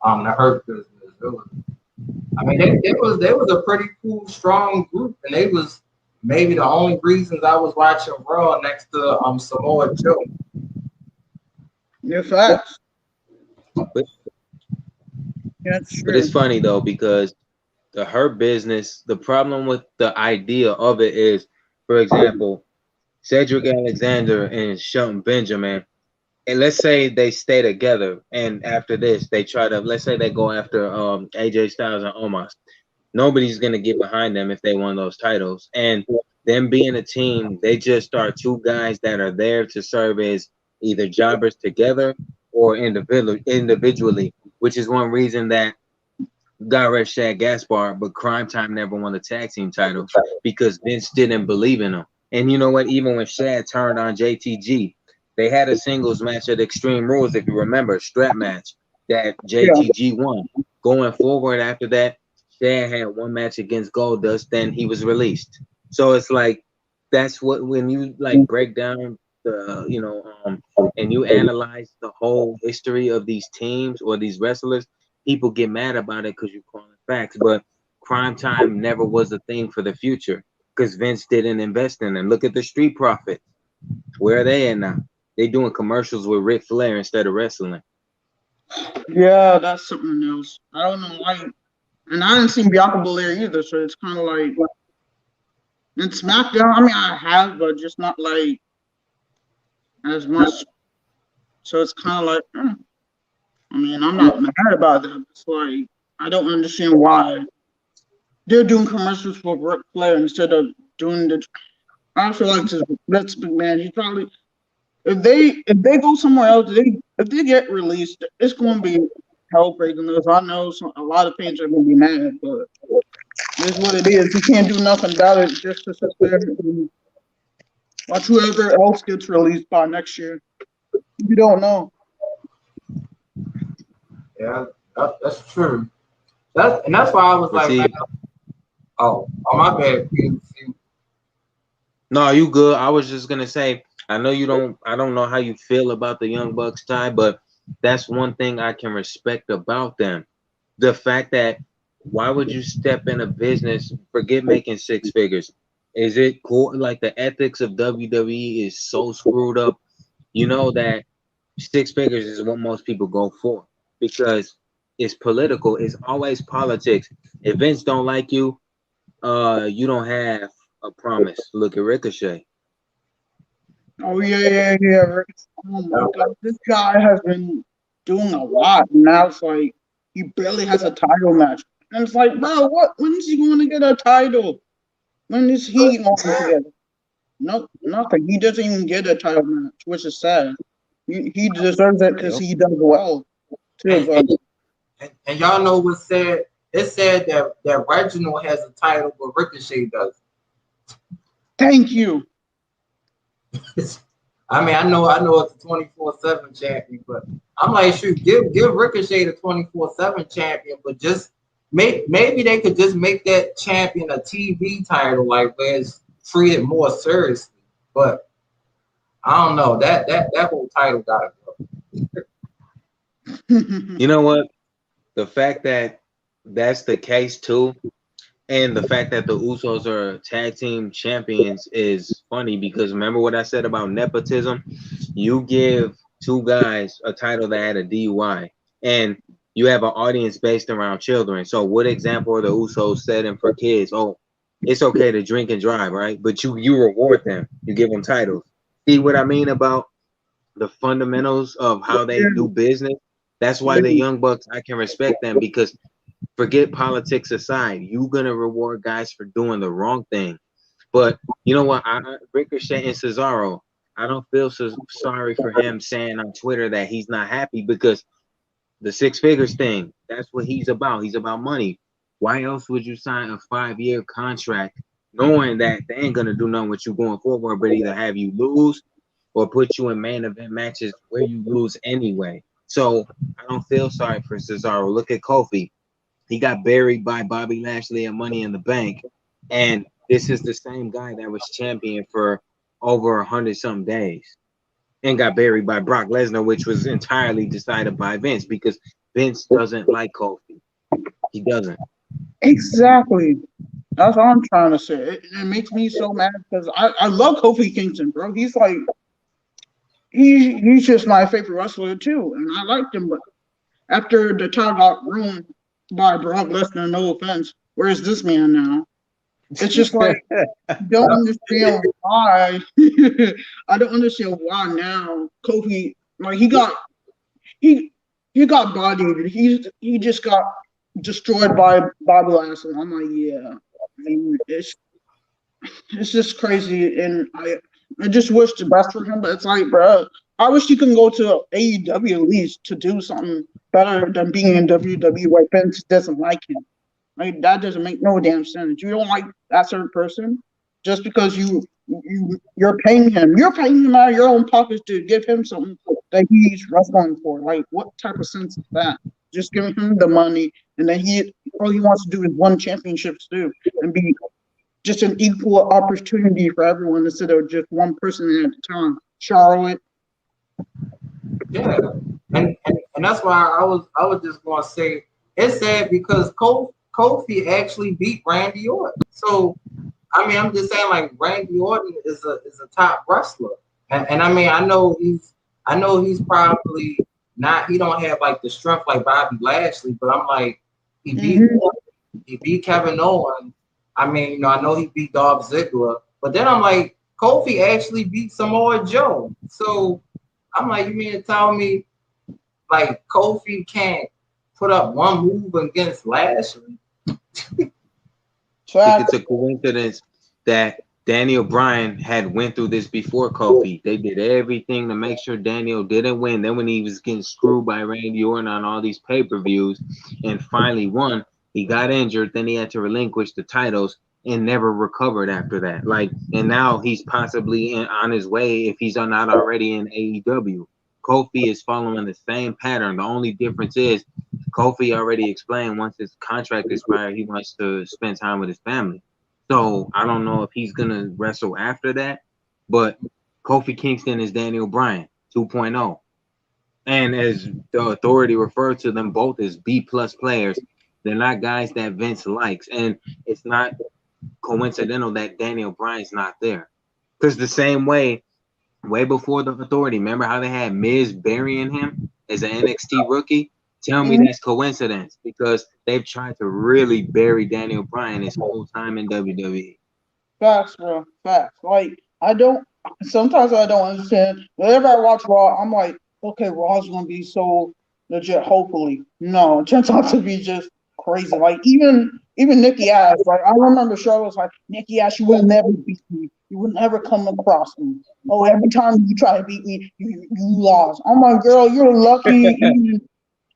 the Hurt Business. It was a pretty cool, strong group, and they was maybe the only reasons I was watching Raw next to Samoa Joe. Yeah, facts. But That's true. But it's funny though, because the Hurt Business, the problem with the idea of it is, for example, Cedric Alexander and Shelton Benjamin, and let's say they stay together, and after this let's say they go after AJ Styles and Omos. Nobody's gonna get behind them if they won those titles. And them being a team, they just are two guys that are there to serve as either jobbers together or individually, which is one reason that got rid of Shad Gaspard, but Crime Time never won the tag team title because Vince didn't believe in him. And you know what? Even when Shad turned on JTG, they had a singles match at Extreme Rules, if you remember, strap match that JTG won. Going forward after that, Shad had one match against Goldust, then he was released. So it's like, that's what, when you break down the, and you analyze the whole history of these teams or these wrestlers, people get mad about it because you call it facts. But Crime Time never was a thing for the future because Vince didn't invest in them. Look at the Street Profits. Where are they at now? They doing commercials with Ric Flair instead of wrestling. Yeah, that's something else. I don't know why. And I didn't see Bianca Belair either, so it's kind of like, and SmackDown, I have, but just not like as much. So it's kind of like, I'm not mad about that. It's like, I don't understand why they're doing commercials for Ric Flair instead of doing the. I feel like Vince McMahon, he probably, if they go somewhere else, if they get released, it's going to be hell breaking this. I know a lot of fans are gonna be mad, but it's what it is. You can't do nothing about it. Just to sit there and watch whoever else gets released by next year. You don't know. Yeah, that's true. That's why I was But like, see, man, oh my bad. no, you good. I was just gonna say, I don't know how you feel about the Young Bucks, Ty, but that's one thing I can respect about them. The fact that why would you step in a business, forget making six figures? Is it cool? Like the ethics of WWE is so screwed up. You know that six figures is what most people go for because it's political. It's always politics. If Vince don't like you, you don't have a promise. Look at Ricochet. Oh yeah. Oh my god, this guy has been doing a lot, and now it's like he barely has a title match. And it's like, bro, what? When is he going to get a title? When is he going to get it? No, nothing. He doesn't even get a title match, which is sad. He deserves it because he does well too. But And y'all know what's sad? It's sad that Reginald has a title, but Ricochet does. thank you. I mean, I know it's a 24/7 champion, but I'm like, shoot, give Ricochet the 24/7 champion, but just maybe they could just make that champion a TV title, like where it's treated more seriously. But I don't know that whole title gotta go. You know what? The fact that that's the case too, and the fact that the Usos are tag team champions is funny because remember what I said about nepotism? You give two guys a title that had a DUI, and you have an audience based around children. So what example are the Usos setting for kids? Oh, it's okay to drink and drive, right? But you reward them. You give them titles. See what I mean about the fundamentals of how they do business? That's why the Young Bucks, I can respect them because forget politics aside, you're gonna reward guys for doing the wrong thing. But you know what? Ricochet and Cesaro, I don't feel so sorry for him saying on Twitter that he's not happy because the six figures thing, that's what he's about. He's about money. Why else would you sign a 5-year contract knowing that they ain't gonna do nothing with you going forward, but either have you lose or put you in main event matches where you lose anyway? So I don't feel sorry for Cesaro. Look at Kofi. He got buried by Bobby Lashley and Money in the Bank. And this is the same guy that was champion for over 100-some days and got buried by Brock Lesnar, which was entirely decided by Vince because Vince doesn't like Kofi. He doesn't. Exactly. That's what I'm trying to say. It makes me so mad because I love Kofi Kingston, bro. He's like he's just my favorite wrestler too, and I liked him. But after the title got ruined by Brock Lesnar, no offense, where's this man now? It's just like don't understand why. I don't understand why now Kofi like he got bodied. He just got destroyed by Bobby Lashley. I'm like, yeah. I mean, it's just crazy, and I just wish the best for him. But it's like, bro, I wish he can go to AEW at least to do something better than being in WWE where Vince doesn't like him. Like that doesn't make no damn sense. You don't like that certain person just because you're paying him. You're paying him out of your own pockets to give him something that he's wrestling for. Like what type of sense is that? Just giving him the money, and then all he wants to do is win championships too, and be just an equal opportunity for everyone instead of just one person at a time. Charlotte. Yeah, and that's why I was just gonna say it's sad because Kofi actually beat Randy Orton. So I mean, I'm just saying like Randy Orton is a top wrestler, and I mean I know he's probably not. He don't have like the strength like Bobby Lashley, but I'm like he beat Kevin Owens. I mean, I know he beat Dolph Ziggler, but then I'm like Kofi actually beat Samoa Joe. So I'm like, you mean to tell me like Kofi can't put up one move against Lashley? I think it's a coincidence that Daniel Bryan had went through this before Kofi. They did everything to make sure Daniel didn't win. Then when he was getting screwed by Randy Orton on all these pay-per-views and finally won, he got injured. Then he had to relinquish the titles and never recovered after that. Like, and now he's possibly on his way, if he's not already, in AEW. Kofi is following the same pattern. The only difference is Kofi already explained once his contract expired, he wants to spend time with his family. So I don't know if he's gonna wrestle after that, but Kofi Kingston is Daniel Bryan 2.0. And as the Authority referred to them both as B+ players, they're not guys that Vince likes. And it's not coincidental that Daniel Bryan's not there. Because the same way, way before the Authority, remember how they had Miz burying him as an NXT rookie? Tell me that's coincidence, because they've tried to really bury Daniel Bryan his whole time in WWE. Facts, bro. Facts. Like, sometimes I don't understand. Whenever I watch Raw, I'm like, okay, Raw's going to be so legit, hopefully. No, it turns out to be just crazy. Like, even Nikki Ash, like, I remember Charlotte was like, Nikki Ash, you will never beat me. You will never come across me. Oh, every time you try to beat me, you lost. I'm like, girl, you're lucky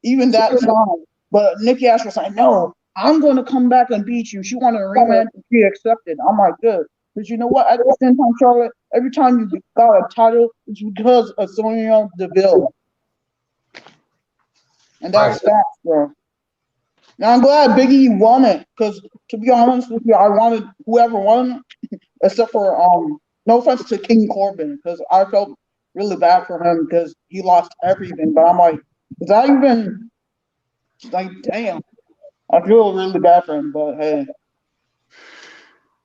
even that time. But Nikki Ash was like, no, I'm going to come back and beat you. She wanted a rematch and she accepted. I'm like, good. But you know what? At the same time, Charlotte, every time you got a title, it's because of Sonya Deville. And that's facts, bro. Now, I'm glad Biggie won it, because to be honest with you, I wanted whoever won, except for, no offense to King Corbin, because I felt really bad for him because he lost everything. But I'm like, is that even, like, damn. I feel really bad for him, but hey.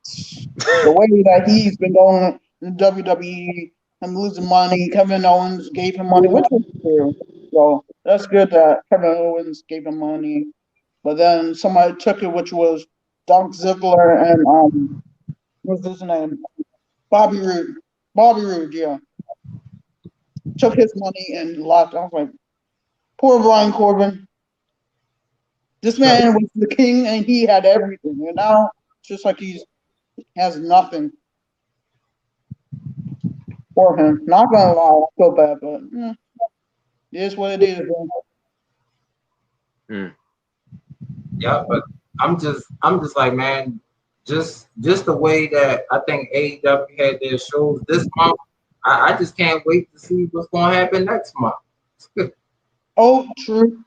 The way that he's been going in WWE and losing money, Kevin Owens gave him money, which was true. So that's good that Kevin Owens gave him money. But then somebody took it, which was Dolph Ziggler and what's his name? Bobby Roode. Bobby Roode, yeah. Took his money and left. I was like, poor Brian Corbin. This man was the king and he had everything. And now it's just like he has nothing for him. Not gonna lie, I feel bad, but it is what it is, bro. Yeah, but I'm just like, man, just the way that I think AEW had their shows this month, I just can't wait to see what's gonna happen next month. Oh, true.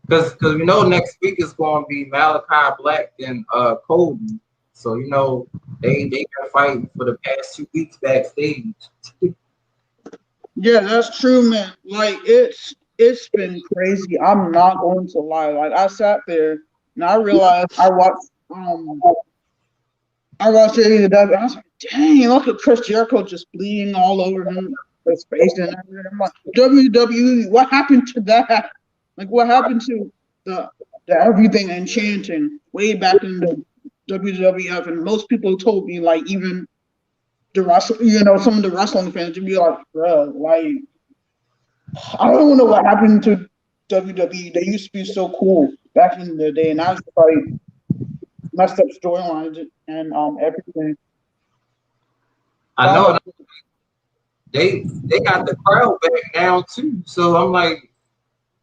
Because we know next week is going to be Malachi Black and Cody. So, you know, they been fighting for the past 2 weeks backstage. Yeah, that's true, man. Like, it's been crazy. I'm not going to lie. Like, I sat there and I realized I watched AEW. I was like, dang, look at Chris Jericho just bleeding all over his face and everything. I'm like, WWE, what happened to that? Like, what happened to the everything enchanting way back in the WWF? And most people told me, like, even some of the wrestling fans would be like, bro, like, I don't know what happened to WWE. They used to be so cool back in the day, and I was like messed up storylines and everything. I know they got the crowd back now too. So I'm like,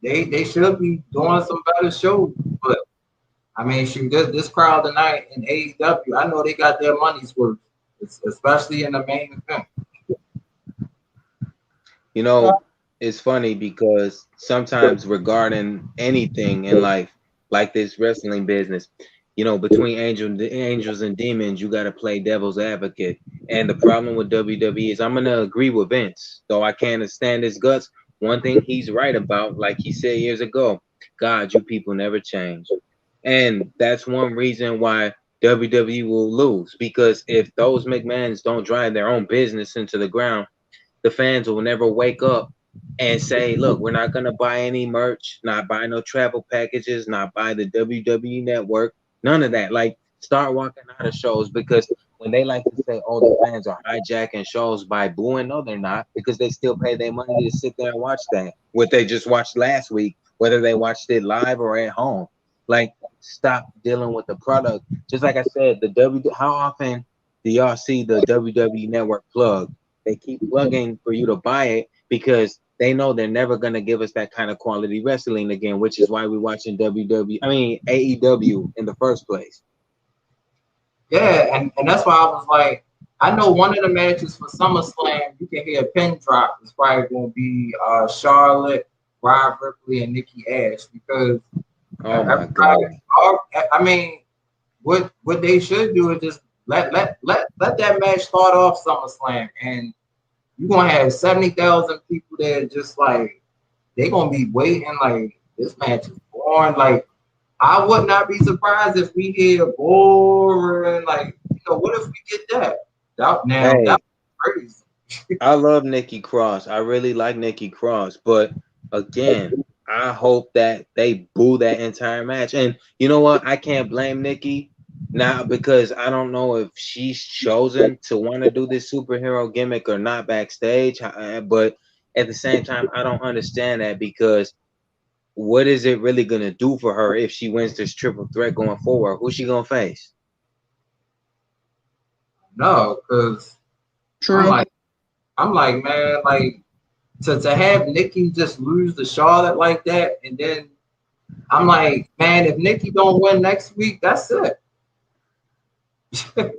they should be doing some better shows. But I mean, shoot, this crowd tonight in AEW, I know they got their money's worth, especially in the main event. You know, it's funny because sometimes regarding anything in life, like this wrestling business, you know, between angels and demons, you got to play devil's advocate. And the problem with WWE is I'm going to agree with Vince, though I can't stand his guts. One thing he's right about, like he said years ago, God, you people never change. And that's one reason why WWE will lose, because if those McMahons don't drive their own business into the ground, the fans will never wake up and say, look, we're not going to buy any merch, not buy no travel packages, not buy the WWE network, none of that. Like, start walking out of shows, because when they like to say, oh, the fans are hijacking shows by booing, no, they're not, because they still pay their money to sit there and watch that, what they just watched last week, whether they watched it live or at home. Like, stop dealing with the product. Just like I said, how often Do y'all see the WWE Network plug? They keep plugging for you to buy it because they know they're never gonna give us that kind of quality wrestling again, which is why we're watching AEW in the first place. Yeah, and that's why I was like, I know one of the matches for SummerSlam, you can hear a pin drop. It's probably going to be Charlotte, Rhea Ripley, and Nikki Ash because oh my god! I mean, what they should do is just let that match start off SummerSlam, and you're gonna have 70,000 people there, just like they're gonna be waiting. Like this match is boring. Like I would not be surprised if we hear boring. Like what if we get that? That's crazy. I love Nikki Cross. I really like Nikki Cross, but again, I hope that they boo that entire match. And you know what? I can't blame Nikki now because I don't know if she's chosen to want to do this superhero gimmick or not backstage. But at the same time, I don't understand that because what is it really gonna do for her if she wins this triple threat going forward? Who's she gonna face? No, because I'm like, man, like to have Nikki just lose to Charlotte like that, and then I'm like, man, if Nikki don't win next week, that's it. I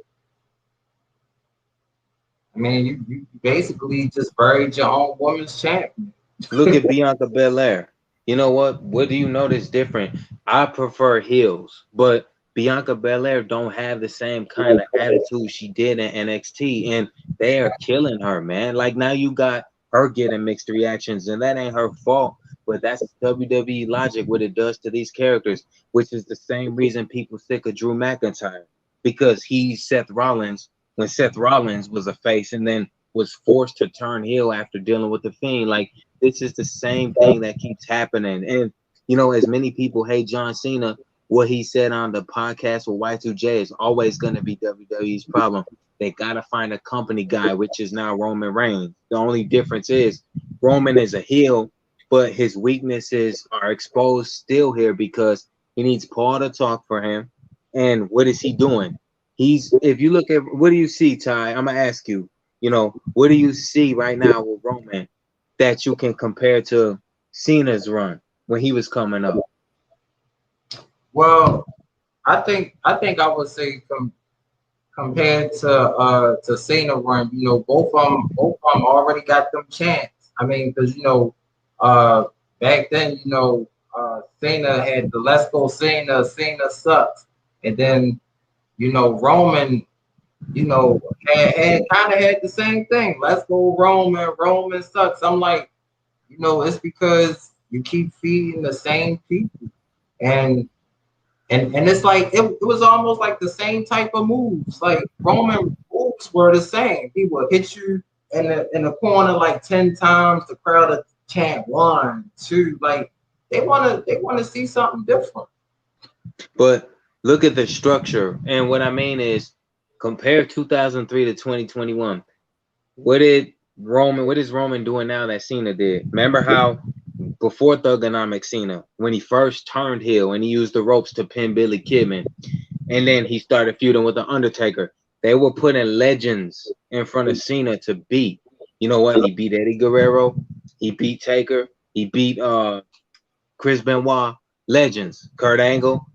mean, you basically just buried your own women's champion. Look at Bianca Belair. You know what? What do you notice different? I prefer heels, but Bianca Belair don't have the same kind of attitude she did in NXT, and they are killing her, man. Like now you got her getting mixed reactions, and that ain't her fault. But that's WWE logic, what it does to these characters, which is the same reason people sick of Drew McIntyre because he's Seth Rollins when Seth Rollins was a face, and then was forced to turn heel after dealing with the Fiend. Like this is the same thing that keeps happening. And as many people hate John Cena, what he said on the podcast with Y2J is always going to be WWE's problem. They got to find a company guy, which is now Roman Reigns. The only difference is Roman is a heel, but his weaknesses are exposed still here because he needs Paul to talk for him. And what is he doing? If you look at, what do you see, Ty? I'm going to ask you, what do you see right now with Roman that you can compare to Cena's run when he was coming up? Well, I think I would say compared to Cena run, both of them already got them chance. I mean, because back then, Cena had the Let's Go Cena sucks, and then Roman, had kind of had the same thing. Let's go Roman sucks. I'm like, it's because you keep feeding the same people, and it's like it was almost like the same type of moves. Like Roman moves were the same. He would hit you in the corner like 10 times. The crowd would chant 1, 2. Like they wanna see something different. But look at the structure, and what I mean is compare 2003 to 2021. What is Roman doing now that Cena did? Remember how before Thugonomics Cena, when he first turned heel and he used the ropes to pin Billy Kidman, and then he started feuding with the Undertaker, they were putting legends in front of Cena to beat. You know what? He beat Eddie Guerrero, he beat Taker, he beat Chris Benoit, legends, Kurt Angle.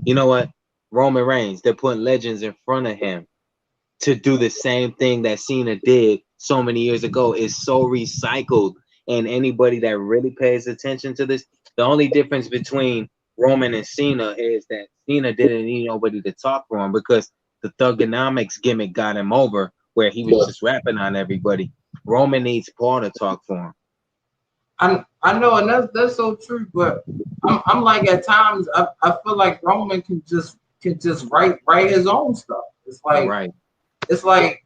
You know what? Roman Reigns, they're putting legends in front of him to do the same thing that Cena did so many years ago. Is so recycled. And anybody that really pays attention to this, the only difference between Roman and Cena is that Cena didn't need nobody to talk for him because the Thugonomics gimmick got him over where he was just rapping on everybody. Roman needs Paul to talk for him. I know, and that's so true, but I'm like at times I feel like Roman can just write his own stuff. It's like It's like,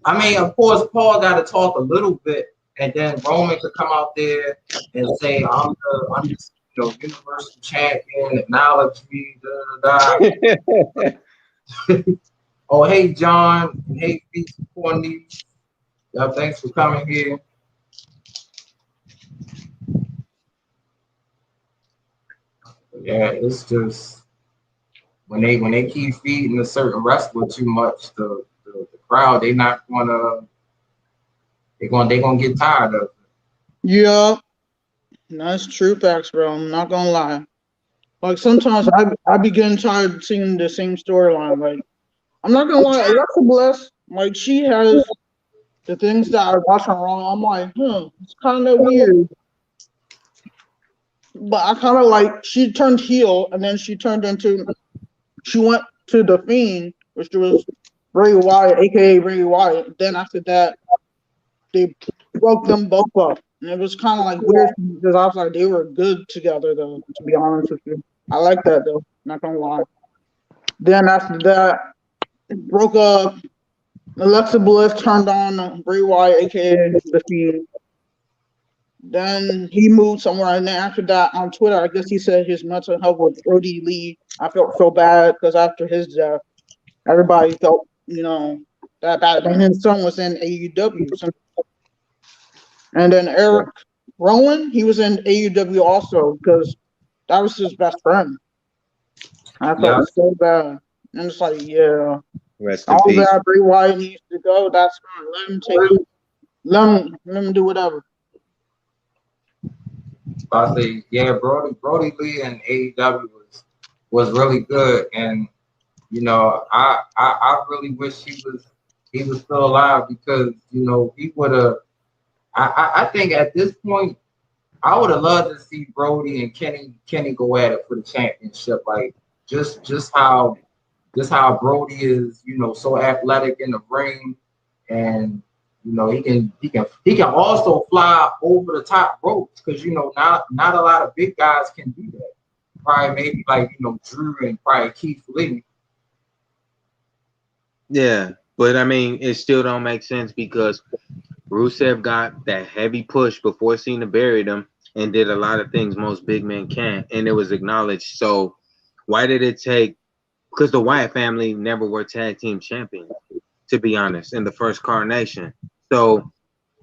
I mean, of course Paul got to talk a little bit, and then Roman could come out there and say, I'm just universal champion, acknowledge me, Oh, hey John, and hey Pete Corniche. Thanks for coming here. Yeah, it's just when they keep feeding a certain wrestler too much, the the crowd, they not gonna they gonna get tired of it. Yeah, that's true facts, bro. I'm not gonna lie. Like sometimes I be getting tired of seeing the same storyline. Like I'm not gonna lie, Alexa Bliss, like she has the things that I watch on Raw. I'm like, it's kind of weird. But I kind of like she turned heel and then she went to the Fiend, which was Bray Wyatt, aka Bray Wyatt. Then after that, they broke them both up, and it was kind of like weird because I was like they were good together though. To be honest with you, I like that though. Not gonna lie. Then after that, broke up. Alexa Bliss turned on Bray Wyatt, aka the Fiend. Then he moved somewhere, and then after that, on Twitter, I guess he said his mental health with Brody Lee. I felt so bad because after his death, everybody felt, that bad. And his son was in AEW. And then Eric Rowan, he was in AEW also because that was his best friend. I felt so bad. And it's like, yeah, Rest in all peace. that Bray Wyatt needs to go, that's fine. Let him take it. Let him do whatever. I say, yeah, Brody Lee and AEW was really good, and I really wish he was still alive because he would have. I think at this point, I would have loved to see Brody and Kenny go at it for the championship. Like just how Brody is, so athletic in the ring, and he can also fly over the top ropes because not a lot of big guys can do that. Probably maybe like Drew and probably Keith Lee. Yeah, but I mean, it still don't make sense because Rusev got that heavy push before Cena buried him and did a lot of things most big men can't, and it was acknowledged. So why did it take? Because the Wyatt family never were tag team champions, to be honest, in the first Carnation. So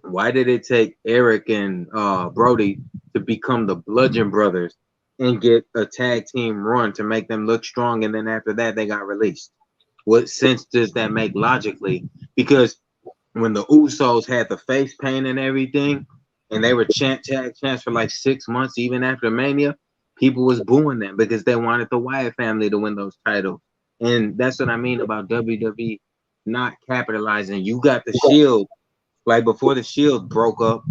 why did it take Eric and Brody to become the Bludgeon Brothers and get a tag team run to make them look strong, and then after that they got released? What sense does that make logically? Because when the Usos had the face paint and everything, and they were tag champs for like 6 months, even after Mania, people was booing them because they wanted the Wyatt family to win those titles. And that's what I mean about WWE not capitalizing. You got the Shield, like before the Shield broke up,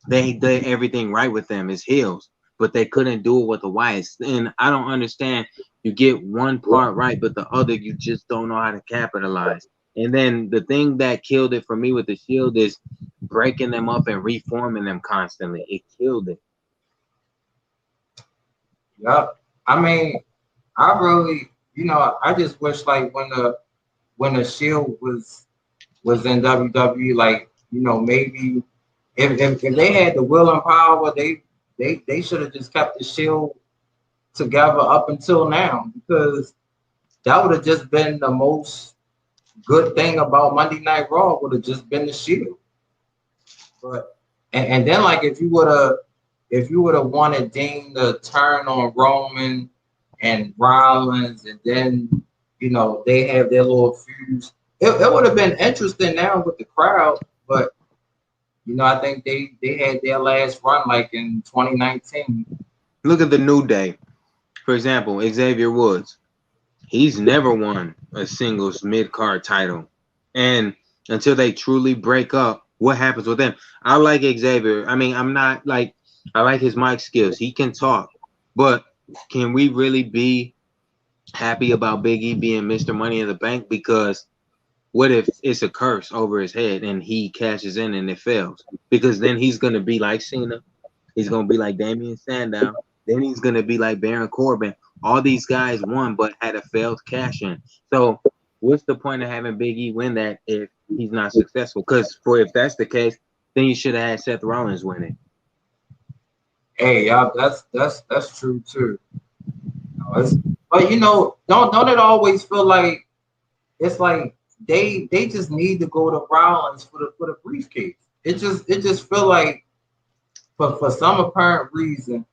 they did everything right with them as heels, but they couldn't do it with the Wyatts. And I don't understand. You get one part right, but the other you just don't know how to capitalize. And then the thing that killed it for me with the Shield is breaking them up and reforming them constantly. It killed it. Yep. I mean, I really, I just wish like when the Shield was in WWE, like maybe if they had the will and power, they should have just kept the Shield together up until now because that would have just been the most good thing about Monday Night Raw would have just been the Shield. But and then like if you would have wanted Dean to turn on Roman and Rollins, and then they have their little feuds, it would have been interesting now with the crowd. But I think they had their last run like in 2019. Look at the New Day, for example, Xavier Woods. He's never won a singles mid-card title. And until they truly break up, what happens with them? I like Xavier. I mean, I like his mic skills. He can talk. But can we really be happy about Big E being Mr. Money in the Bank? Because what if it's a curse over his head and he cashes in and it fails? Because then he's going to be like Cena. He's going to be like Damian Sandow. Then he's going to be like Baron Corbin. All these guys won but had a failed cash in. So what's the point of having Big E win that if he's not successful? Because if that's the case, then you should have had Seth Rollins win it. Hey, y'all, that's true too. But don't it always feel like it's like they just need to go to Rollins for the briefcase? It just feel like for some apparent reason,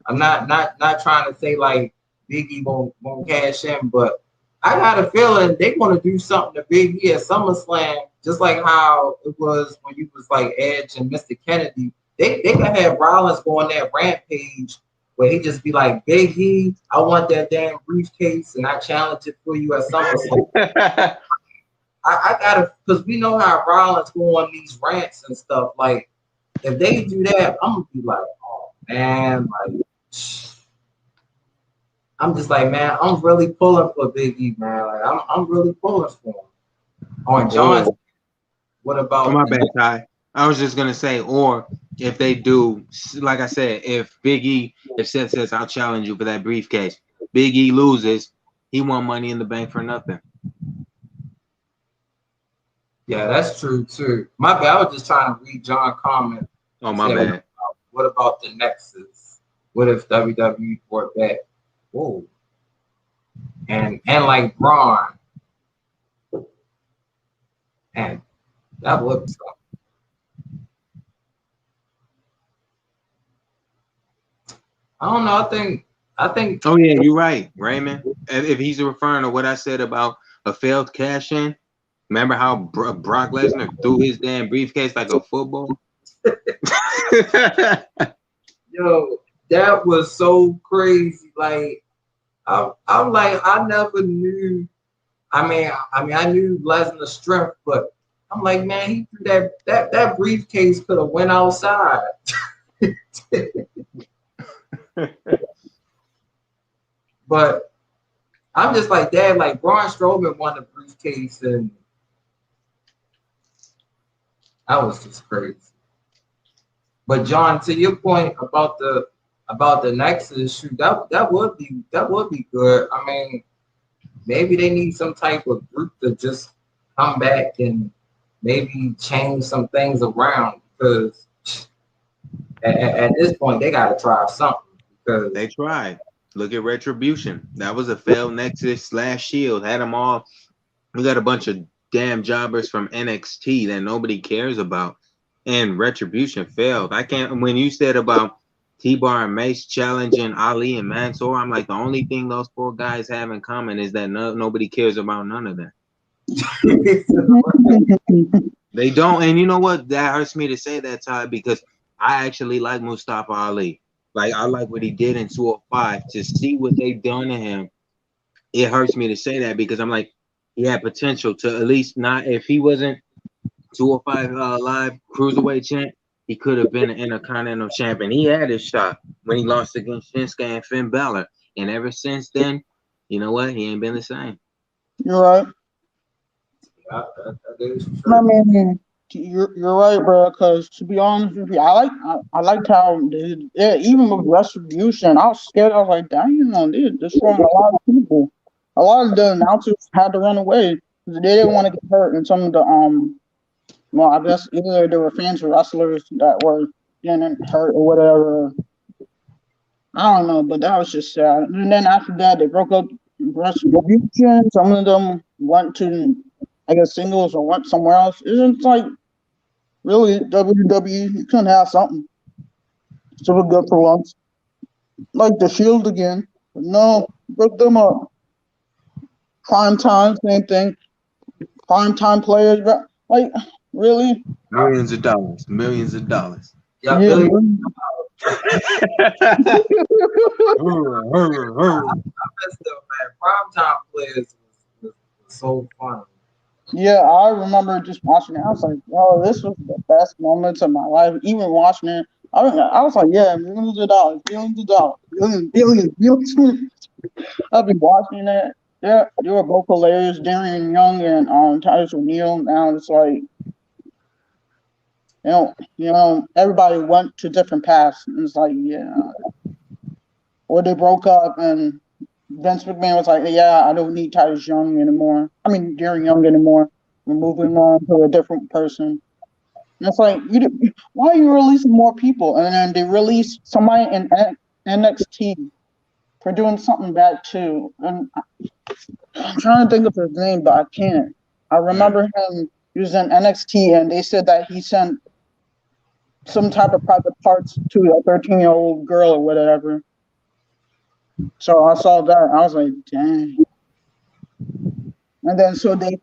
I'm not trying to say like Biggie won't cash in, but I got a feeling they want to do something to Big E at SummerSlam, just like how it was when you was like Edge and Mr. Kennedy. They could have Rollins go on that rampage where he just be like, Big E, I want that damn briefcase and I challenge it for you at SummerSlam. I gotta, because we know how Rollins go on these rants and stuff. Like, if they do that, I'm gonna be like, oh man, like, I'm just like, man, I'm really pulling for Big E, man. Like, I'm really pulling for him. On John's, what about? My bad, Ty. I was just gonna say, or if they do, like I said, if Big E, if Seth says, I'll challenge you for that briefcase, Big E loses, he won Money in the Bank for nothing. Yeah, that's true too. My bad. I was just trying to read John comment. Oh, my bad. What about the Nexus? What if WWE brought back? Whoa. And like Braun. And that would be something. I don't know. I think. Oh yeah, you're right, Raymond. If he's referring to what I said about a failed cash in, remember how Brock Lesnar threw his damn briefcase like a football? Yo, that was so crazy. Like, I'm like, I never knew. I mean, I knew Lesnar's strength, but I'm like, man, he threw that briefcase could have went outside. But I'm just like, Dad, like Braun Strowman won the briefcase, and that was just crazy. But John, to your point about the Nexus shoot, that would be good. I mean, maybe they need some type of group to just come back and maybe change some things around, because at this point they got to try something. Because they tried. Look at Retribution. That was a failed Nexus / Shield. Had them all. We got a bunch of damn jobbers from NXT that nobody cares about, and Retribution failed. I can't. When you said about T-Bar and Mace challenging Ali and Mansoor, I'm like, the only thing those 4 guys have in common is that nobody cares about none of them. They don't. And you know what? That hurts me to say that, Ty, because I actually like Mustafa Ali. Like, I like what he did in 205. To see what they've done to him, it hurts me to say that, because I'm like, he had potential to at least not, if he wasn't 205 live cruiserweight champ, he could have been an Intercontinental champion. He had his shot when he lost against Shinsuke and Finn Balor. And ever since then, you know what? He ain't been the same. You're right. I mean, you're right, bro. Because to be honest with you, I liked how even with Retribution, I was scared. I was like, damn, they're destroying a lot of people. A lot of the announcers had to run away because they didn't want to get hurt. And some of the well, I guess either there were fans or wrestlers that were getting hurt or whatever. I don't know, but that was just sad. And then after that, they broke up Retribution. Some of them went to, I guess, singles or went somewhere else. It's like, really, WWE, you couldn't have something. So we're good for once. Like the Shield again. But no, broke them up. Prime time, same thing. Prime time players, like, really? Millions of dollars. Yeah. Really? I messed up, man. Primetime players was so fun. Yeah, I remember just watching it. I was like, oh, this was the best moments of my life. Even watching it, I was like, yeah, millions of dollars. Billions. I've been watching it. Yeah, they were both hilarious. Darian Young and Titus O'Neil. Now it's like, you know, everybody went to different paths. And it's like, yeah. Or they broke up and Vince McMahon was like, yeah, I don't need Titus Young anymore. I mean, Darian Young anymore. We're moving on to a different person. And it's like, why are you releasing more people? And then they released somebody in NXT for doing something bad too. And I'm trying to think of his name, but I can't. I remember him. He was in NXT, and they said that he sent some type of private parts to a 13-year-old girl or whatever. So I saw that. I was like, dang. And then so they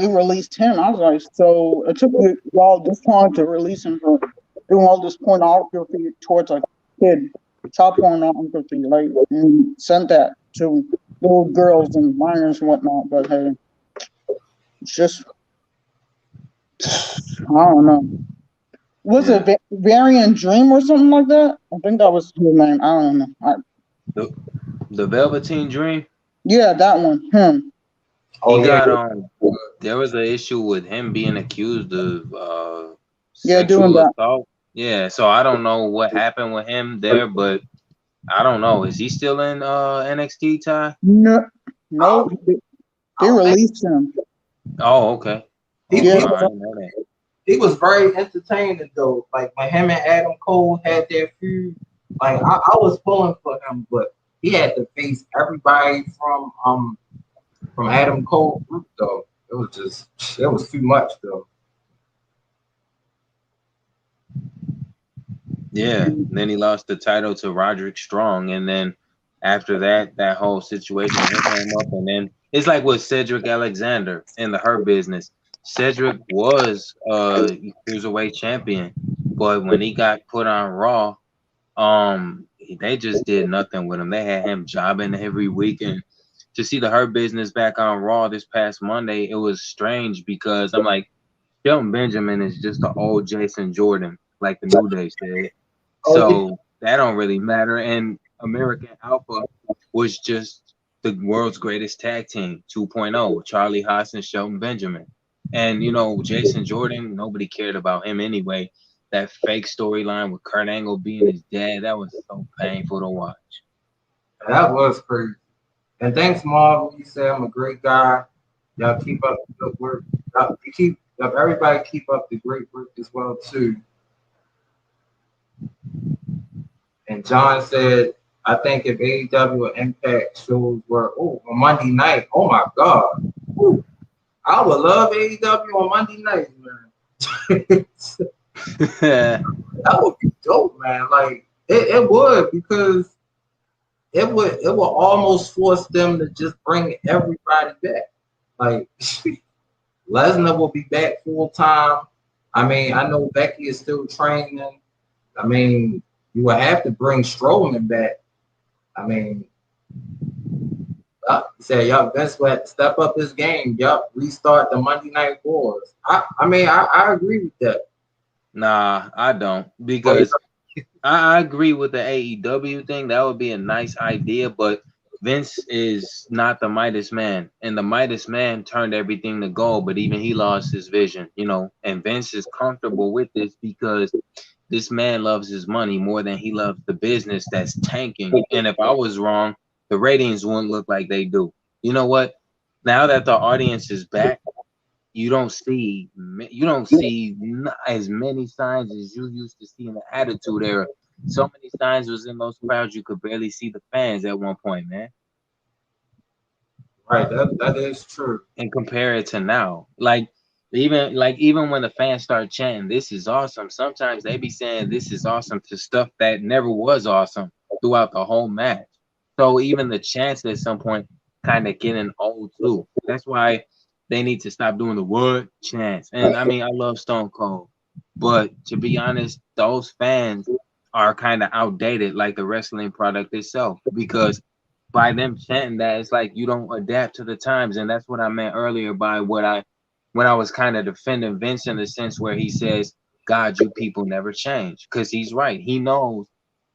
released him. I was like, so it took y'all this long to release him for doing all this pornography towards a kid, child pornography, like, and sent that to little girls and minors and whatnot. But hey, it's just, I don't know. Was Yeah. it Variant Dream or something like that? I think that was his name. I don't know. The Velveteen Dream. Yeah, that one. Him. Oh, He yeah. got there was an issue with him being accused of Yeah, doing sexual that. assault. Yeah, so I don't know what happened with him there, but I don't know. Is he still in NXT, Ty? No, no, they released him. Oh, okay. He, Yeah, he, I was, didn't know that. he was very entertaining though. Like when him and Adam Cole had their feud, like I was pulling for him, but he had to face everybody from Adam Cole group though. It was too much though. Yeah. Then he lost the title to Roderick Strong, and then after that, that whole situation came up, and then it's like with Cedric Alexander in the Hurt Business. Cedric was a cruiserweight champion, but when he got put on Raw, they just did nothing with him. They had him jobbing every week, and to see the Hurt Business back on Raw this past Monday, it was strange because I'm like, Shelton Benjamin is just the old Jason Jordan, like the New Day said. Oh, yeah. So that don't really matter. And American Alpha was just the world's greatest tag team, 2.0, Charlie Haas and Shelton Benjamin. And you know, Jason Jordan, nobody cared about him anyway. That fake storyline with Kurt Angle being his dad, that was so painful to watch. That was crazy. And thanks, Marv. You say I'm a great guy. Y'all keep up the good work. Everybody keep up the great work as well too. And John said, I think if AEW or Impact shows were on Monday night, oh my God. Ooh, I would love AEW on Monday night, man. That would be dope, man. Like it would, because it will almost force them to just bring everybody back. Like Lesnar will be back full time. I mean, I know Becky is still training. I mean, you will have to bring Strowman back. I mean, say y'all best let step up this game. Yup, restart the Monday Night Wars. I agree with that. Nah, I don't, because I agree with the AEW thing. That would be a nice idea, but Vince is not the Midas man, and the Midas man turned everything to gold, but even he lost his vision, you know. And Vince is comfortable with this because this man loves his money more than he loves the business that's tanking. And if I was wrong, the ratings wouldn't look like they do. You know what? Now that the audience is back, you don't see as many signs as you used to see in the Attitude Era. So many signs was in those crowds you could barely see the fans at one point, man. Right, that is true. And compare it to now, even when the fans start chanting, "This is awesome," sometimes they be saying "This is awesome" to stuff that never was awesome throughout the whole match. So even the chants at some point kind of getting old too. That's why they need to stop doing the word chants. And I mean, I love Stone Cold, but to be honest, those fans are kind of outdated, like the wrestling product itself, because by them chanting that, it's like you don't adapt to the times. And that's what I meant earlier by when I was kind of defending Vince in the sense where he says, God, you people never change. Because he's right. He knows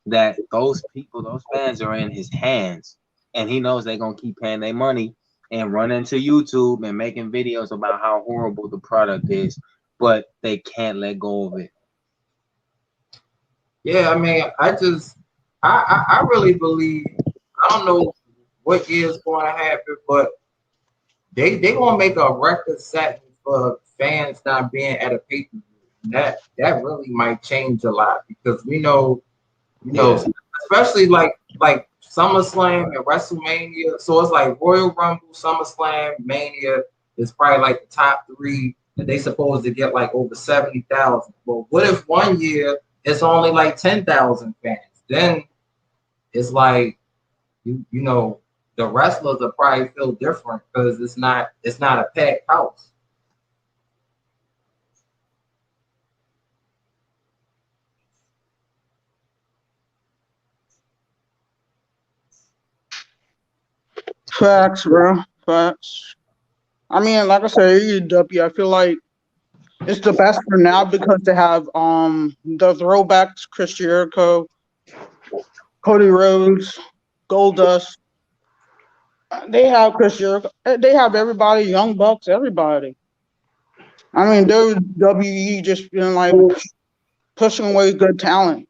that those people, those fans are in his hands. And he knows they're going to keep paying their money and running to YouTube and making videos about how horrible the product is. But they can't let go of it. Yeah, I mean, I really believe, I don't know what year is going to happen, but they gonna make a record setting for fans not being at a pay-per-view. That really might change a lot, because especially like SummerSlam and WrestleMania. So it's like Royal Rumble, SummerSlam, Mania is probably like the top three that they supposed to get like over 70,000. Well, what if one year it's only like 10,000 fans? Then it's like you the wrestlers will probably feel different because it's not a packed house. Facts, bro. Facts. I mean, like I said, AEW, I feel like it's the best for now because they have the throwbacks, Chris Jericho, Cody Rhodes, Goldust. They have Chris Jericho. They have everybody, Young Bucks, everybody. I mean, WWE just been like pushing away good talent.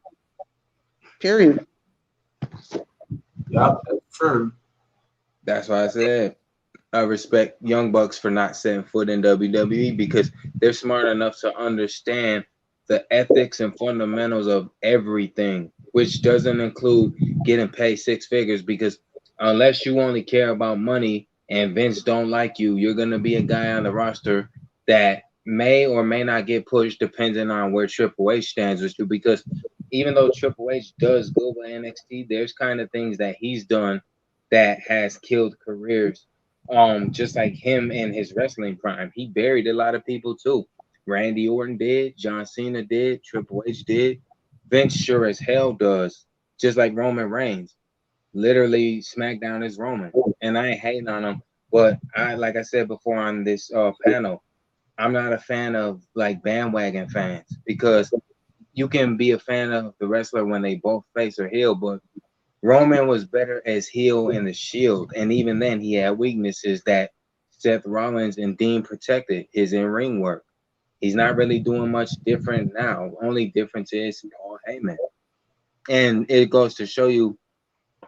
Period. Yeah, that's true. That's why I said I respect Young Bucks for not setting foot in WWE because they're smart enough to understand the ethics and fundamentals of everything, which doesn't include getting paid six figures. Because unless you only care about money and Vince don't like you, you're gonna be a guy on the roster that may or may not get pushed depending on where Triple H stands with you. Because even though Triple H does good with NXT, there's kind of things that he's done that has killed careers. Just like him in his wrestling prime, he buried a lot of people too. Randy Orton did, John Cena did, Triple H did, Vince sure as hell does. Just like Roman Reigns, literally SmackDown is Roman, and I ain't hating on him, but like I said before on this panel, I'm not a fan of like bandwagon fans because you can be a fan of the wrestler when they both face or heel, but Roman was better as heel in the Shield, and even then he had weaknesses that Seth Rollins and Dean protected. His in-ring work. He's not really doing much different now. Only difference is Paul Heyman, and it goes to show you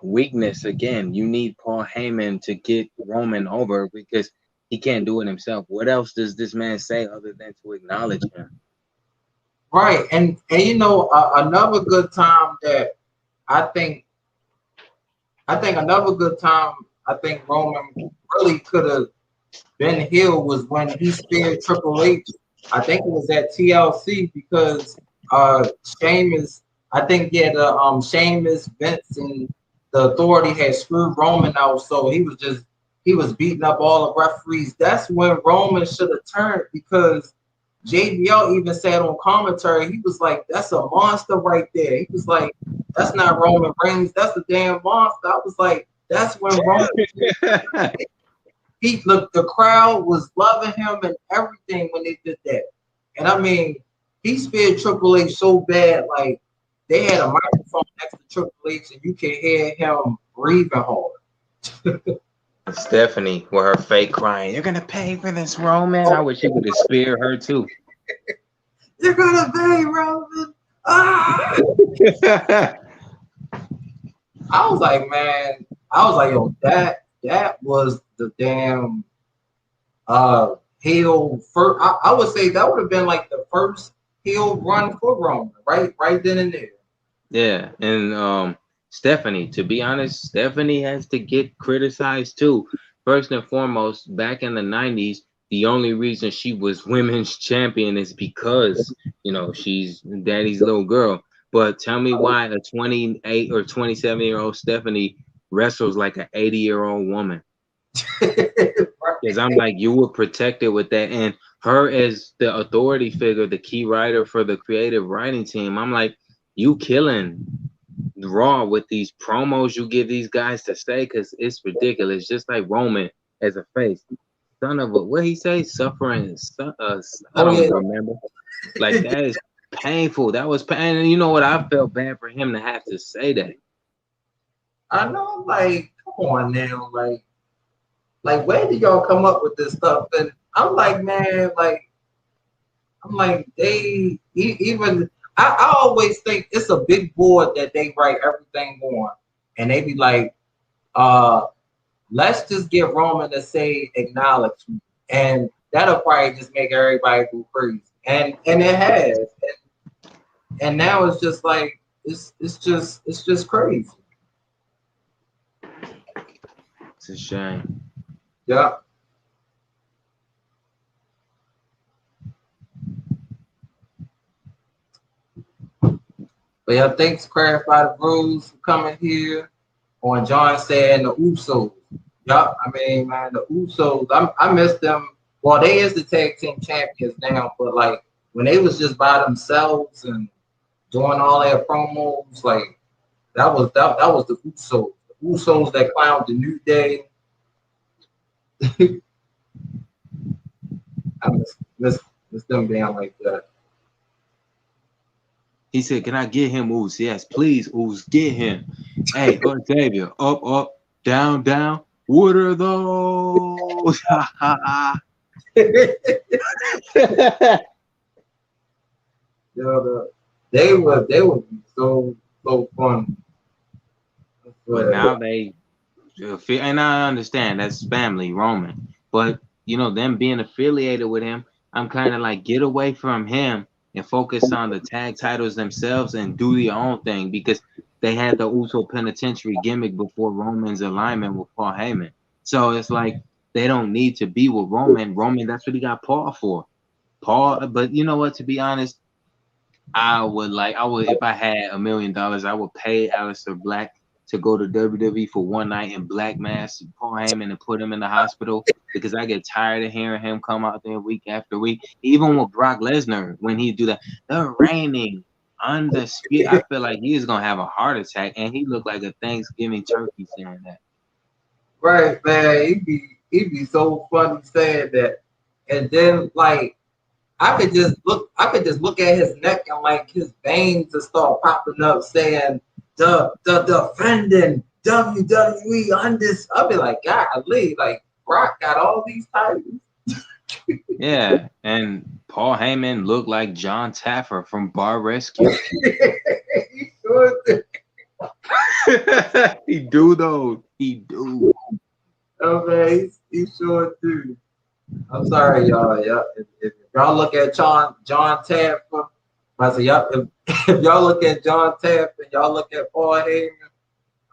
weakness again. You need Paul Heyman to get Roman over because he can't do it himself. What else does this man say other than to acknowledge him? Right, and you know another good time that I think another good time I think Roman really could have been heel was when he speared Triple H. I think it was at TLC because Sheamus, I think Sheamus, Vince, and the Authority had screwed Roman out, so he was beating up all the referees. That's when Roman should have turned because JBL even said on commentary, he was like, "That's a monster right there." He was like, "That's not Roman Reigns, that's a damn monster." I was like, that's when Roman he looked, the crowd was loving him and everything when they did that. And I mean, he speared Triple H so bad, like they had a microphone next to Triple H and you can hear him breathing hard. Stephanie with her fake crying, "You're gonna pay for this, Roman." I wish he would have speared her too. You're gonna pay, Roman. Ah! I was like, man, yo, that was the damn heel first. I would say that would have been like the first heel run for Roman, right then and there. Yeah, and Stephanie, to be honest, Stephanie has to get criticized too. First and foremost, back in the 90s, the only reason she was women's champion is because, she's daddy's little girl. But tell me why a 28 or 27-year-old Stephanie wrestles like an 80-year-old woman. Because I'm like, you were protected with that. And her as the authority figure, the key writer for the creative writing team, I'm like, you killing Raw with these promos you give these guys to say, because it's ridiculous. Just like Roman as a face, son of a, what he say, suffering. I don't remember. Like that is painful. That was pain. And you know what? I felt bad for him to have to say that. I know, like, come on now, like where did y'all come up with this stuff? And I'm like, man, they even. I always think it's a big board that they write everything on. And they be like, let's just get Roman to say acknowledgement. And that'll probably just make everybody go crazy. And it has. And now it's just like it's just crazy. It's a shame. Yeah. But yeah, thanks, Clarify the Rules, for coming here on John saying the Usos. Yeah, I mean, man, the Usos, I miss them. Well, they is the tag team champions now, but like when they was just by themselves and doing all their promos, like that was the Usos. The Usos that clowned the New Day. I miss them being like that. He said, "Can I get him, Oos? Yes, please, Oos, get him." Hey, Xavier, up, up, down, down. What are those? Ha ha ha. They would be so fun. But now they feel, and I understand that's family, Roman. But you know, them being affiliated with him, I'm kind of like, get away from him and focus on the tag titles themselves and do your own thing, because they had the Uso Penitentiary gimmick before Roman's alignment with Paul Heyman. So it's like they don't need to be with Roman. Roman, that's what he got Paul for. Paul, but you know what? To be honest, I would if I had $1 million, I would pay Aleister Black to go to WWE for one night in Black Mass, Paul Heyman, and put him in the hospital, because I get tired of hearing him come out there week after week. Even with Brock Lesnar, when he do that, the reigning undisputed, I feel like he's gonna have a heart attack, and he looked like a Thanksgiving turkey saying that. Right, man. He'd be so funny saying that, and then like I could just look at his neck and like his veins just start popping up saying the defending WWE on this. I'll be like, golly, like Brock got all these titles. Yeah, and Paul Heyman looked like John Taffer from Bar Rescue. He sure did. He do though. He do. Oh man, he sure do. I'm sorry, y'all. Yeah, if y'all look at John Taffer, I say, if y'all look at John Taffer, y'all look at Paul Heyman,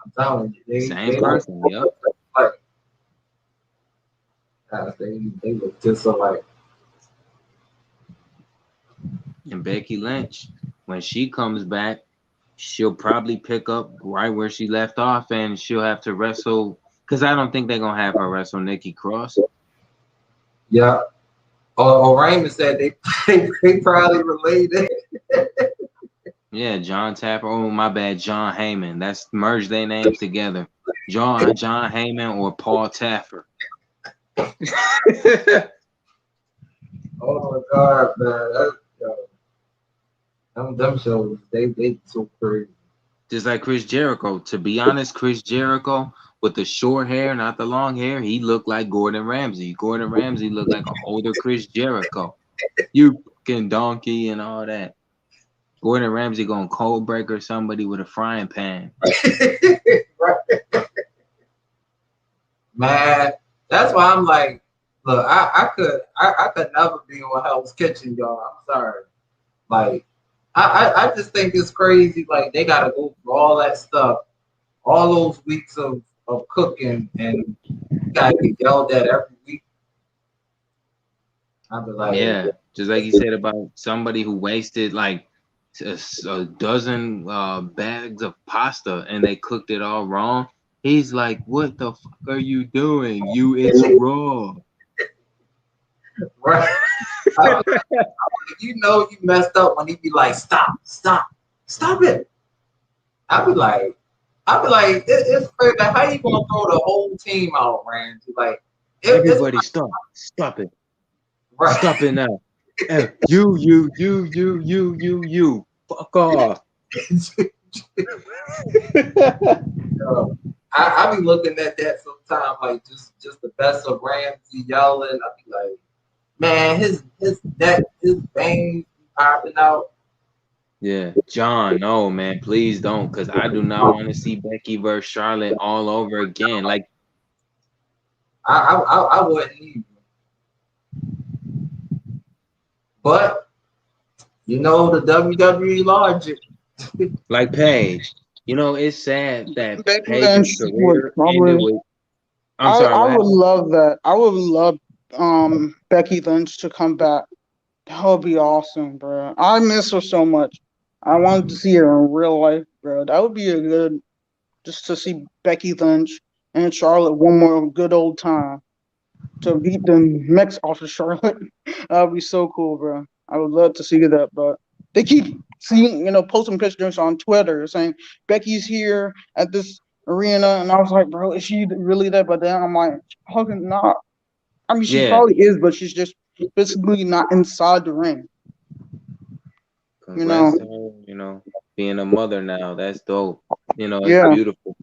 I'm telling you, Same person. Yep. Like, they look just alike. And Becky Lynch, when she comes back, she'll probably pick up right where she left off, and she'll have to wrestle. Because I don't think they're gonna have her wrestle Nikki Cross. Yeah. Raymond said they probably related. Yeah, John Tapper. Oh, my bad, John Heyman. That's merge their names together. John Heyman or Paul Taffer. Oh my God, man! Them shows they so crazy. Just like Chris Jericho. To be honest, Chris Jericho with the short hair, not the long hair, he looked like Gordon Ramsay. Gordon Ramsay looked like an older Chris Jericho. You fucking donkey and all that. Gordon Ramsay gonna cold breaker somebody with a frying pan. Right. Man, that's why I'm like, look, I could never be on Hell's Kitchen, y'all. I'm sorry. Like, I just think it's crazy. Like, they gotta go through all that stuff, all those weeks of cooking, and gotta get yelled at every week. I'd be like, Yeah, just like you said about somebody who wasted like a dozen bags of pasta and they cooked it all wrong. He's like, "What the fuck are you doing? It's raw." right. You know you messed up when he be like, stop it. I'd be like, it's crazy. How you gonna throw the whole team out, Randy? Like, everybody stop it. Right. Stop it now. You. Fuck off. I be looking at that sometimes, like just the best of Ramsey yelling. I be like, man, his neck, his veins popping out. Yeah, John, no, man, please don't, because I do not want to see Becky versus Charlotte all over again. Like, I wouldn't either. But you know the WWE logic. like Paige, you know, it's sad that Becky Paige's Lynch career would ended probably. with. I'm sorry. I would love that. I would love Becky Lynch to come back. That would be awesome, bro. I miss her so much. I wanted to see her in real life, bro. That would be a good just to see Becky Lynch and Charlotte one more good old time to beat the Mex off of Charlotte. That would be so cool, bro. I would love to see that, but they keep seeing, posting pictures on Twitter saying Becky's here at this arena, and I was like, bro, is she really there? But then I'm like, fucking not. I mean, she Yeah, probably is, but she's just physically not inside the ring. congrats to her, being a mother now. That's dope. It's Yeah, beautiful.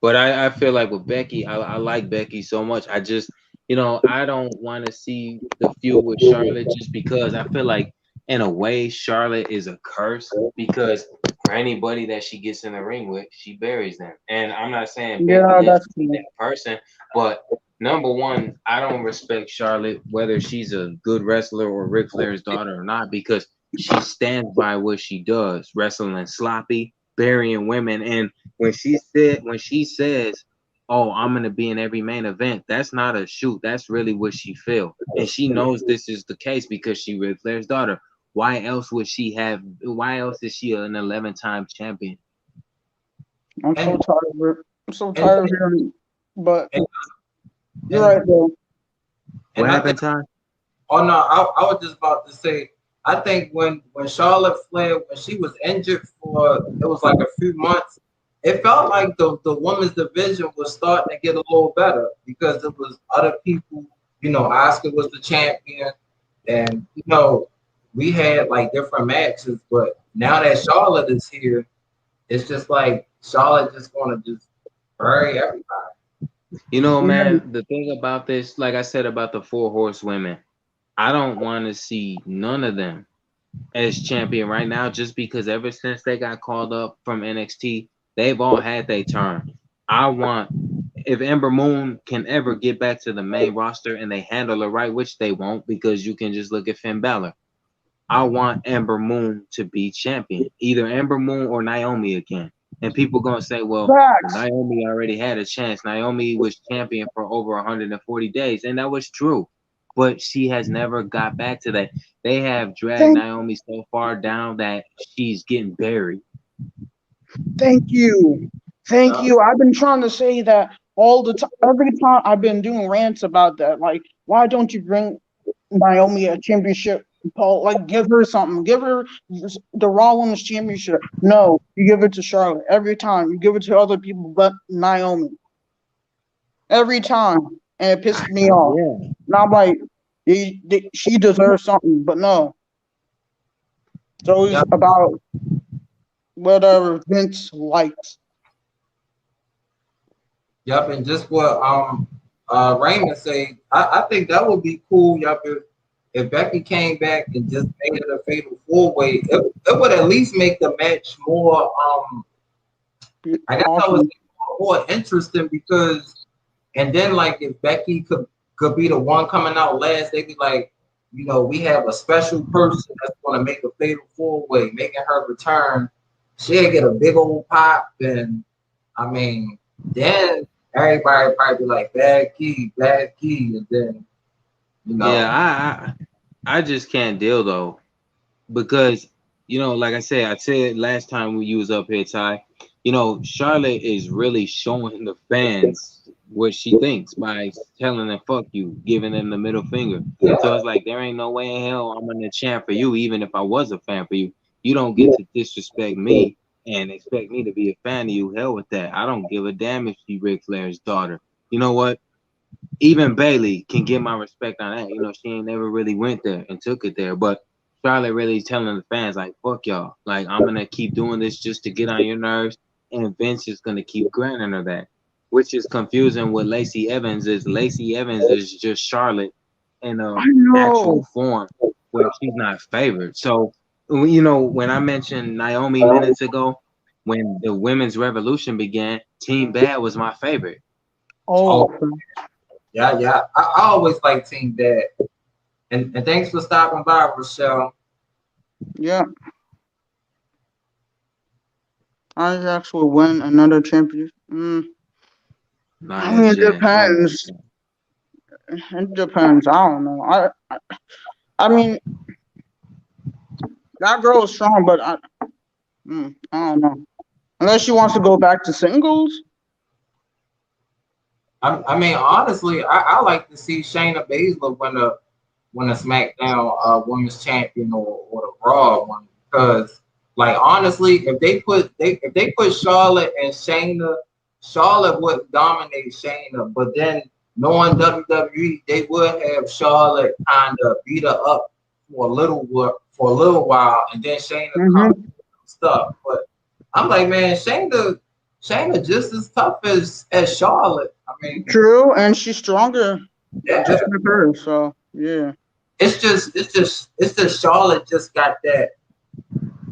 But I feel like with Becky, I like Becky so much. I just, I don't want to see the feud with Charlotte just because I feel like, in a way, Charlotte is a curse because for anybody that she gets in the ring with, she buries them. And I'm not saying Becky yeah, is that's cool. that person, but number one, I don't respect Charlotte, whether she's a good wrestler or Ric Flair's daughter or not, because she stands by what she does, wrestling sloppy, burying women. And when she says, "Oh, I'm gonna be in every main event," that's not a shoot. That's really what she feel, and she knows this is the case because she Ric Flair's daughter. Why else would she have? Why else is she an 11-time champion? I'm so And, tired of it. I'm so and, tired of hearing, but and, you're and, right, though. What and I think, happened, Ty? oh no, I was just about to say, I think when Charlotte Flair, when she was injured for, it was like a few months, it felt like the women's division was starting to get a little better because it was other people, Asuka was the champion, and we had like different matches, but now that Charlotte is here, it's just like Charlotte just gonna just bury everybody. Yeah, Man, the thing about this, like I said about the 4 horsewomen, I don't want to see none of them as champion right now, just because ever since they got called up from NXT, they've all had their turn. I want, if Ember Moon can ever get back to the main roster and they handle it right, which they won't, because you can just look at Finn Balor. I want Ember Moon to be champion, either Ember Moon or Naomi again. And people gonna say, well, facts. Naomi already had a chance. Naomi was champion for over 140 days, and that was true. But she has never got back to that. They have dragged Thank, Naomi so far down that she's getting buried. thank you, thank Yeah. you. I've been trying to say that all the time. Every time I've been doing rants about that. Like, why don't you bring Naomi a championship? Paul, like, give her something. Give her the Raw Women's Championship. No, you give it to Charlotte every time. You give it to other people, but Naomi every time, and it pissed me off. Yeah. And I'm like, she deserves something, but no. It's always Yep. about whatever Vince likes. Yep. And just what Raymond said, I think that would be cool. Yep. If Becky came back and just made it a fatal 4-way, it would at least make the match more I guess I was Awesome. more interesting because, and then like if Becky could be the one coming out last, they'd be like, we have a special person that's going to make a fatal 4-way, making her return. She'll get a big old pop, and I mean, then everybody probably be like, bad key, and then Yeah, I just can't deal though, because like I said last time we was up here, Ty. Charlotte is really showing the fans what she thinks by telling them "fuck you," giving them the middle finger. So it's like there ain't no way in hell I'm gonna champ for you, even if I was a fan for you. You don't get to disrespect me and expect me to be a fan of you. Hell with that. I don't give a damn if she Ric Flair's daughter. You know what? Even Bailey can get my respect on that. She ain't never really went there and took it there. But Charlotte really telling the fans, like, fuck y'all. Like, I'm going to keep doing this just to get on your nerves. And Vince is going to keep granting her that, which is confusing what Lacey Evans is. Lacey Evans is just Charlotte in a I know. actual form where she's not favored. So, when I mentioned Naomi minutes ago, when the women's revolution began, Team Bad was my favorite. Oh, yeah. I always like Team Dad. And thanks for stopping by, Rochelle. yeah. I actually win another championship. I mean, Nia it Jax. Oh my depends. It depends. I don't know. I mean, that girl is strong, but I don't know. Unless she wants to go back to singles. I mean, honestly, I like to see Shayna Baszler win a SmackDown Women's Champion or the Raw one because, like, honestly, if they put Charlotte and Shayna, Charlotte would dominate Shayna, but then knowing WWE, they would have Charlotte kind of beat her up for a little while, and then Shayna Mm-hmm. come stuff. But I'm like, man, Shayna just as tough as Charlotte. I mean, True, and she's stronger, yeah. just like her. So yeah. It's just Charlotte just got that.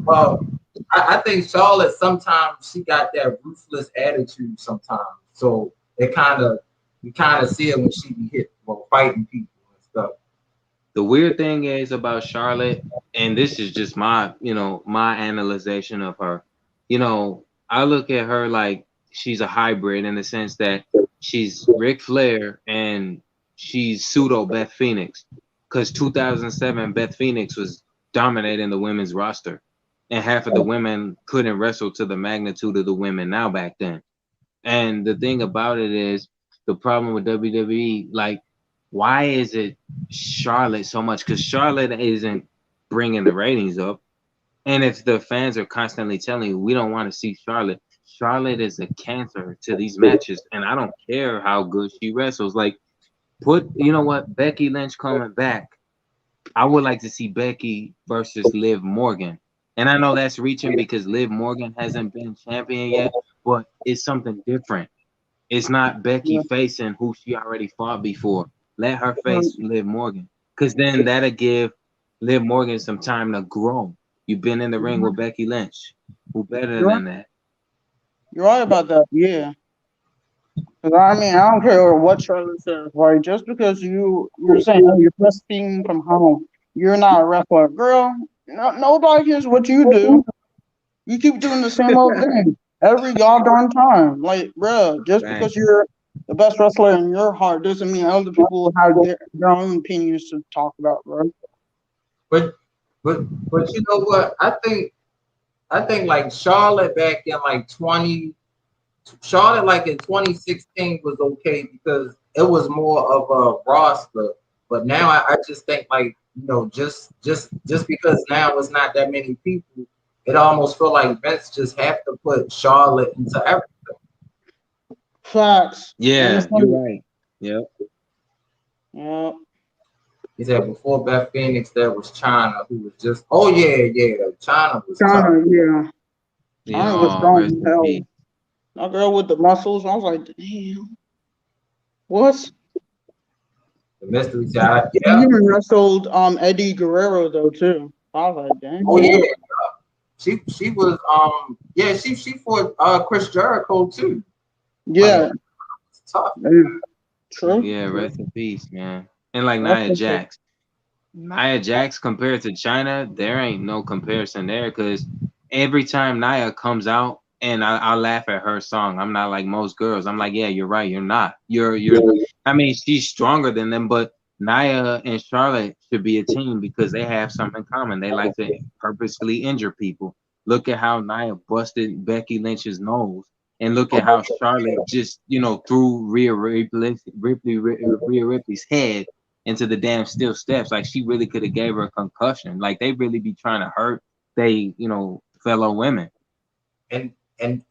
Well, I think Charlotte sometimes she got that ruthless attitude sometimes. So you kind of see it when she be hit or fighting people and stuff. The weird thing is about Charlotte, and this is just my, my analyzation of her. I look at her like she's a hybrid in the sense that she's Ric Flair and she's pseudo Beth Phoenix. Because 2007, Beth Phoenix was dominating the women's roster, and half of the women couldn't wrestle to the magnitude of the women now back then. And the thing about it is, the problem with WWE, like, why is it Charlotte so much? Because Charlotte isn't bringing the ratings up. And if the fans are constantly telling you, we don't want to see Charlotte, Charlotte is a cancer to these matches. And I don't care how good she wrestles. Like, you know what? Becky Lynch coming back. I would like to see Becky versus Liv Morgan. And I know that's reaching because Liv Morgan hasn't been champion yet, but it's something different. It's not Becky Yeah. facing who she already fought before. Let her face Liv Morgan. Because then that'll give Liv Morgan some time to grow. You've been in the ring with Becky Lynch. Who better than that? You're right about that. Yeah. 'Cause I mean, I don't care what Charlotte says, right? Just because you're saying oh, you're breastfeeding from home, you're not a wrestler, girl. Nobody cares what you do. You keep doing the same old thing every goddamn time. Like, bro, just Right. because you're the best wrestler in your heart doesn't mean other people have their own opinions to talk about, bro. But but you know what? I think like Charlotte back in like 20 Charlotte like in 2016 was okay because it was more of a roster. But now I just think like just because now it's not that many people, it almost feel like Vince just have to put Charlotte into everything. Facts. And Yeah, it's like, you're right. Yep. yeah, He said before Beth Phoenix there was China who was just China was tough. China, yeah. Yeah. China was Oh, strong rest as in hell. peace. That girl with the muscles, I was like, damn, what? The mystery side, She yeah. even wrestled Eddie Guerrero though too. I was like, damn. Oh yeah. She was she fought Chris Jericho too. Yeah, It's tough. true. Yeah, rest in peace, man. And like Rest Nia in peace. Jax. Nia Jax compared to China, there ain't no comparison there because every time Nia comes out and I laugh at her song, I'm not like most girls. I'm like, yeah, you're right. You're not. I mean, she's stronger than them, but Nia and Charlotte should be a team because they have something in common. They like to purposely injure people. Look at how Nia busted Becky Lynch's nose. And look at how Charlotte just, threw Rhea Ripley's head into the damn steel steps. Like she really could have gave her a concussion. Like they really be trying to hurt fellow women. And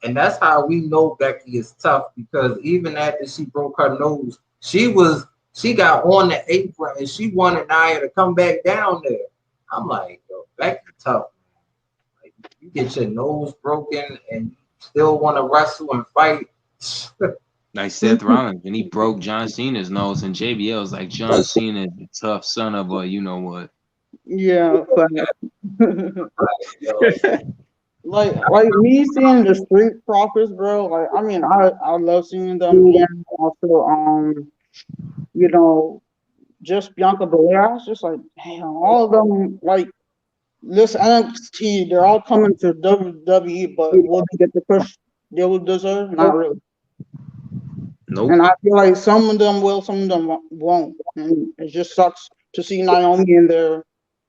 that's how we know Becky is tough because even after she broke her nose, she got on the apron and she wanted Nia to come back down there. I'm like, yo, Becky tough, man. Like you get your nose broken and you still want to wrestle and fight. Like Seth Rollins, when he broke John Cena's nose, and JBL was like, John Cena is a tough son of a you know what. Yeah, Yo, like me seeing the Street Profits, bro. Like, I mean, I love seeing them, and also just Bianca Belair. I was just like, damn, all of them like this NXT, they're all coming to WWE, but will they get the push they will deserve? Not really. Nope. And I feel like some of them will, some of them won't. And it just sucks to see Naomi in there.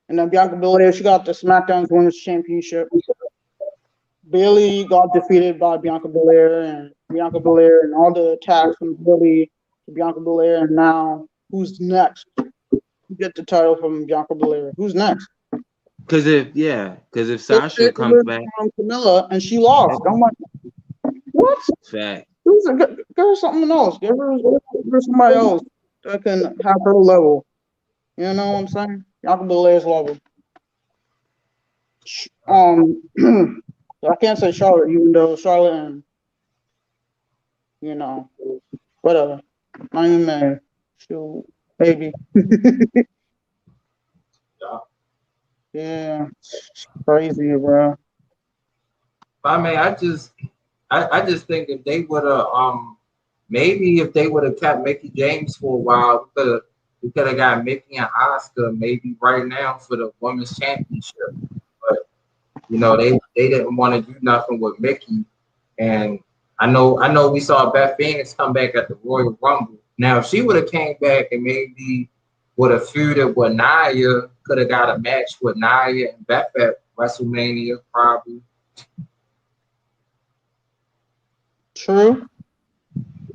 And then Bianca Belair, she got the SmackDown Women's Championship. Bailey got defeated by Bianca Belair and all the attacks from Bailey Bianca Belair, and now who's next? Who get the title from Bianca Belair? Who's next? Because if Sasha comes back, Camilla, and she lost. I'm like, what? fact. Give her something else. Give her somebody else that can have her level. You know what I'm saying? Bianca Belair's level. I can't say Charlotte, even though Charlotte and whatever. Not even married. Shoot, baby. Yeah, it's crazy, bro. I mean, I just think if they would have maybe if they would have kept Mickey James for a while, we could have got Mickey and Oscar maybe right now for the women's championship. But they didn't want to do nothing with Mickey, and I know we saw Beth Phoenix come back at the Royal Rumble. Now if she would have came back and maybe would have feuded with Nia, could have got a match with Nia and Beth at WrestleMania probably. True.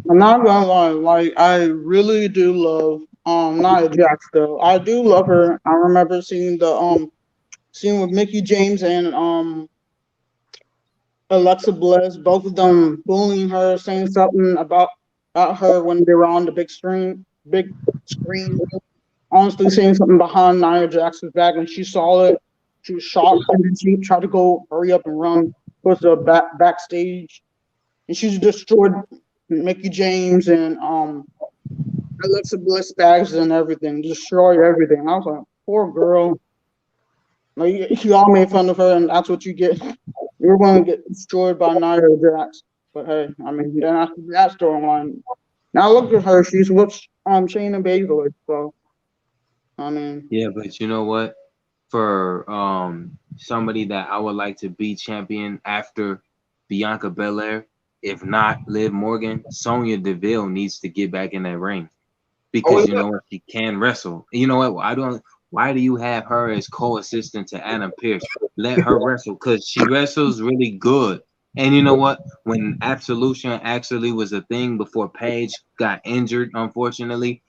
I'm not gonna lie, like I really do love Nia Jax though. I do love her. I remember seeing the scene with Mickey James and Alexa Bliss, both of them bullying her, saying something about her when they were on the big screen. Honestly, saying something behind Nia Jax's back, and she saw it. She was shocked, and then she tried to go hurry up and run towards the backstage, and she's destroyed Mickey James and Alexa Bliss bags and everything, destroyed everything. I was like, poor girl. Like you all made fun of her, and that's what you get. You're going to get destroyed by Nia Jax. But hey, I mean, then after that storyline, now look at her. She's with Shayna Baszler. So, I mean, yeah, but you know what? For somebody that I would like to be champion after Bianca Belair, if not Liv Morgan, Sonya Deville needs to get back in that ring because you know what, she can wrestle. You know what? Why do you have her as co-assistant to Adam Pearce? Let her wrestle because she wrestles really good. And you know what? When Absolution actually was a thing before Paige got injured, unfortunately,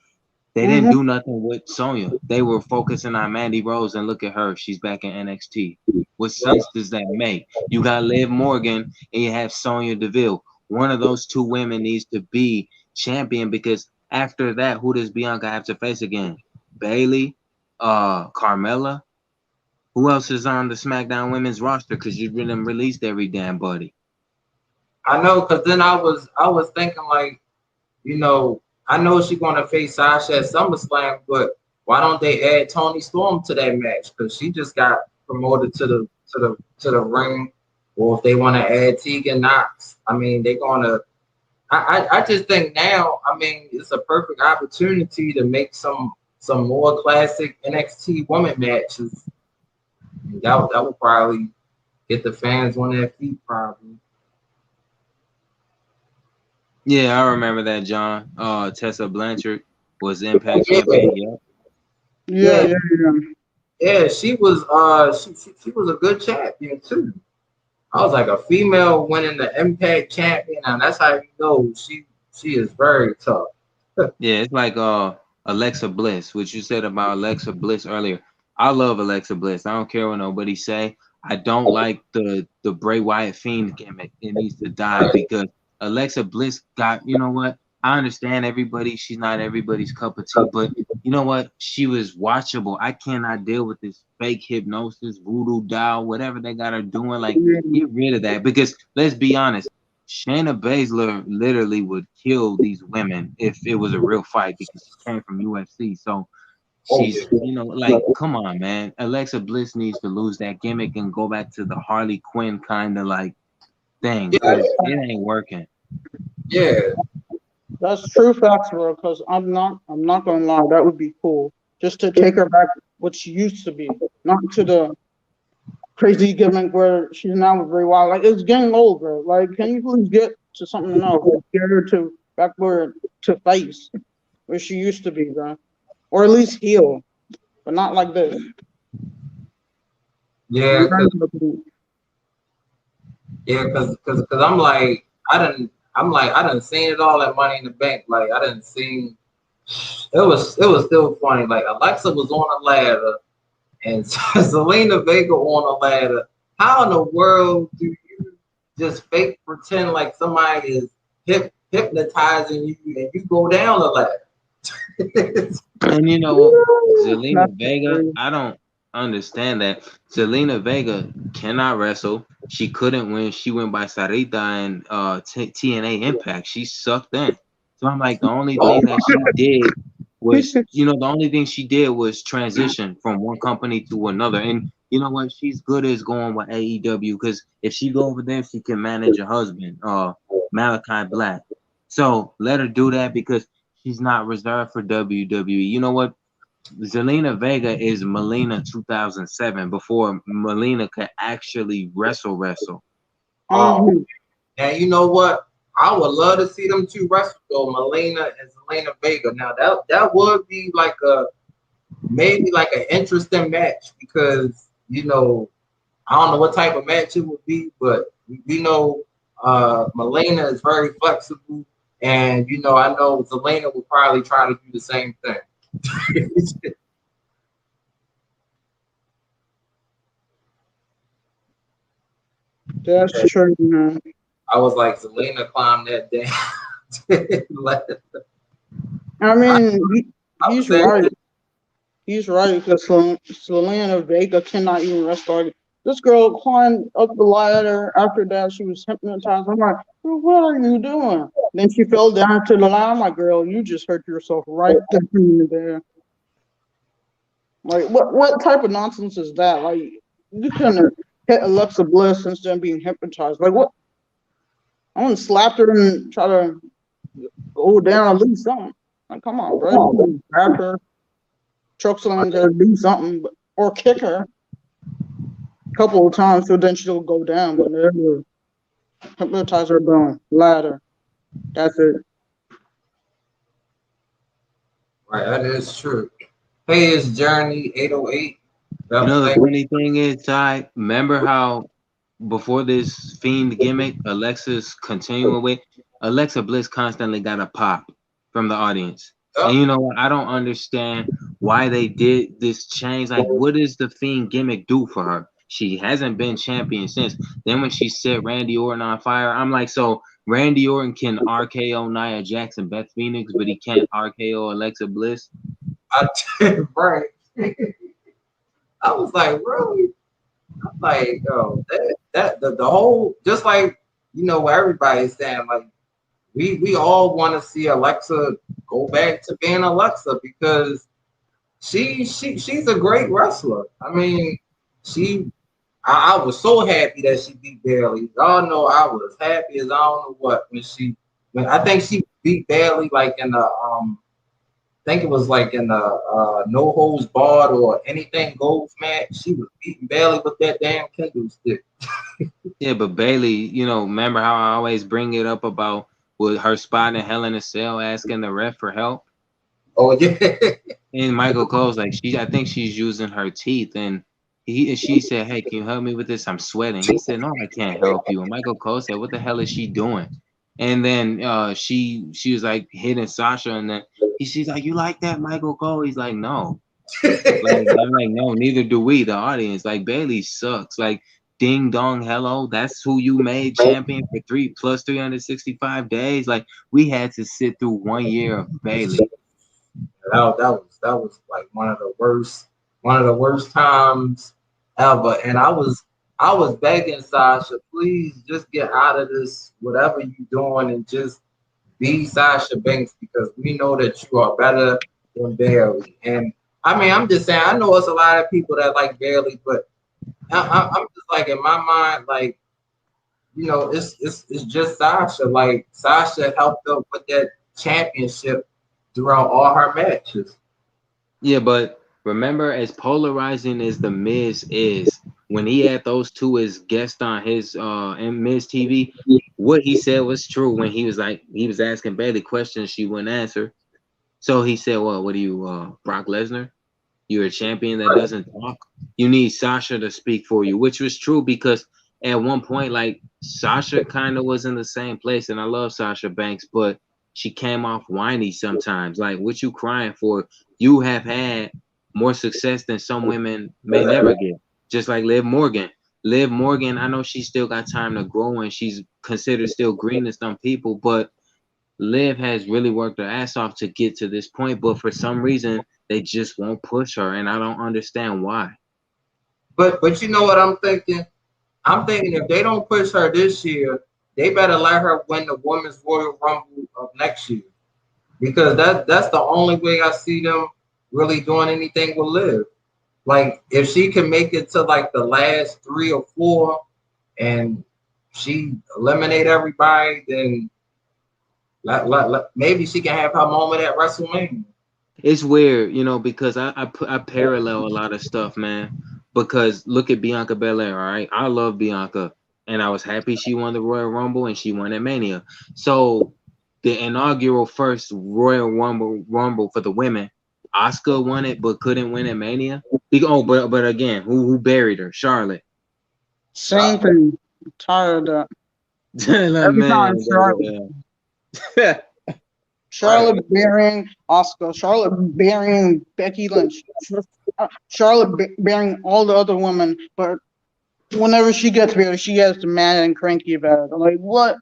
they didn't do nothing with Sonya. They were focusing on Mandy Rose, and look at her. She's back in NXT. What sense does that make? You got Liv Morgan and you have Sonya Deville. One of those two women needs to be champion because after that, who does Bianca have to face again? Bayley, Carmella. Who else is on the SmackDown Women's roster? Because you've been released every damn buddy. I know, because then I was thinking like, I know she's gonna face Sasha at SummerSlam, but why don't they add Toni Storm to that match? Because she just got promoted to the ring. Or if they want to add Tegan Knox, I mean, they're gonna. I just think now, I mean, it's a perfect opportunity to make some more classic NXT women matches. That would probably get the fans on their feet, probably. Yeah, I remember that, John. Tessa Blanchard was Impact champion. Yeah. Yeah, she was she was a good champion too. I was like a female winning the Impact champion, and that's how you know she is very tough. Yeah, it's like Alexa Bliss, which you said about Alexa Bliss earlier. I love Alexa Bliss. I don't care what nobody say. I don't like the Bray Wyatt Fiend gimmick. It needs to die because Alexa Bliss got, you know what? I understand she's not everybody's cup of tea, but you know what? She was watchable. I cannot deal with this fake hypnosis, voodoo doll, whatever they got her doing. Like, get rid of that because let's be honest. Shayna Baszler literally would kill these women if it was a real fight because she came from UFC. So she's, like, come on, man. Alexa Bliss needs to lose that gimmick and go back to the Harley Quinn kind of like thing. Yeah. It ain't working. Yeah. That's true facts, bro, because I'm not gonna lie, that would be cool. Just to take her back what she used to be, not to the crazy gimmick where she's now with Bray Wyatt. Like, it's getting old, bro. Like, can you please get to something else? Like, get her back to face where she used to be, bro. Or at least heel, but not like this. Yeah, because I'm like, I'm like, I done seen it all at Money in the Bank. Like, I done seen. It was still funny. Like Alexa was on a ladder and Zelina Vega on a ladder. How in the world do you just fake pretend like somebody is hypnotizing you and you go down the ladder? And you know, Zelina That's Vega, crazy. I don't understand that. Zelina Vega cannot wrestle. She couldn't win. She went by Sarita and TNA Impact. She sucked in. So I'm like, the only thing that she did was, the only thing she did was transition from one company to another. And you know what? She's good as going with AEW because if she go over there, she can manage her husband, Malachi Black. So let her do that because she's not reserved for WWE. You know what? Zelina Vega is Melina 2007 before Melina could actually wrestle. Oh, Mhm. and you know what? I would love to see them two wrestle though, Melina and Zelina Vega. Now that would be like maybe like an interesting match because I don't know what type of match it would be, but we know Melina is very flexible, and I know Zelina will probably try to do the same thing. That's true, man. I was like, Zelina climbed that damn ladder. I I, mean, I was he's saying, right. He's right because Selena Vega cannot even restart. This girl climbed up the ladder. After that, she was hypnotized. I'm like, "Well, what are you doing?" Then she fell down to the ladder. I'm like, girl, you just hurt yourself right there. Like, what type of nonsense is that? Like, you couldn't hit Alexa Bliss instead of being hypnotized. Like, what? I want to slap her and try to go down and lose something. Like, come on, bro. You grab her, choke slam her, do something, or kick her a couple of times so then she'll go down. But never hypnotize her bone, ladder. That's it. right, that is true. Hey, it's Journey 808. You know, the Thank funny thing is, Ty, remember how before this Fiend gimmick, Alexa's continuing with, Alexa Bliss constantly got a pop from the audience. And you. you know what? I don't understand why they did this change. Like, what does the Fiend gimmick do for her? She hasn't been champion since. Then when she set Randy Orton on fire, I'm like, so Randy Orton can RKO Nia Jackson, Beth Phoenix, but he can't RKO Alexa Bliss? I did right. I was like, really? I'm like, yo, the whole just like what everybody's saying, like we all want to see Alexa go back to being Alexa because she's a great wrestler. I mean, I was so happy that she beat Bailey. Y'all know I was happy as I don't know what when I think she beat Bailey like in the think it was like in the no holds barred or anything goes match. She was beating Bailey with that damn kendo stick. Yeah, but Bailey, remember how I always bring it up about with her spot in Hell in a Cell asking the ref for help? Oh yeah. And Michael Cole's like, I think she's using her teeth. And she said, hey, can you help me with this? I'm sweating. He said, no, I can't help you. And Michael Cole said, what the hell is she doing? And then she was like hitting Sasha. And then she's like, you like that, Michael Cole? He's like, no. Like, I'm like, no, neither do we, the audience. Like, Bailey sucks. Like, ding dong, hello. That's who you made champion for 365 days. Like, we had to sit through 1 year of Bailey. That was like one of the worst times ever. And I was begging Sasha, please just get out of this, whatever you're doing, and just be Sasha Banks because we know that you are better than Bailey. And I mean, I'm just saying, I know it's a lot of people that like Bailey, but I'm just like in my mind, like it's just Sasha. Like Sasha helped her with that championship throughout all her matches. Yeah, but remember, as polarizing as the Miz is, when he had those two as guests on his in Miz TV, what he said was true when he was asking Bailey questions she wouldn't answer. So he said, well, what are you, Brock Lesnar? You're a champion that doesn't talk. You need Sasha to speak for you, which was true because at one point, like Sasha kind of was in the same place, and I love Sasha Banks, but she came off whiny sometimes. Like, what you crying for? You have had more success than some women may never get. Just like Liv Morgan. Liv Morgan, I know she still got time to grow and she's considered still green to some people, but Liv has really worked her ass off to get to this point. But for some reason, they just won't push her, and I don't understand why. But you know what I'm thinking? I'm thinking if they don't push her this year, they better let her win the Women's Royal Rumble of next year. Because that's the only way I see them really doing anything with Liv. Like if she can make it to like the last 3 or 4 and she eliminate everybody, then maybe she can have her moment at WrestleMania. It's weird, you know, because I parallel a lot of stuff, man. Because look at Bianca Belair, all right? I love Bianca, and I was happy she won the Royal Rumble and she won at Mania. So the inaugural first Royal Rumble for the women, Asuka won it but couldn't win at Mania. But again, who buried her? Charlotte. Same thing. I'm tired of that. Every time Charlotte. Charlotte burying Asuka, Charlotte burying Becky Lynch, Charlotte burying all the other women, but whenever she gets buried, she gets mad and cranky about it. Like, what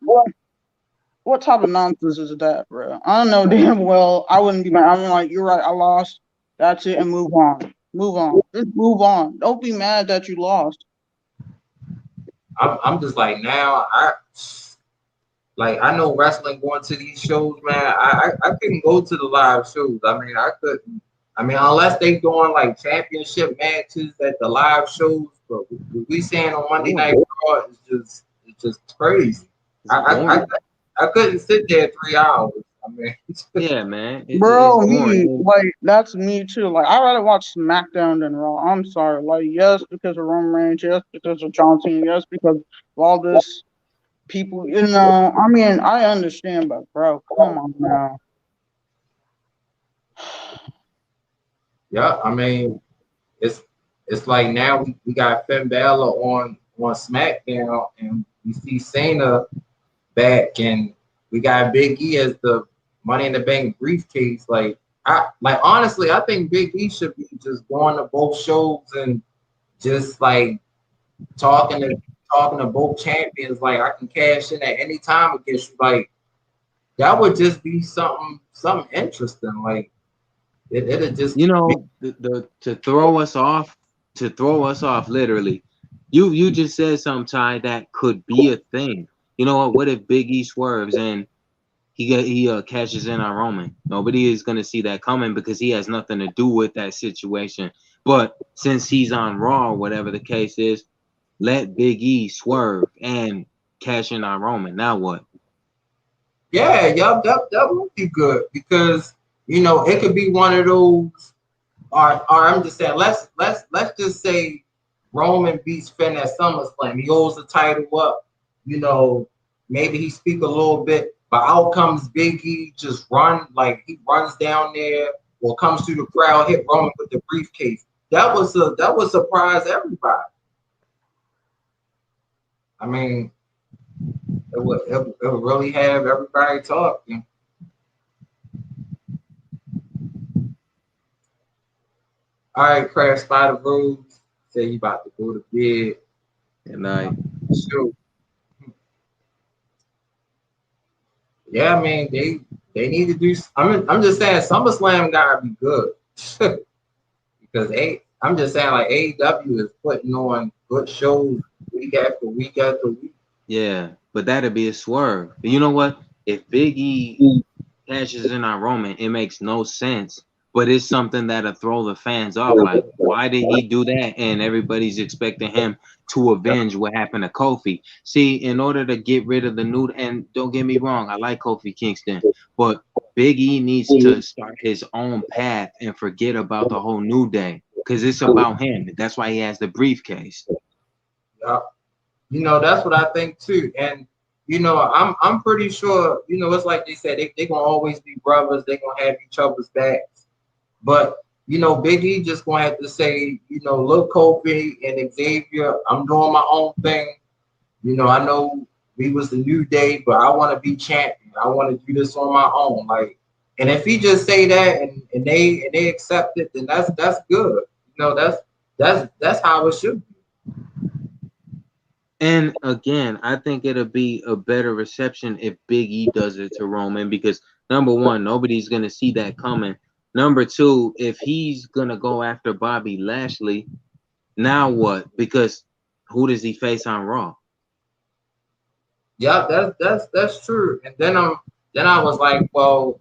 type of nonsense is that, bro? I don't know damn well. I wouldn't be mad. I'm like, you're right, I lost. That's it, and move on. Move on. Just move on. Don't be mad that you lost. I'm just like now I know wrestling going to these shows, man. I couldn't go to the live shows. I mean, I couldn't. I mean, unless they doing like championship matches at the live shows, but what we saying on Monday Night Raw is just crazy. I couldn't sit there 3 hours. I mean, yeah, man. Bro, like that's me too. Like I'd rather watch SmackDown than Raw. I'm sorry. Like yes, because of Roman Reigns, yes, because of John Cena, yes, because of all this. People, you know, I mean, I understand, but bro, come on now. Yeah, I mean, it's like now we got Finn Balor on SmackDown, and we see Cena back, and we got Big E as the Money in the Bank briefcase. Like honestly, I think Big E should be just going to both shows and just like talking to both champions, like I can cash in at any time against you. Like that would just be something interesting. Like it'll just, you know, to throw us off literally. You just said something, Ty, that could be a thing. You know what? What if Big E swerves and he cashes in on Roman? Nobody is gonna see that coming because he has nothing to do with that situation. But since he's on Raw, whatever the case is, let Big E swerve and cash in on Roman. Now what? Yeah, that would be good because you know it could be one of those. Or I'm just saying, let's just say Roman beats Finn at SummerSlam. He holds the title up. You know, maybe he speak a little bit, but out comes Big E, just run like he runs down there or comes through the crowd, hit Roman with the briefcase. That would surprise everybody. I mean, it would really have everybody talking. All right, Crash by the rules. Say you about to go to bed. Good night. Sure. Yeah, I mean they need to do. I'm just saying SummerSlam gotta be good because I'm just saying like AEW is putting on good shows week after week after week. Yeah, but that'd be a swerve. You know what? If Big E cashes in on Roman, it makes no sense. But it's something that'll throw the fans off. Like, why did he do that? And everybody's expecting him to avenge what happened to Kofi. See, in order to get rid of the new, and don't get me wrong, I like Kofi Kingston, but Big E needs to start his own path and forget about the whole New Day because it's about him. That's why he has the briefcase. Yeah, you know that's what I think too. And you know I'm pretty sure you know it's like they said they gonna always be brothers. They gonna have each other's backs. But you know, Big E just gonna have to say, you know, look, Kofi and Xavier, I'm doing my own thing. I know we was the New Day, but I want to be champion. I want to do this on my own. Like, and if he just say that and they accept it, then that's good. That's how it should be. And again, I think it'll be a better reception if Big E does it to Roman because number one, nobody's gonna see that coming. Number two, if he's gonna go after Bobby Lashley, now what? Because who does he face on Raw? Yeah, that's true. And then I was like, well,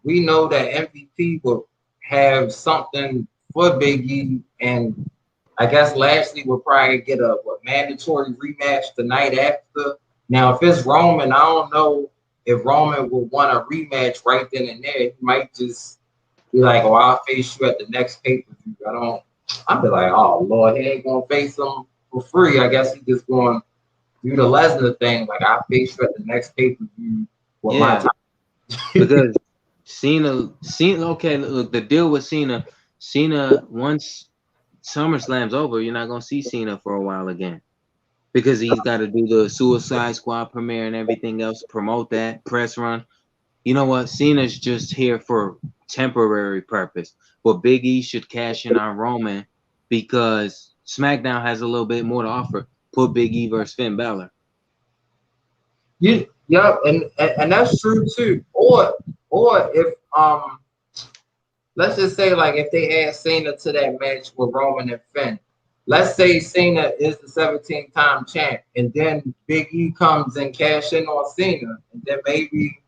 we know that MVP will have something for Big E, and I guess Lashley will probably get a mandatory rematch the night after. Now, if it's Roman, I don't know if Roman will want a rematch right then and there. He might just be like, "Oh, I'll face you at the next pay-per-view." I'll be like, "Oh Lord, he ain't gonna face him for free." I guess he's just going to do the Lesnar thing. Like, I'll face you at the next pay-per-view with my time. Because Cena, okay, look, the deal with Cena, once SummerSlam's over, you're not gonna see Cena for a while again. Because he's got to do the Suicide Squad premiere and everything else, promote that, press run. You know what? Cena's just here for temporary purpose. But Big E should cash in on Roman because SmackDown has a little bit more to offer. Put Big E versus Finn Balor. Yeah, and that's true too. Or if let's just say like if they add Cena to that match with Roman and Finn, let's say Cena is the 17th time champ, and then Big E comes and cash in on Cena, and then maybe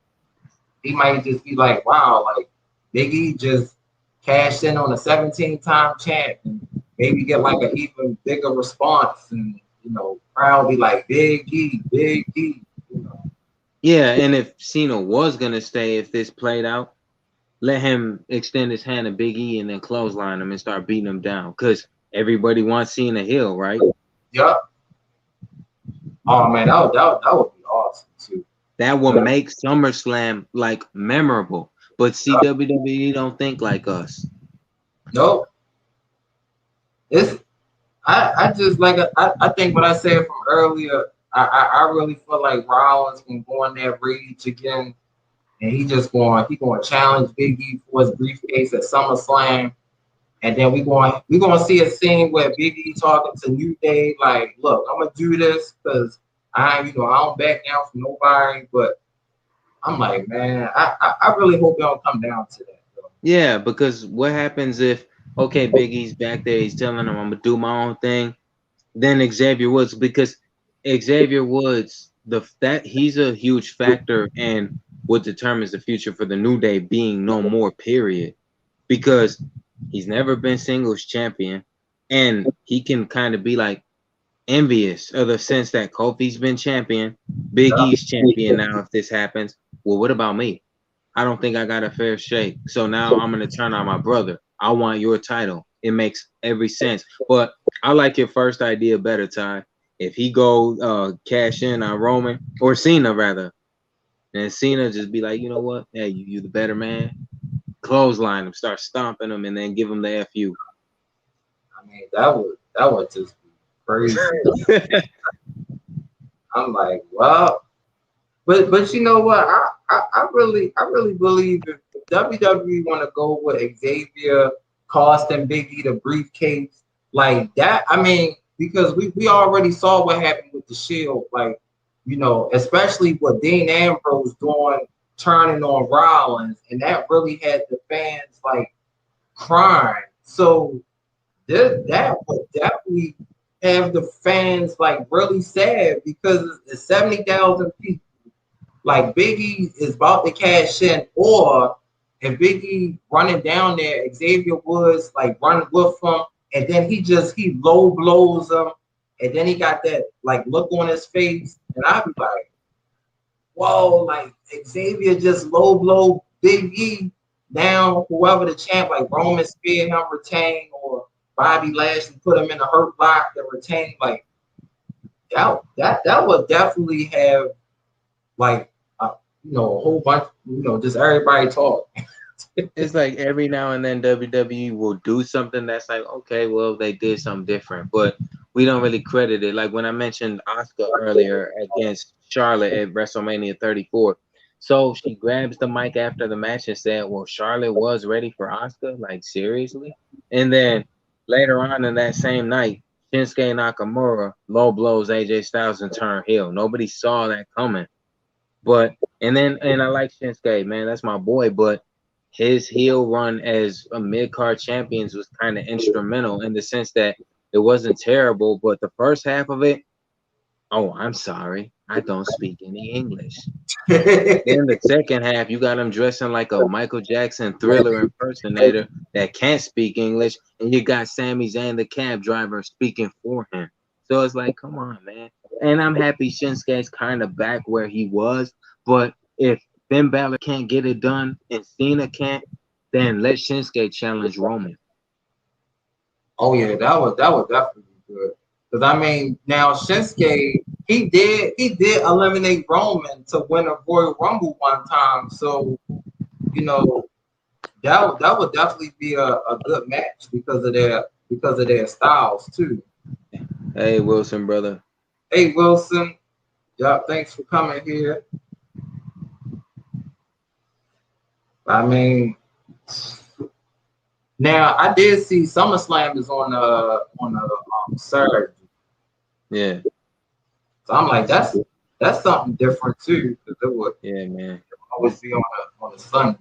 he might just be like, wow, like Big E just cashed in on a 17th time champ, and maybe get like an even bigger response, and crowd be like Big E, Big E. Yeah, and if Cena was gonna stay, if this played out, let him extend his hand to Big E and then clothesline him and start beating him down. Because everybody wants Cena heel, right? Yep. Oh man, that would be awesome too. That would make SummerSlam like memorable. But see, WWE don't think like us. Nope. I just like I think what I said from earlier. I really feel like Rollins can go in that rage again, and he going to challenge Big E for his briefcase at SummerSlam, and then we going to see a scene where Big E talking to New Day like, look, I'm gonna do this because I don't back down from nobody, but I'm like, man, I really hope it don't come down to that. Though. Yeah, because what happens if Big E's back there, he's telling him I'm gonna do my own thing, then Xavier Woods, because Xavier Woods, he's a huge factor in what determines the future for the New Day being no more, period. Because he's never been singles champion, and he can kind of be like envious of the sense that Kofi's been champion, Big E's champion now. If this happens, well, what about me? I don't think I got a fair shake. So now I'm gonna turn on my brother. I want your title. It makes every sense. But I like your first idea better, Ty. If he go cash in on Roman or Cena rather, and Cena just be like, you know what? Hey, you the better man. Clothesline him, start stomping him, and then give him the FU. I mean, that would just be crazy. I'm like, well, but you know what? I really believe if WWE want to go with Xavier costing Big E the briefcase like that, I mean, because we already saw what happened with the Shield, like, especially what Dean Ambrose doing, turning on Rollins, and that really had the fans like crying. So that would definitely have the fans like really sad because it's 70,000 people. Like Big E is about to cash in, or if Big E running down there, Xavier Woods like running with him, and then he low blows him, and then he got that like look on his face, and I'd be like, whoa, like Xavier just low blow Big E down, whoever the champ, like Roman speared him, retain, or Bobby Lashley put him in a hurt lock and retain, like that would definitely have like a whole bunch, just everybody talk. It's like every now and then WWE will do something that's like, okay, well, they did something different, but we don't really credit it. Like when I mentioned Asuka earlier against Charlotte at WrestleMania 34. So she grabs the mic after the match and said, well, Charlotte was ready for Asuka. Like, seriously? And then later on in that same night, Shinsuke Nakamura low blows AJ Styles and turn heel. Nobody saw that coming. But and I like Shinsuke, man, that's my boy, but his heel run as a mid-card champions was kind of instrumental in the sense that it wasn't terrible, but the first half of it, oh, I'm sorry, I don't speak any English. Then the second half, you got him dressing like a Michael Jackson Thriller impersonator that can't speak English, and you got Sami Zayn, the cab driver, speaking for him. So it's like, come on, man. And I'm happy Shinsuke's kind of back where he was, but if Finn Balor can't get it done and Cena can't, then let Shinsuke challenge Roman. Oh yeah, that was definitely good. Because I mean, now Shinsuke, he did eliminate Roman to win a Royal Rumble one time. So you know that would definitely be a good match because of their styles too. Hey Wilson, brother. Hey Wilson, yeah, thanks for coming here. I mean, now I did see SummerSlam is on Saturday. Yeah. So I'm like, that's something different too, because it would man always be on a Sunday.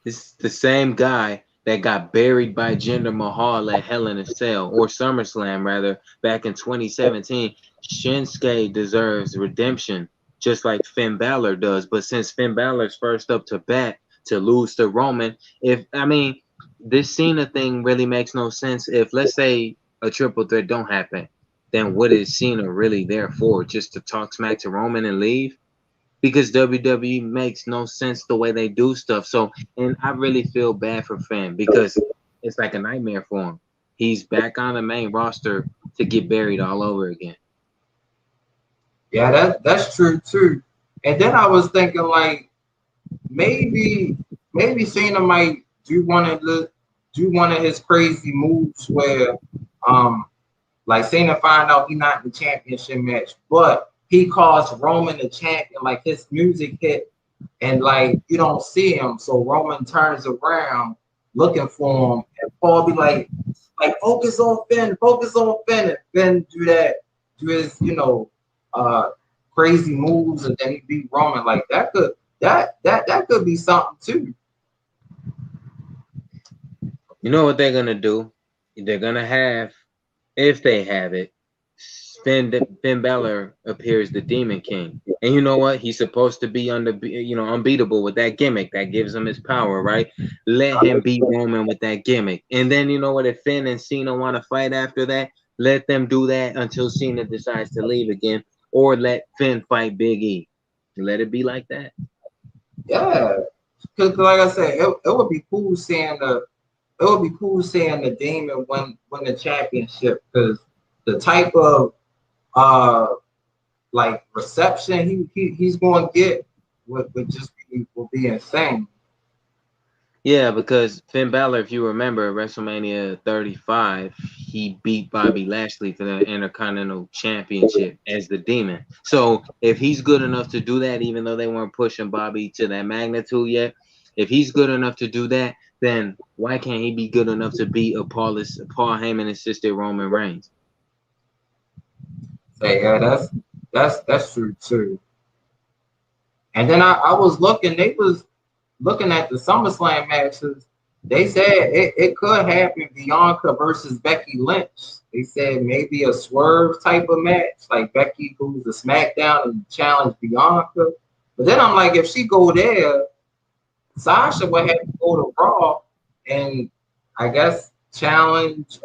It's the same guy that got buried by Jinder Mahal at Hell in a Cell, or SummerSlam rather, back in 2017. Shinsuke deserves redemption, just like Finn Balor does. But since Finn Balor's first up to bat to lose to Roman, this Cena thing really makes no sense. If, let's say, a triple threat don't happen, then what is Cena really there for? Just to talk smack to Roman and leave? Because WWE makes no sense the way they do stuff. So, and I really feel bad for Finn because it's like a nightmare for him. He's back on the main roster to get buried all over again. Yeah, that's true too. And then I was thinking like maybe Cena might do one of his crazy moves where like Cena find out he's not in the championship match, but he calls Roman the champion, like his music hit, and like you don't see him, so Roman turns around looking for him, and Paul be like focus on Finn, and Finn do his crazy moves, and then he beat Roman. Like that could be something too. You know what they're gonna do? They're gonna have, if they have it, Finn Balor appears the Demon King, and you know what? He's supposed to be unbeatable with that gimmick that gives him his power, right? Let him beat Roman with that gimmick, and then you know what? If Finn and Cena want to fight after that, let them do that until Cena decides to leave again, or let Finn fight Big E. Let it be like that. Yeah, because like I said, it would be cool seeing the Demon win the championship, because the type of like reception he's going to get would be insane. Yeah, because Finn Balor, if you remember, WrestleMania 35, he beat Bobby Lashley for the Intercontinental Championship as the Demon. So if he's good enough to do that, even though they weren't pushing Bobby to that magnitude yet, if he's good enough to do that, then why can't he be good enough to beat Paul Heyman assisted Roman Reigns? So yeah, that's true too. And then I was looking, they was looking at the SummerSlam matches. They said it could happen Bianca versus Becky Lynch. They said maybe a swerve type of match, like Becky goes to SmackDown and challenge Bianca. But then I'm like, if she go there, Sasha would have to go to Raw and I guess challenge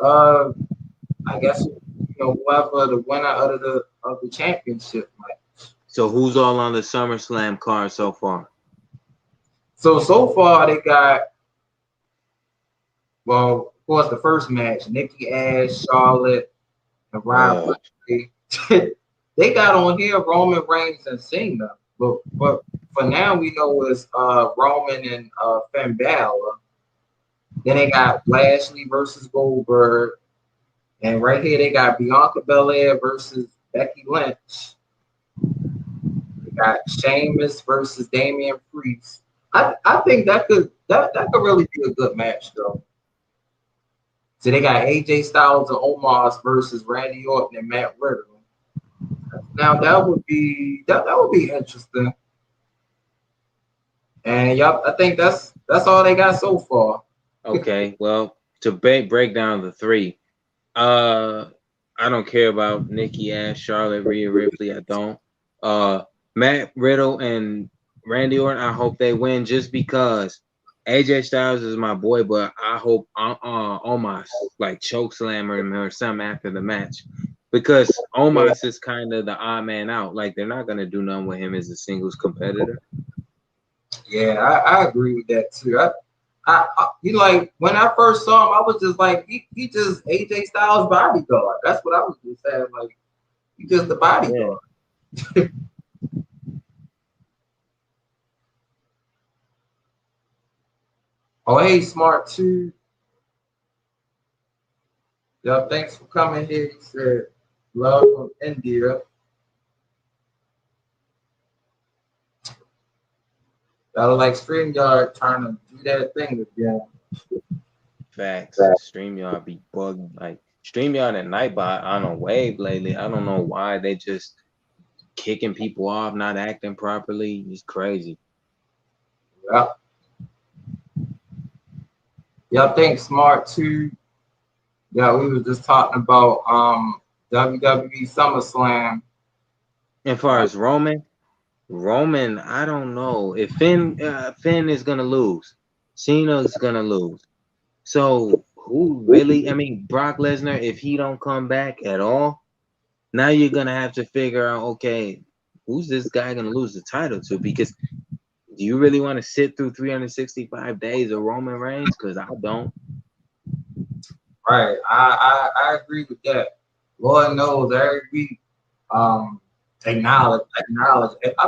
whoever the winner of the championship match. So who's all on the SummerSlam card so far? So far they got, well, of course the first match, Nikki Ash, Charlotte, and Rhea. They got on here Roman Reigns and Cena, but for now we know is Roman and Finn Balor. Then they got Lashley versus Goldberg. And right here they got Bianca Belair versus Becky Lynch. They got Sheamus versus Damian Priest. I think that could really be a good match though. So they got AJ Styles and Omos versus Randy Orton and Matt Riddle. Now that would be interesting. And y'all, I think that's all they got so far. Okay, well, to break down the three, I don't care about Nikki Ash, Charlotte, Rhea Ripley. I don't. Matt Riddle and Randy Orton, I hope they win just because AJ Styles is my boy, but I hope Omos like chokeslammer him or something after the match, because Omos is kind of the odd man out. Like they're not gonna do nothing with him as a singles competitor. Yeah, I agree with that too. I you like when I first saw him, I was just like he just AJ Styles bodyguard. That's what I was just saying. Like he just the bodyguard. Yeah. Oh, hey, Smart 2. Yo, thanks for coming here. He said, love from India. Y'all like StreamYard trying to do that thing again. Facts. StreamYard be bugging. Like StreamYard and Nightbot on a wave lately. I don't know why they just kicking people off, not acting properly. It's crazy. Yeah. Y'all think Smart 2. Yeah, we was just talking about WWE SummerSlam. As far as Roman, I don't know if Finn is gonna lose. Cena's gonna lose. So who really? I mean, Brock Lesnar, if he don't come back at all, now you're gonna have to figure out, okay, who's this guy gonna lose the title to? Because do you really want to sit through 365 days of Roman Reigns? Because I don't. Right, I agree with that. Lord knows every week, acknowledge. I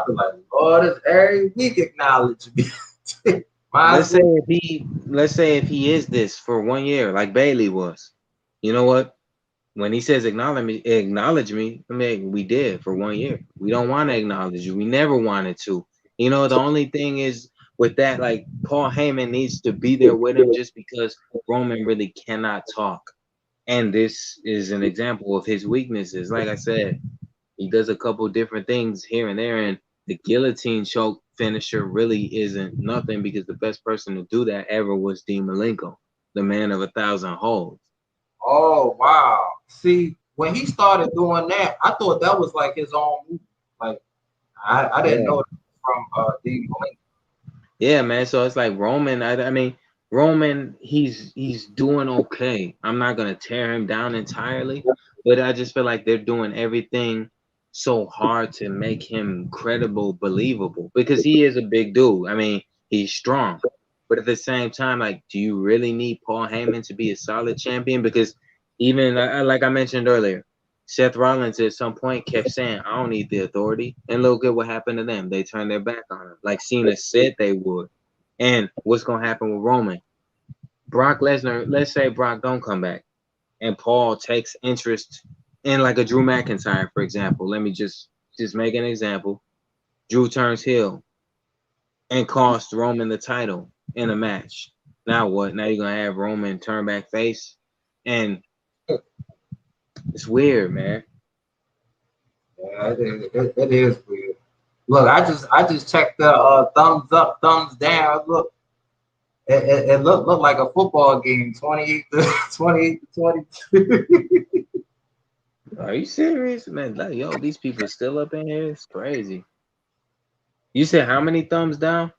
feel like Lord is every week acknowledge me. Let's say if he is this for 1 year, like Bailey was. You know what? When he says acknowledge me, I mean we did for 1 year. We don't want to acknowledge you. We never wanted to. You know, the only thing is with that, like Paul Heyman needs to be there with him just because Roman really cannot talk. And this is an example of his weaknesses. Like I said, he does a couple different things here and there, and the guillotine choke finisher really isn't nothing because the best person to do that ever was Dean Malenko, the man of 1,000 holds. Oh, wow. See, when he started doing that, I thought that was like his own movie. Like, I didn't know it from Dean Malenko. Yeah, man. So it's like Roman. I mean, Roman, he's doing okay. I'm not gonna tear him down entirely, but I just feel like they're doing everything so hard to make him credible, believable, because he is a big dude. I mean, he's strong, but at the same time, like, do you really need Paul Heyman to be a solid champion? Because even like I mentioned earlier, Seth Rollins at some point kept saying, I don't need the authority. And look at what happened to them. They turned their back on him. Like Cena said they would. And what's going to happen with Roman? Brock Lesnar, let's say Brock don't come back. And Paul takes interest in like a Drew McIntyre, for example. Let me just make an example. Drew turns heel and costs Roman the title in a match. Now what? Now you're going to have Roman turn back face? And it's weird, man. Yeah, it is weird. Look, I just checked the thumbs up, thumbs down. Look, it looked like a football game, 28 to 22. Are you serious, man? Like, yo, these people are still up in here. It's crazy. You said how many thumbs down?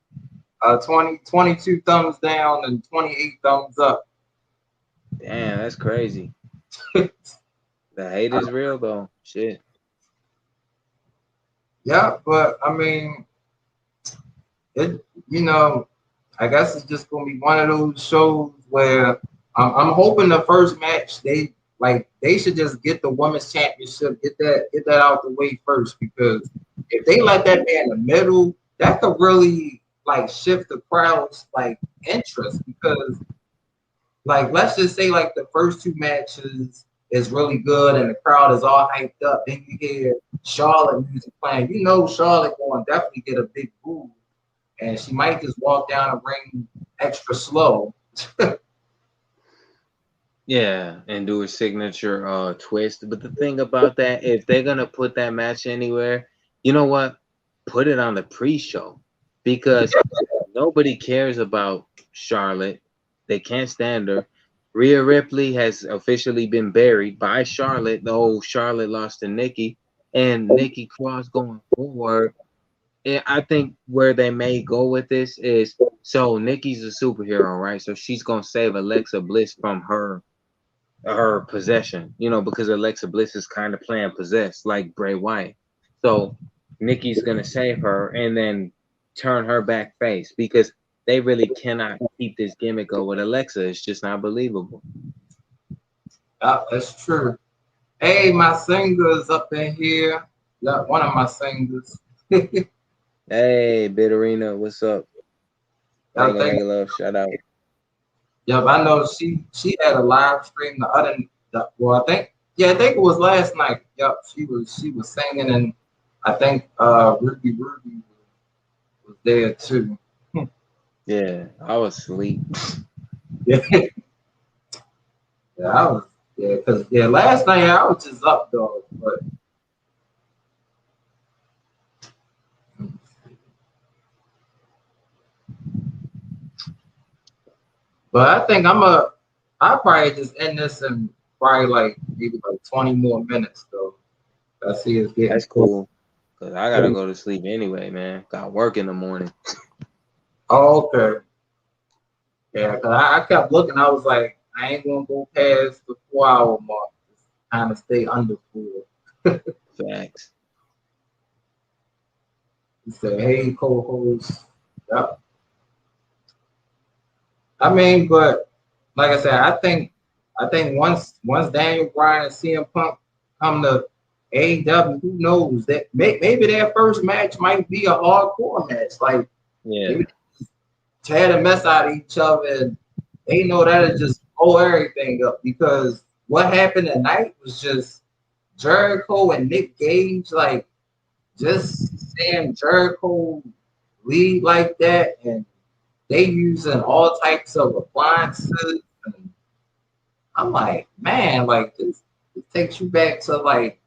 22 thumbs down and 28 thumbs up. Damn, that's crazy. The hate is real though. Shit. Yeah, but I mean, I guess it's just gonna be one of those shows where I'm hoping the first match they should just get the women's championship, get that out the way first, because if they let that be in the middle that could really like shift the crowd's like interest because like let's just say like the first two matches is really good and the crowd is all hyped up. Then you hear Charlotte music playing. You know Charlotte going to definitely get a big boo, and she might just walk down the ring extra slow. Yeah, and do a signature twist. But the thing about that, if they're gonna put that match anywhere, you know what? Put it on the pre-show because nobody cares about Charlotte. They can't stand her. Rhea Ripley has officially been buried by Charlotte. The old Charlotte lost to Nikki, and Nikki Cross going forward. I think where they may go with this is so Nikki's a superhero, right? So she's gonna save Alexa Bliss from her possession, you know, because Alexa Bliss is kind of playing possessed like Bray Wyatt. So Nikki's gonna save her and then turn her back face because they really cannot keep this gimmick up with Alexa. It's just not believable. That's true. Hey, my singer's up in here. Yeah, one of my singers. Hey, Bitterina, what's up? Thank Love, shout out. Yep, I know she had a live stream well, I think it was last night. Yep, she was singing and I think Ruby was there too. Yeah, I was asleep. Yeah, because last night I was just up though, but I think I'll probably just end this in probably like maybe like 20 more minutes though. I see it's getting That's cool. Cause I gotta go to sleep anyway, man. Got work in the morning. Oh, okay. Yeah, because I kept looking. I was like, I ain't gonna go past the 4 hour mark. Just kind of stay under 4. Facts. He said, "Hey, co-host." Yep. I mean, but like I said, I think once Daniel Bryan and CM Punk come to AEW, who knows that maybe their first match might be a hardcore match. Like, maybe tear the mess out of each other, and they know that'll just blow everything up because what happened tonight was just Jericho and Nick Gage, like just saying Jericho lead like that, and they using all types of appliances. And I'm like, man, like this takes you back to like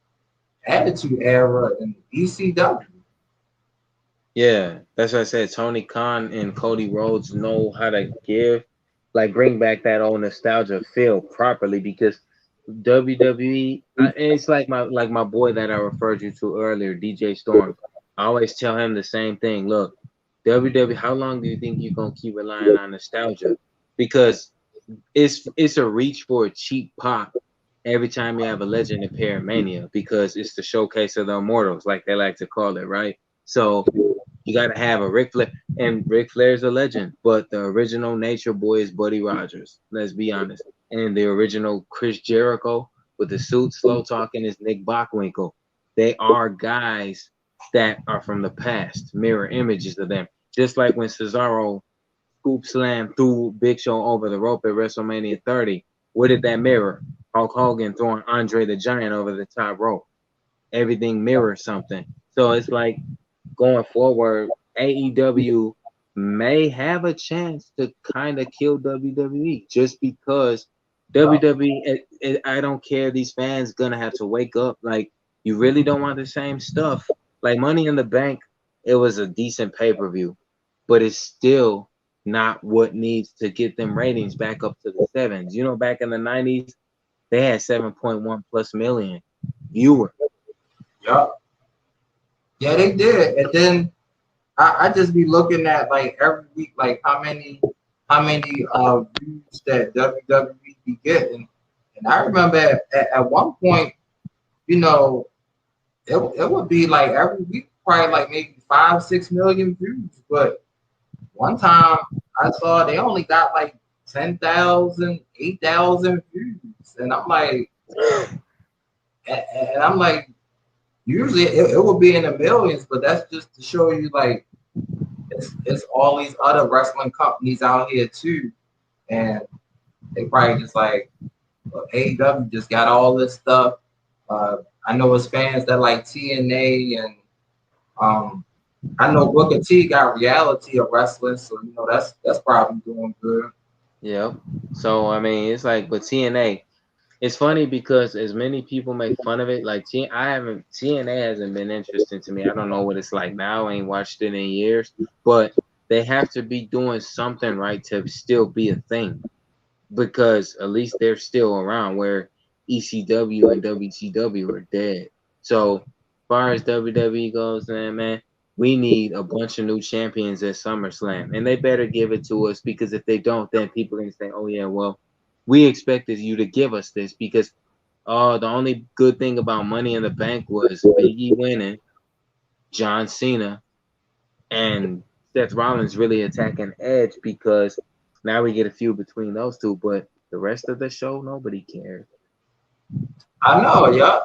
Attitude Era and ECW. Yeah, that's what I said. Tony Khan and Cody Rhodes know how to bring back that old nostalgia feel properly because WWE, it's like my boy that I referred you to earlier, DJ Storm. I always tell him the same thing. Look, WWE, how long do you think you're gonna keep relying on nostalgia? Because it's a reach for a cheap pop every time you have a legend in Paramania because it's the showcase of the immortals, like they like to call it, right? So you got to have a Ric Flair, and Ric Flair's a legend, but the original Nature Boy is Buddy Rogers. Let's be honest. And the original Chris Jericho with the suit, slow talking, is Nick Bockwinkel. They are guys that are from the past, mirror images of them. Just like when Cesaro scoop slam threw Big Show over the rope at WrestleMania 30. What did that mirror? Hulk Hogan throwing Andre the Giant over the top rope. Everything mirrors something. So it's like going forward, AEW may have a chance to kind of kill WWE just because WWE, I don't care. These fans gonna have to wake up. Like, you really don't want the same stuff. Like Money in the Bank, it was a decent pay-per-view, but it's still not what needs to get them ratings back up to the sevens. You know, back in the 90s, they had 7.1 plus million viewers. Yup. Yeah, they did. And then I just be looking at like every week, like how many views that WWE be getting. And I remember at one point, you know, it would be like every week, probably like maybe 5-6 million views. But one time I saw they only got like 10,000, 8,000 views. And I'm like, usually it would be in the millions, but that's just to show you like it's all these other wrestling companies out here too, and they probably just like, well, AEW just got all this stuff. I know it's fans that like TNA, and I know Booker T got reality of wrestling, so you know that's probably doing good. Yep. So I mean, it's like, but TNA, it's funny because as many people make fun of it, like TNA hasn't been interesting to me. I don't know what it's like now. I ain't watched it in years, but they have to be doing something right to still be a thing, because at least they're still around. Where ECW and WCW are dead. So as far as WWE goes, man, we need a bunch of new champions at SummerSlam, and they better give it to us, because if they don't, then people are gonna say, "Oh yeah, well, we expected you to give us this," because the only good thing about Money in the Bank was Biggie winning, John Cena, and Seth Rollins really attacking Edge, because now we get a feud between those two, but the rest of the show, nobody cared. I know, yeah.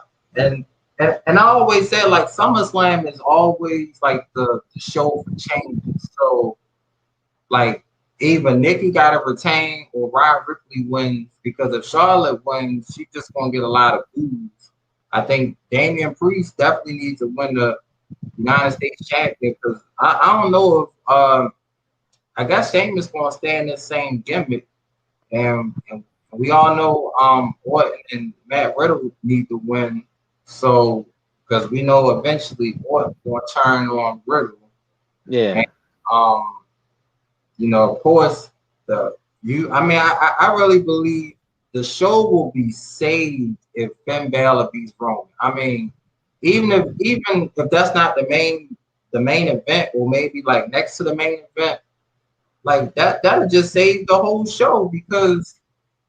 And I always said like SummerSlam is always like the show for changes. So like either Nikki gotta retain or Rhea Ripley wins, because if Charlotte wins, she's just gonna get a lot of boos. I think Damian Priest definitely needs to win the United States champion, because I don't know if I guess Sheamus gonna stay in this same gimmick, and we all know Orton and Matt Riddle need to win. So because we know eventually Orton gonna turn on Riddle. Yeah. And, you know, of course, I really believe the show will be saved if Finn Balor beats Roman. I mean, even if that's not the main event, or maybe like next to the main event, like that'll just save the whole show, because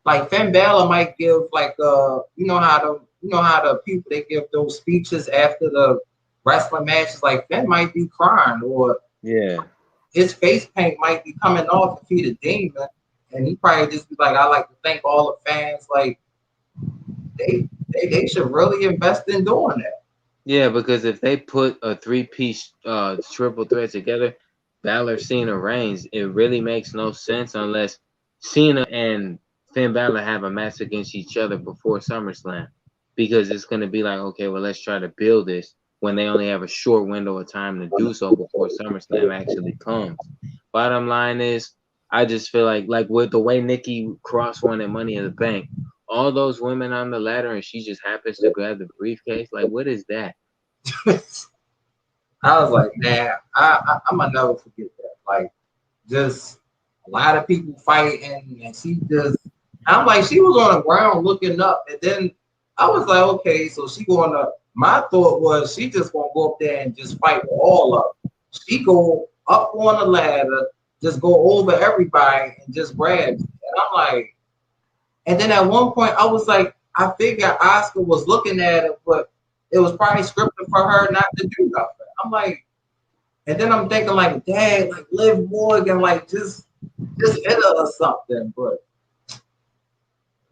like Finn Balor might give like you know how the people, they give those speeches after the wrestling matches, like Finn might be crying, or Yeah. his face paint might be coming off if he's a demon, and he probably just be like, "I like to thank all the fans." Like they should really invest in doing that. Yeah, because if they put a three-piece triple threat together, Balor, Cena, Reigns, it really makes no sense unless Cena and Finn Balor have a match against each other before SummerSlam, because it's going to be like, okay, well, let's try to build this when they only have a short window of time to do so before SummerSlam actually comes. Bottom line is, I just feel like with the way Nikki Cross won at Money in the Bank, all those women on the ladder, and she just happens to grab the briefcase. Like, what is that? I was like, man, I'm gonna never forget that. Like, just a lot of people fighting, and she just, I'm like, she was on the ground looking up, and then I was like, okay, so she gonna. My thought was she just gonna go up there and just fight with all of them. She go up on the ladder, just go over everybody and just grab. And I'm like, and then at one point I was like, I figured Oscar was looking at her, but it was probably scripted for her not to do nothing. I'm like, and then I'm thinking like, dang, like Liv Morgan, like just hit her or something. But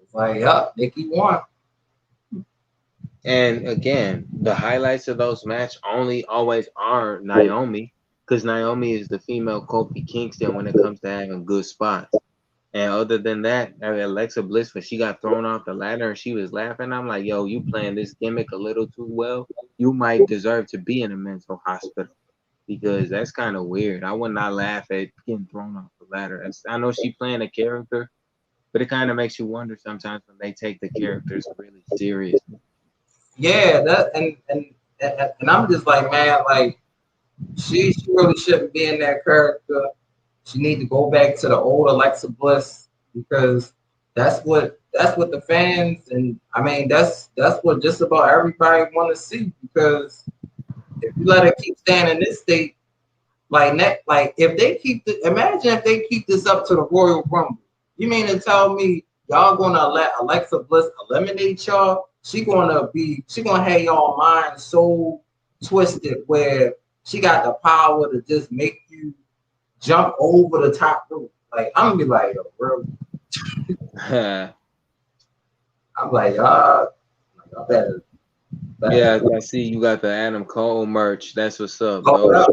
it's like, yup, Nikki won. And again, the highlights of those matches always are Naomi, because Naomi is the female Kofi Kingston when it comes to having good spots. And other than that, Alexa Bliss, when she got thrown off the ladder and she was laughing, I'm like, yo, you playing this gimmick a little too well. You might deserve to be in a mental hospital, because that's kind of weird. I would not laugh at getting thrown off the ladder. I know she playing a character, but it kind of makes you wonder sometimes when they take the characters really seriously. Yeah, that and I'm just like, man, like she really shouldn't be in that character. She need to go back to the old Alexa Bliss, because that's what the fans, and I mean that's what just about everybody want to see, because if you let her keep staying in this state, like if they imagine if they keep this up to the Royal Rumble. You mean to tell me y'all gonna let Alexa Bliss eliminate y'all? She gonna have y'all mind so twisted where she got the power to just make you jump over the top rope. Like I'm gonna be like, yo, bro. I'm like, I better. Yeah, I see you got the Adam Cole merch. That's what's up, Oh, bro.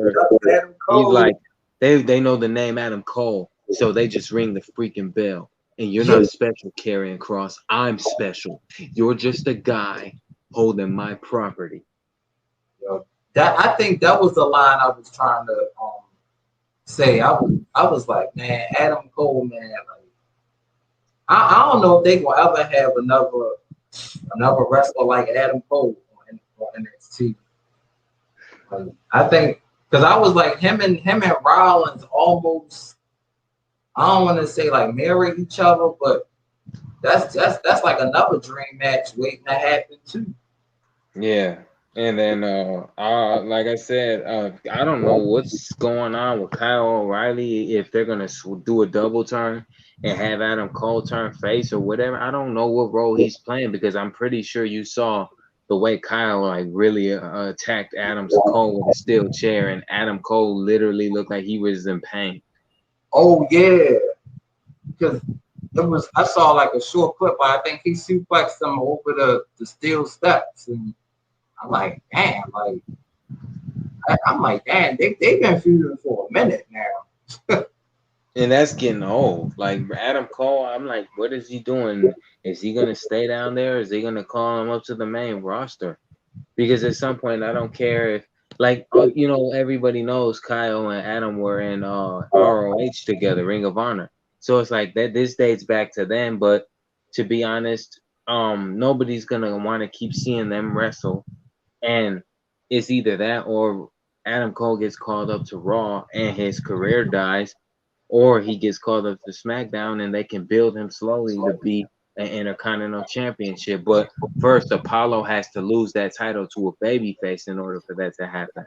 He's like They know the name Adam Cole, so they just ring the freaking bell. And you're not special, Karrion Kross. I'm special. You're just a guy holding my property. That I think that was the line I was trying to say. I was like, man, Adam Cole, man. Like, I don't know if they will ever have another wrestler like Adam Cole on NXT. I think because I was like him and Rollins almost. I don't want to say like marry each other, but that's like another dream match waiting to happen too. Yeah. And then, like I said, I don't know what's going on with Kyle O'Reilly, if they're going to do a double turn and have Adam Cole turn face or whatever. I don't know what role he's playing, because I'm pretty sure you saw the way Kyle like really attacked Adam Cole with a steel chair, and Adam Cole literally looked like he was in pain. Oh yeah, because I saw like a short clip. I think he suplexed him over the steel steps, and I'm like, damn, like I'm like, damn, they've been feuding for a minute now. And that's getting old. Like Adam Cole, I'm like, what is he doing? Is he gonna stay down there? Is he gonna call him up to the main roster? Because at some point, I don't care if, like, everybody knows Kyle and Adam were in ROH together, Ring of Honor. So it's like that. This dates back to then. But to be honest, nobody's gonna want to keep seeing them wrestle. And it's either that or Adam Cole gets called up to Raw and his career dies, or he gets called up to SmackDown and they can build him slowly to be an Intercontinental Championship. But first, Apollo has to lose that title to a babyface in order for that to happen.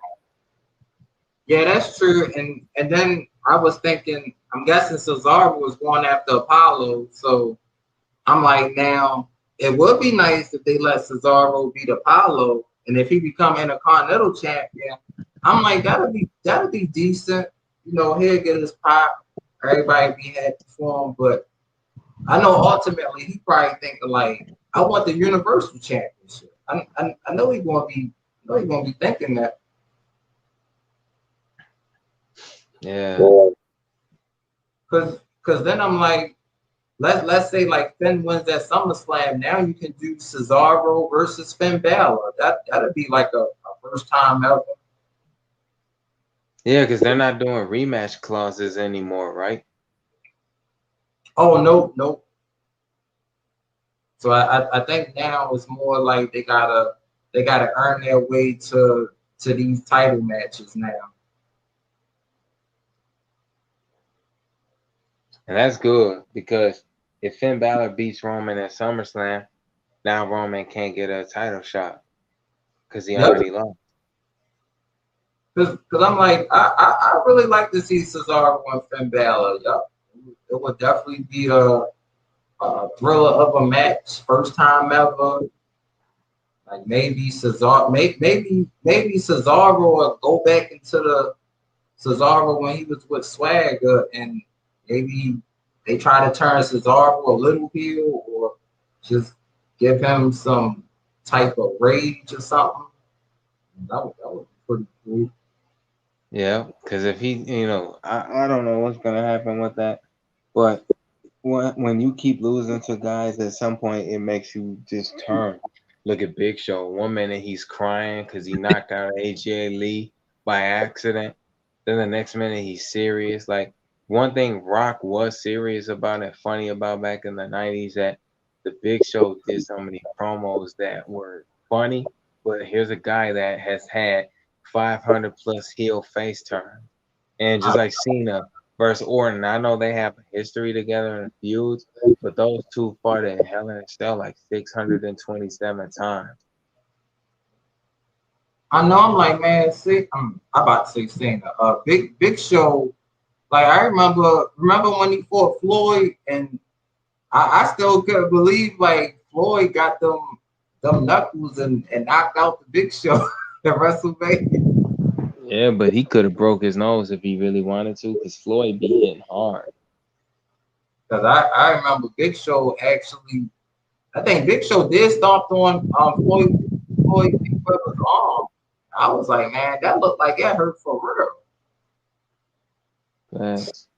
Yeah, that's true. And then I was thinking, I'm guessing Cesaro was going after Apollo. So I'm like, now it would be nice if they let Cesaro beat Apollo, and if he become Intercontinental Champion, I'm like, that'll be decent. He'll get his pop. Everybody be happy for him. But I know ultimately he probably thinking like, I want the Universal Championship. I know he's gonna be thinking that. Yeah. Cause then I'm like, let's say like Finn wins at SummerSlam. Now you can do Cesaro versus Finn Balor. That'd be like a first time ever. Yeah, because they're not doing rematch clauses anymore, right? Oh nope. So I think now it's more like they gotta earn their way to these title matches now. And that's good, because if Finn Balor beats Roman at SummerSlam, now Roman can't get a title shot because he already lost. Because I'm like, I really like to see Cesaro and Finn Balor. Yep. It would definitely be a thriller of a match, first time ever. Like maybe Cesaro, maybe Cesaro will go back into the Cesaro when he was with Swagger, and maybe they try to turn Cesaro a little heel, or just give him some type of rage or something. That would be pretty cool. Yeah, because if he, I don't know what's gonna happen with that, but when you keep losing to guys, at some point it makes you just turn. Look at Big Show. 1 minute he's crying because he knocked out AJ Lee by accident. Then the next minute he's serious. Like, one thing Rock was serious about and funny about back in the 90s, that the Big Show did so many promos that were funny, but here's a guy that has had 500 plus heel face turn. And just like Cena versus Orton, I know they have a history together in feuds, but those two fought at Hell in a Cell like 627 times. I know. I'm like, man, see, I'm about to say Cena. Big Show. Like, I remember when he fought Floyd, and I still couldn't believe like Floyd got them knuckles and knocked out the Big Show at WrestleMania. Yeah, but he could have broke his nose if he really wanted to, because Floyd be hitting hard. Because I remember Big Show actually, I think Big Show did stomp on Floyd Mayweather's arm. I was like, man, that looked like that hurt for real. Thanks.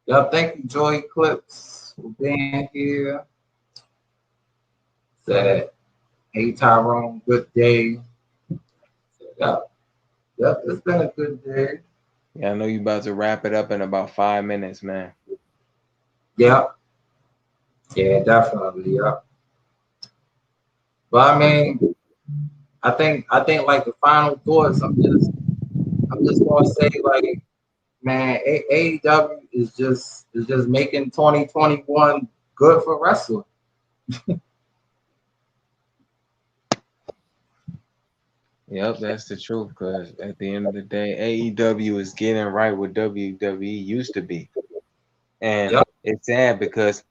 Yep, thank you, Joy Clips, for being here. Said, hey Tyrone, good day. Yep, yep, it's been a good day. Yeah, I know you about to wrap it up in about 5 minutes, man. Yep. Yeah, definitely. Yep. But I mean, I think like the final thoughts, I'm just gonna say like, man, AEW is just making 2021 good for wrestling. Yep, that's the truth. Because at the end of the day, AEW is getting right what WWE used to be, and Yep. it's sad because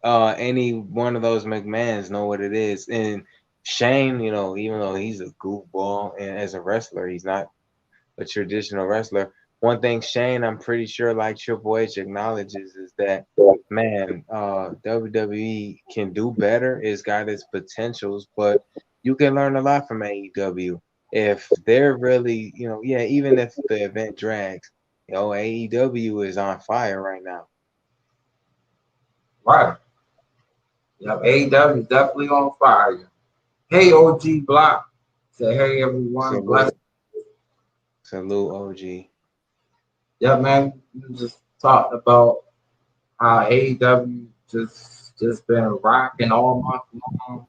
any one of those McMahons know what it is. And Shane, you know, even though he's a goofball and as a wrestler, he's not a traditional wrestler. One thing Shane, I'm pretty sure, like Triple H acknowledges, is that man, WWE can do better. It's got its potentials, but you can learn a lot from AEW if they're really, you know, yeah. Even if the event drags, you know, AEW is on fire right now. Right. Yep. AEW is definitely on fire. Hey, OG Block. Say hey everyone. Bless. Salute, OG. Yeah, man. We just talked about how AEW just been rocking all month long.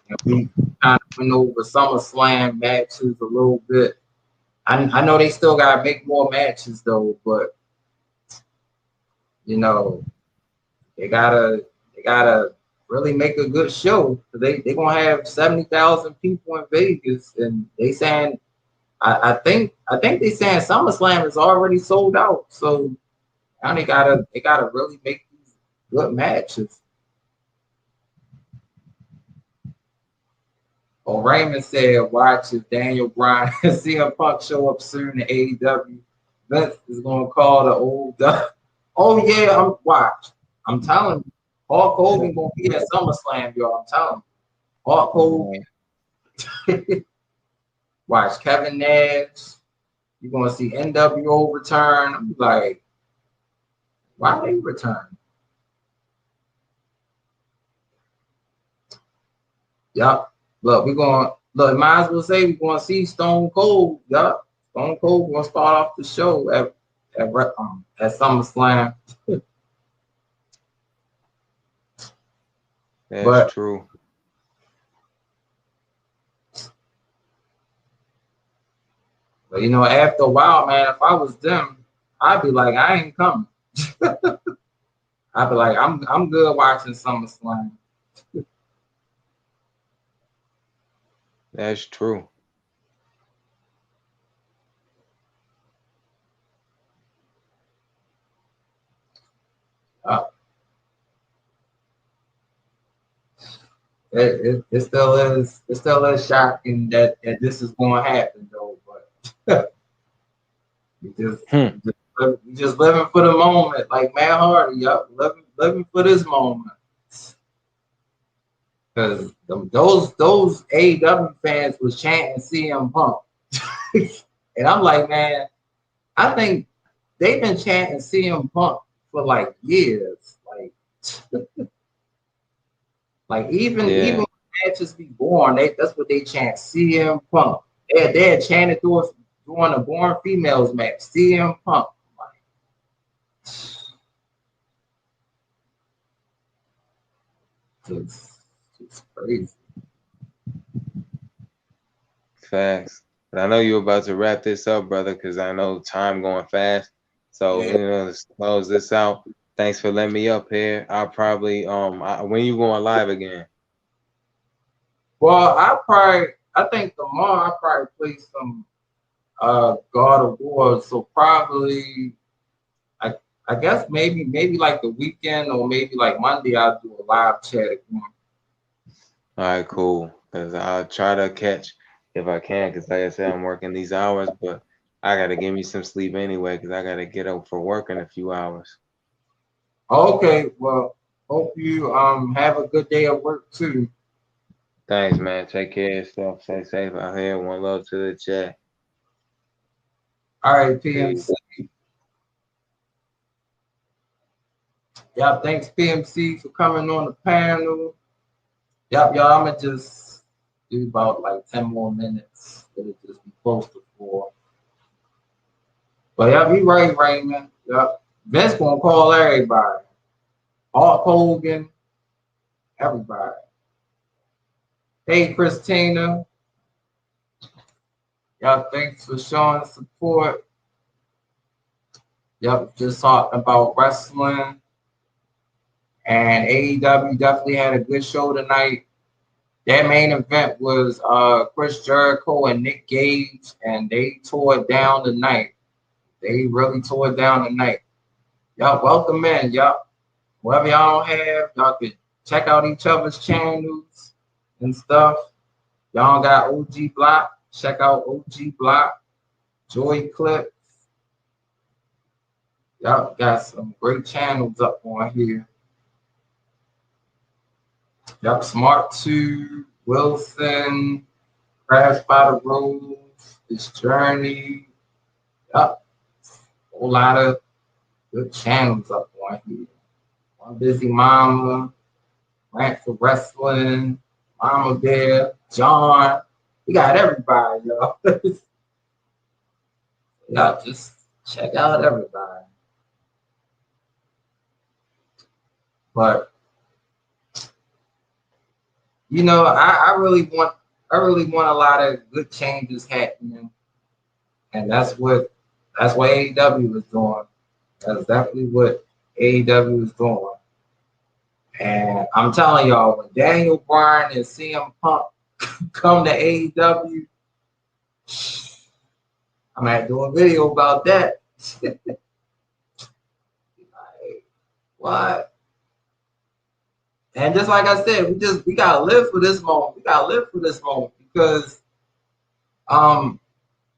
And we kind of went over SummerSlam matches a little bit. I know they still gotta make more matches though, but you know, they gotta really make a good show. They gonna have 70,000 people in Vegas, and they saying I think they saying SummerSlam is already sold out. So now they gotta really make these good matches. Oh, Raymond said, watch if Daniel Bryan and CM Punk show up soon to AEW. Vince is gonna call the old oh yeah, I'm telling you, Hulk Hogan gonna be at SummerSlam, y'all. I'm telling you. Hulk Hogan. Watch Kevin Nash. You're gonna see NWO return. I'm like, why they return? Yup. Look, might as well say we're gonna see Stone Cold. Yup. Stone Cold gonna start off the show at SummerSlam. That's true. But you know, after a while, man, if I was them, I'd be like, I ain't coming. I'd be like, I'm good watching SummerSlam. That's true. It still is shocking that this is going to happen though. But you just living for the moment, like Matt Hardy. Yup, living for this moment. Because those AEW fans was chanting CM Punk, and I'm like, man, I think they've been chanting CM Punk for like years, like even when matches be born, that's what they chant, CM Punk. They had chanted during the Born Females match, CM Punk. It's crazy. Facts. But I know you're about to wrap this up, brother, because I know time going fast. So you know, let's close this out. Thanks for letting me up here. I'll probably when you going live again? Well, I think tomorrow I'll probably play some God of War. So probably I guess maybe like the weekend or maybe like Monday I'll do a live chat again. All right, cool. Because I'll try to catch if I can. Because like I said, I'm working these hours, but I gotta give me some sleep anyway. Because I gotta get up for work in a few hours. Okay, well, hope you have a good day at work too. Thanks, man. Take care of yourself. Stay safe out here. One love to the chat. All right, Peace. PMC. Y'all, thanks PMC for coming on the panel. Y'all, I'ma just do about like 10 more minutes. It'll just be close to 4. But y'all be right, Raymond. Yep. Vince gonna call everybody. Hulk Hogan, everybody. Hey, Christina. Y'all, thanks for showing support. Yep, just talking about wrestling. And AEW definitely had a good show tonight. That main event was Chris Jericho and Nick Gage, and they tore it down tonight. They really tore it down tonight. Y'all welcome in, y'all. Whatever y'all don't have, y'all can check out each other's channels and stuff. Y'all got OG Block, check out OG Block, Joy Clips. Y'all got some great channels up on here. Yep, Smart 2, Wilson, Crash by the Rules, This Journey. Yep, a whole lot of good channels up on here. One Busy Mama, Rant for Wrestling, Mama Bear, John. We got everybody, y'all. Y'all just check out everybody. But you know, I really want a lot of good changes happening, and that's what AEW is doing. That's definitely what AEW is doing. And I'm telling y'all, when Daniel Bryan and CM Punk come to AEW, I'm gonna have to do a video about that. Like, what? And just like I said, we gotta live for this moment. We gotta live for this moment because,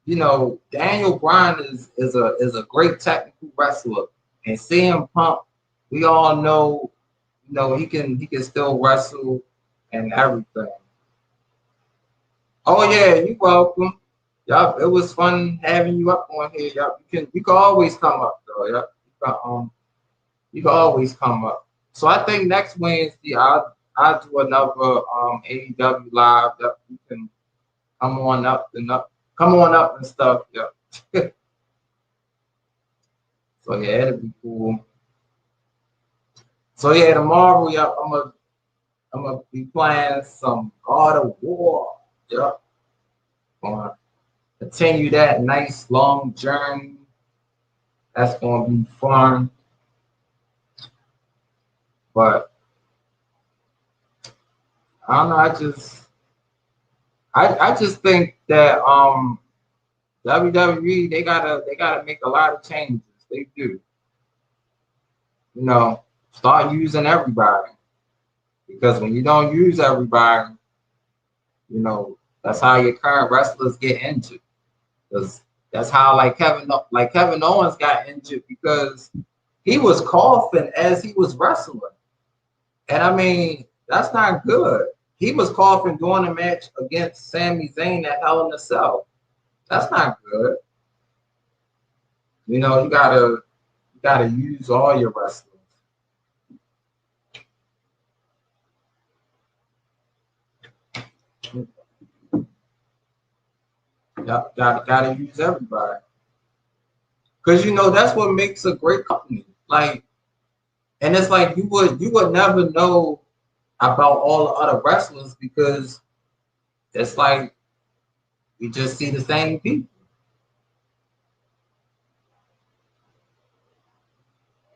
you know, Daniel Bryan is a great technical wrestler, and CM Punk, we all know, you know, he can still wrestle and everything. Oh yeah, you're welcome. Yup, it was fun having you up on here. Yup, you can always come up though. Yup, you can always come up. So I think next Wednesday I'll do another AEW live. Yep, you can come on up and stuff. Yep. So yeah, it'll be cool. So yeah, tomorrow, yep, I'm gonna be playing some God of War. Yep. Gonna continue that nice long journey. That's gonna be fun. But I don't know. I just think that WWE they gotta make a lot of changes. They do. You know, start using everybody, because when you don't use everybody, you know, that's how your current wrestlers get injured. Because that's how like Kevin Owens got injured, because he was coughing as he was wrestling. And I mean, that's not good. He was coughing during the match against Sami Zayn at Hell in a Cell. That's not good. You know, you gotta use all your wrestlers. Gotta use everybody. Because you know that's what makes a great company. Like, and it's like you would never know about all the other wrestlers, because it's like you just see the same people.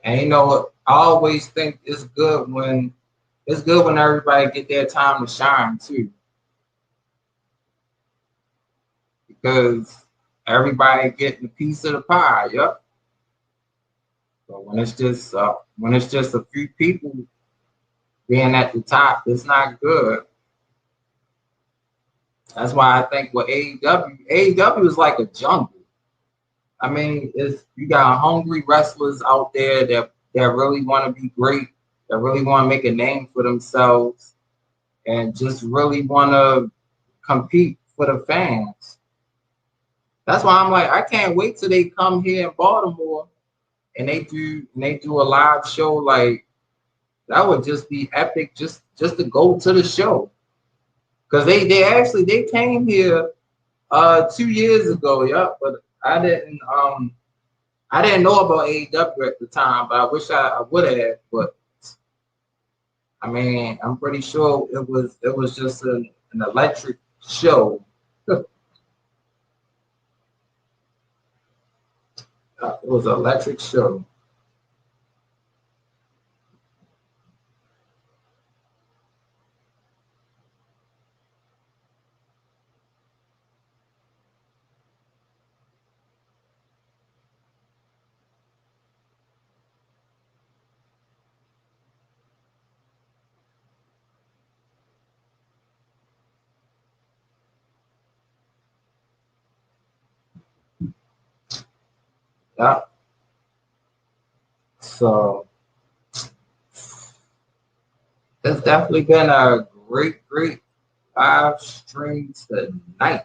And you know, I always think it's good when everybody get their time to shine too, because everybody getting a piece of the pie. Yep. But when it's just a few people being at the top, it's not good. That's why I think with AEW is like a jungle. I mean, you got hungry wrestlers out there that really want to be great, that really want to make a name for themselves. and just really want to compete for the fans. That's why I'm like, I can't wait till they come here in Baltimore and they do a live show. Like that would just be epic just to go to the show. Cause they came here 2 years ago, yeah, but I didn't know about AEW at the time, but I wish I would have. But I mean, I'm pretty sure it was just an electric show. It was an electric show. Yeah. So it's definitely been a great live stream tonight.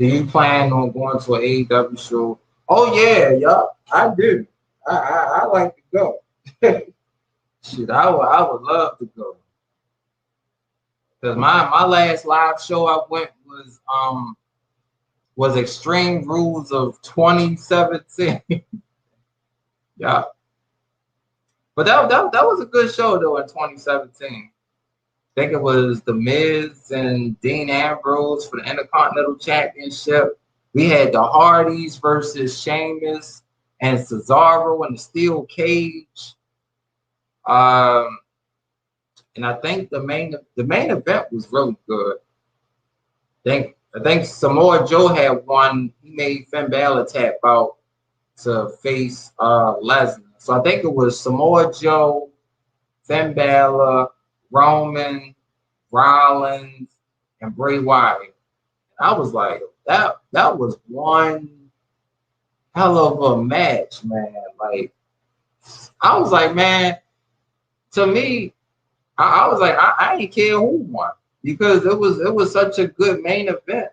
Do you plan on going to an AEW show? Oh yeah, I do. I like to go. Shit, I would love to go. Cause my last live show I went was Extreme Rules of 2017. Yeah. But that was a good show though in 2017. I think it was The Miz and Dean Ambrose for the Intercontinental Championship. We had the Hardys versus Sheamus and Cesaro in the steel cage. And I think the main event was really good. I think Samoa Joe had won. He made Finn Balor tap out to face Lesnar. So I think it was Samoa Joe, Finn Balor, Roman, Rollins, and Bray Wyatt. I was like, that was one hell of a match, man. Like, I was like, man, to me, I was like, I didn't care who won because it was such a good main event.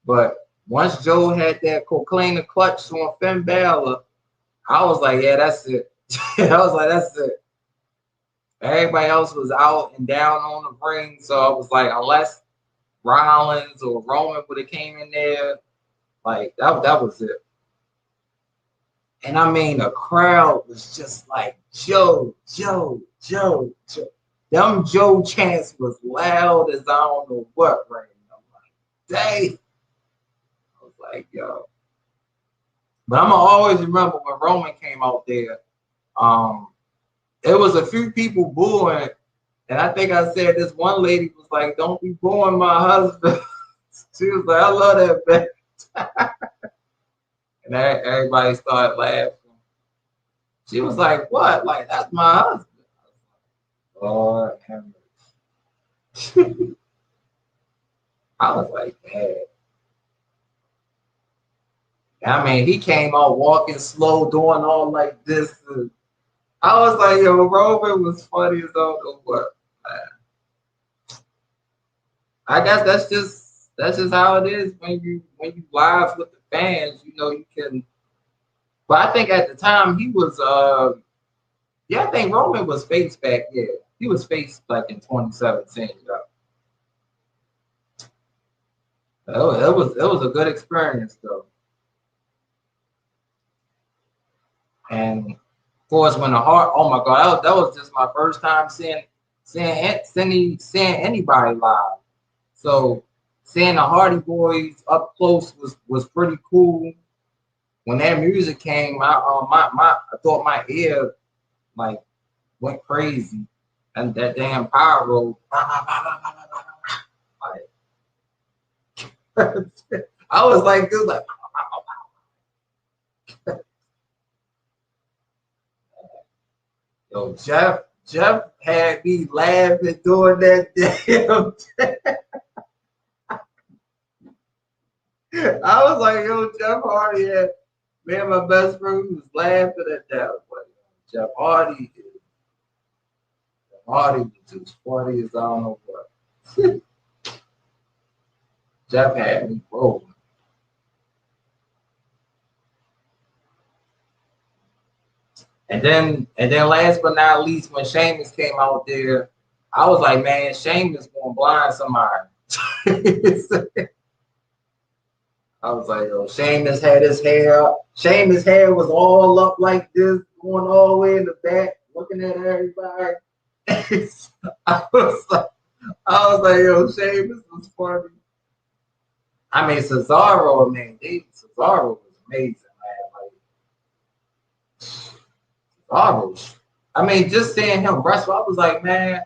But once Joe had that Coquelin clutch on Finn Balor, I was like, yeah, that's it. I was like, that's it. Everybody else was out and down on the ring, so I was like, unless Rollins or Roman would have came in there, like that was it. And I mean, the crowd was just like Joe. Them Joe chants was loud as I don't know what right now. I'm like, dang. I was like, yo. But I'm gonna always remember when Roman came out there. There was a few people booing, and I think I said this one lady was like, "Don't be booing my husband." She was like, "I love that bitch," and everybody started laughing. She was like, "What? Like that's my husband?" Lord have mercy. I was like, "Man." I mean, he came out walking slow, doing all like this. I was like, yo, Roman was funny as all the what. I guess that's just how it is when you live with the fans. You know you can. But I think at the time he was I think Roman was face back. Yeah, he was face like in 2017. Yeah. It was a good experience though. And of course, when the heart, oh my God, that was just my first time seeing anybody live. So seeing the Hardy Boys up close was pretty cool. When that music came, I thought my ear like went crazy, and that damn pyro. I was like, dude, like. Yo, Jeff had me laughing doing that damn thing. I was like, yo, Jeff Hardy had, man, my best friend was laughing at that. I was like, Jeff Hardy is Marty was just 40 as I don't know what. Jeff had me rolling. And then last but not least, when Sheamus came out there, I was like, man, Sheamus gonna blind somebody. I was like, yo, Sheamus had his hair up. Sheamus' hair was all up like this, going all the way in the back, looking at everybody. I was like, yo, Sheamus was funny. I mean, Cesaro, man, Cesaro was amazing, man. Like, Cesaro, I mean, just seeing him wrestle, I was like, man,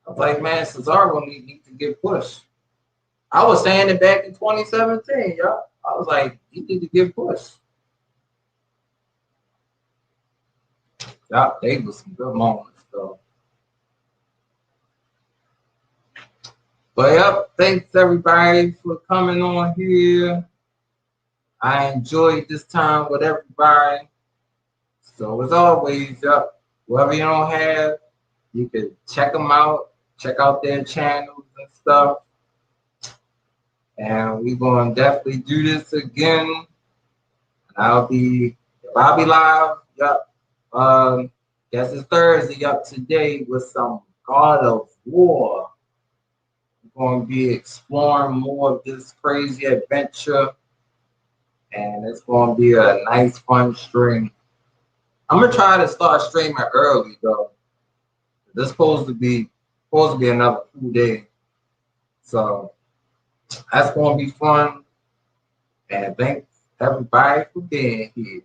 Cesaro need to get pushed. I was saying it back in 2017, y'all. I was like, he need to get pushed. Y'all, they was some good moments, though. But yep, thanks everybody for coming on here. I enjoyed this time with everybody. So as always, yep, whoever you don't have, you can check them out, check out their channels and stuff. And we're going to definitely do this again. I'll be live. Yep. Guess it's Thursday up today with some God of War. We're going to be exploring more of this crazy adventure. And it's going to be a nice, fun stream. I'm going to try to start streaming early, though. This is supposed to be another cool day. So that's going to be fun. And thanks everybody for being here.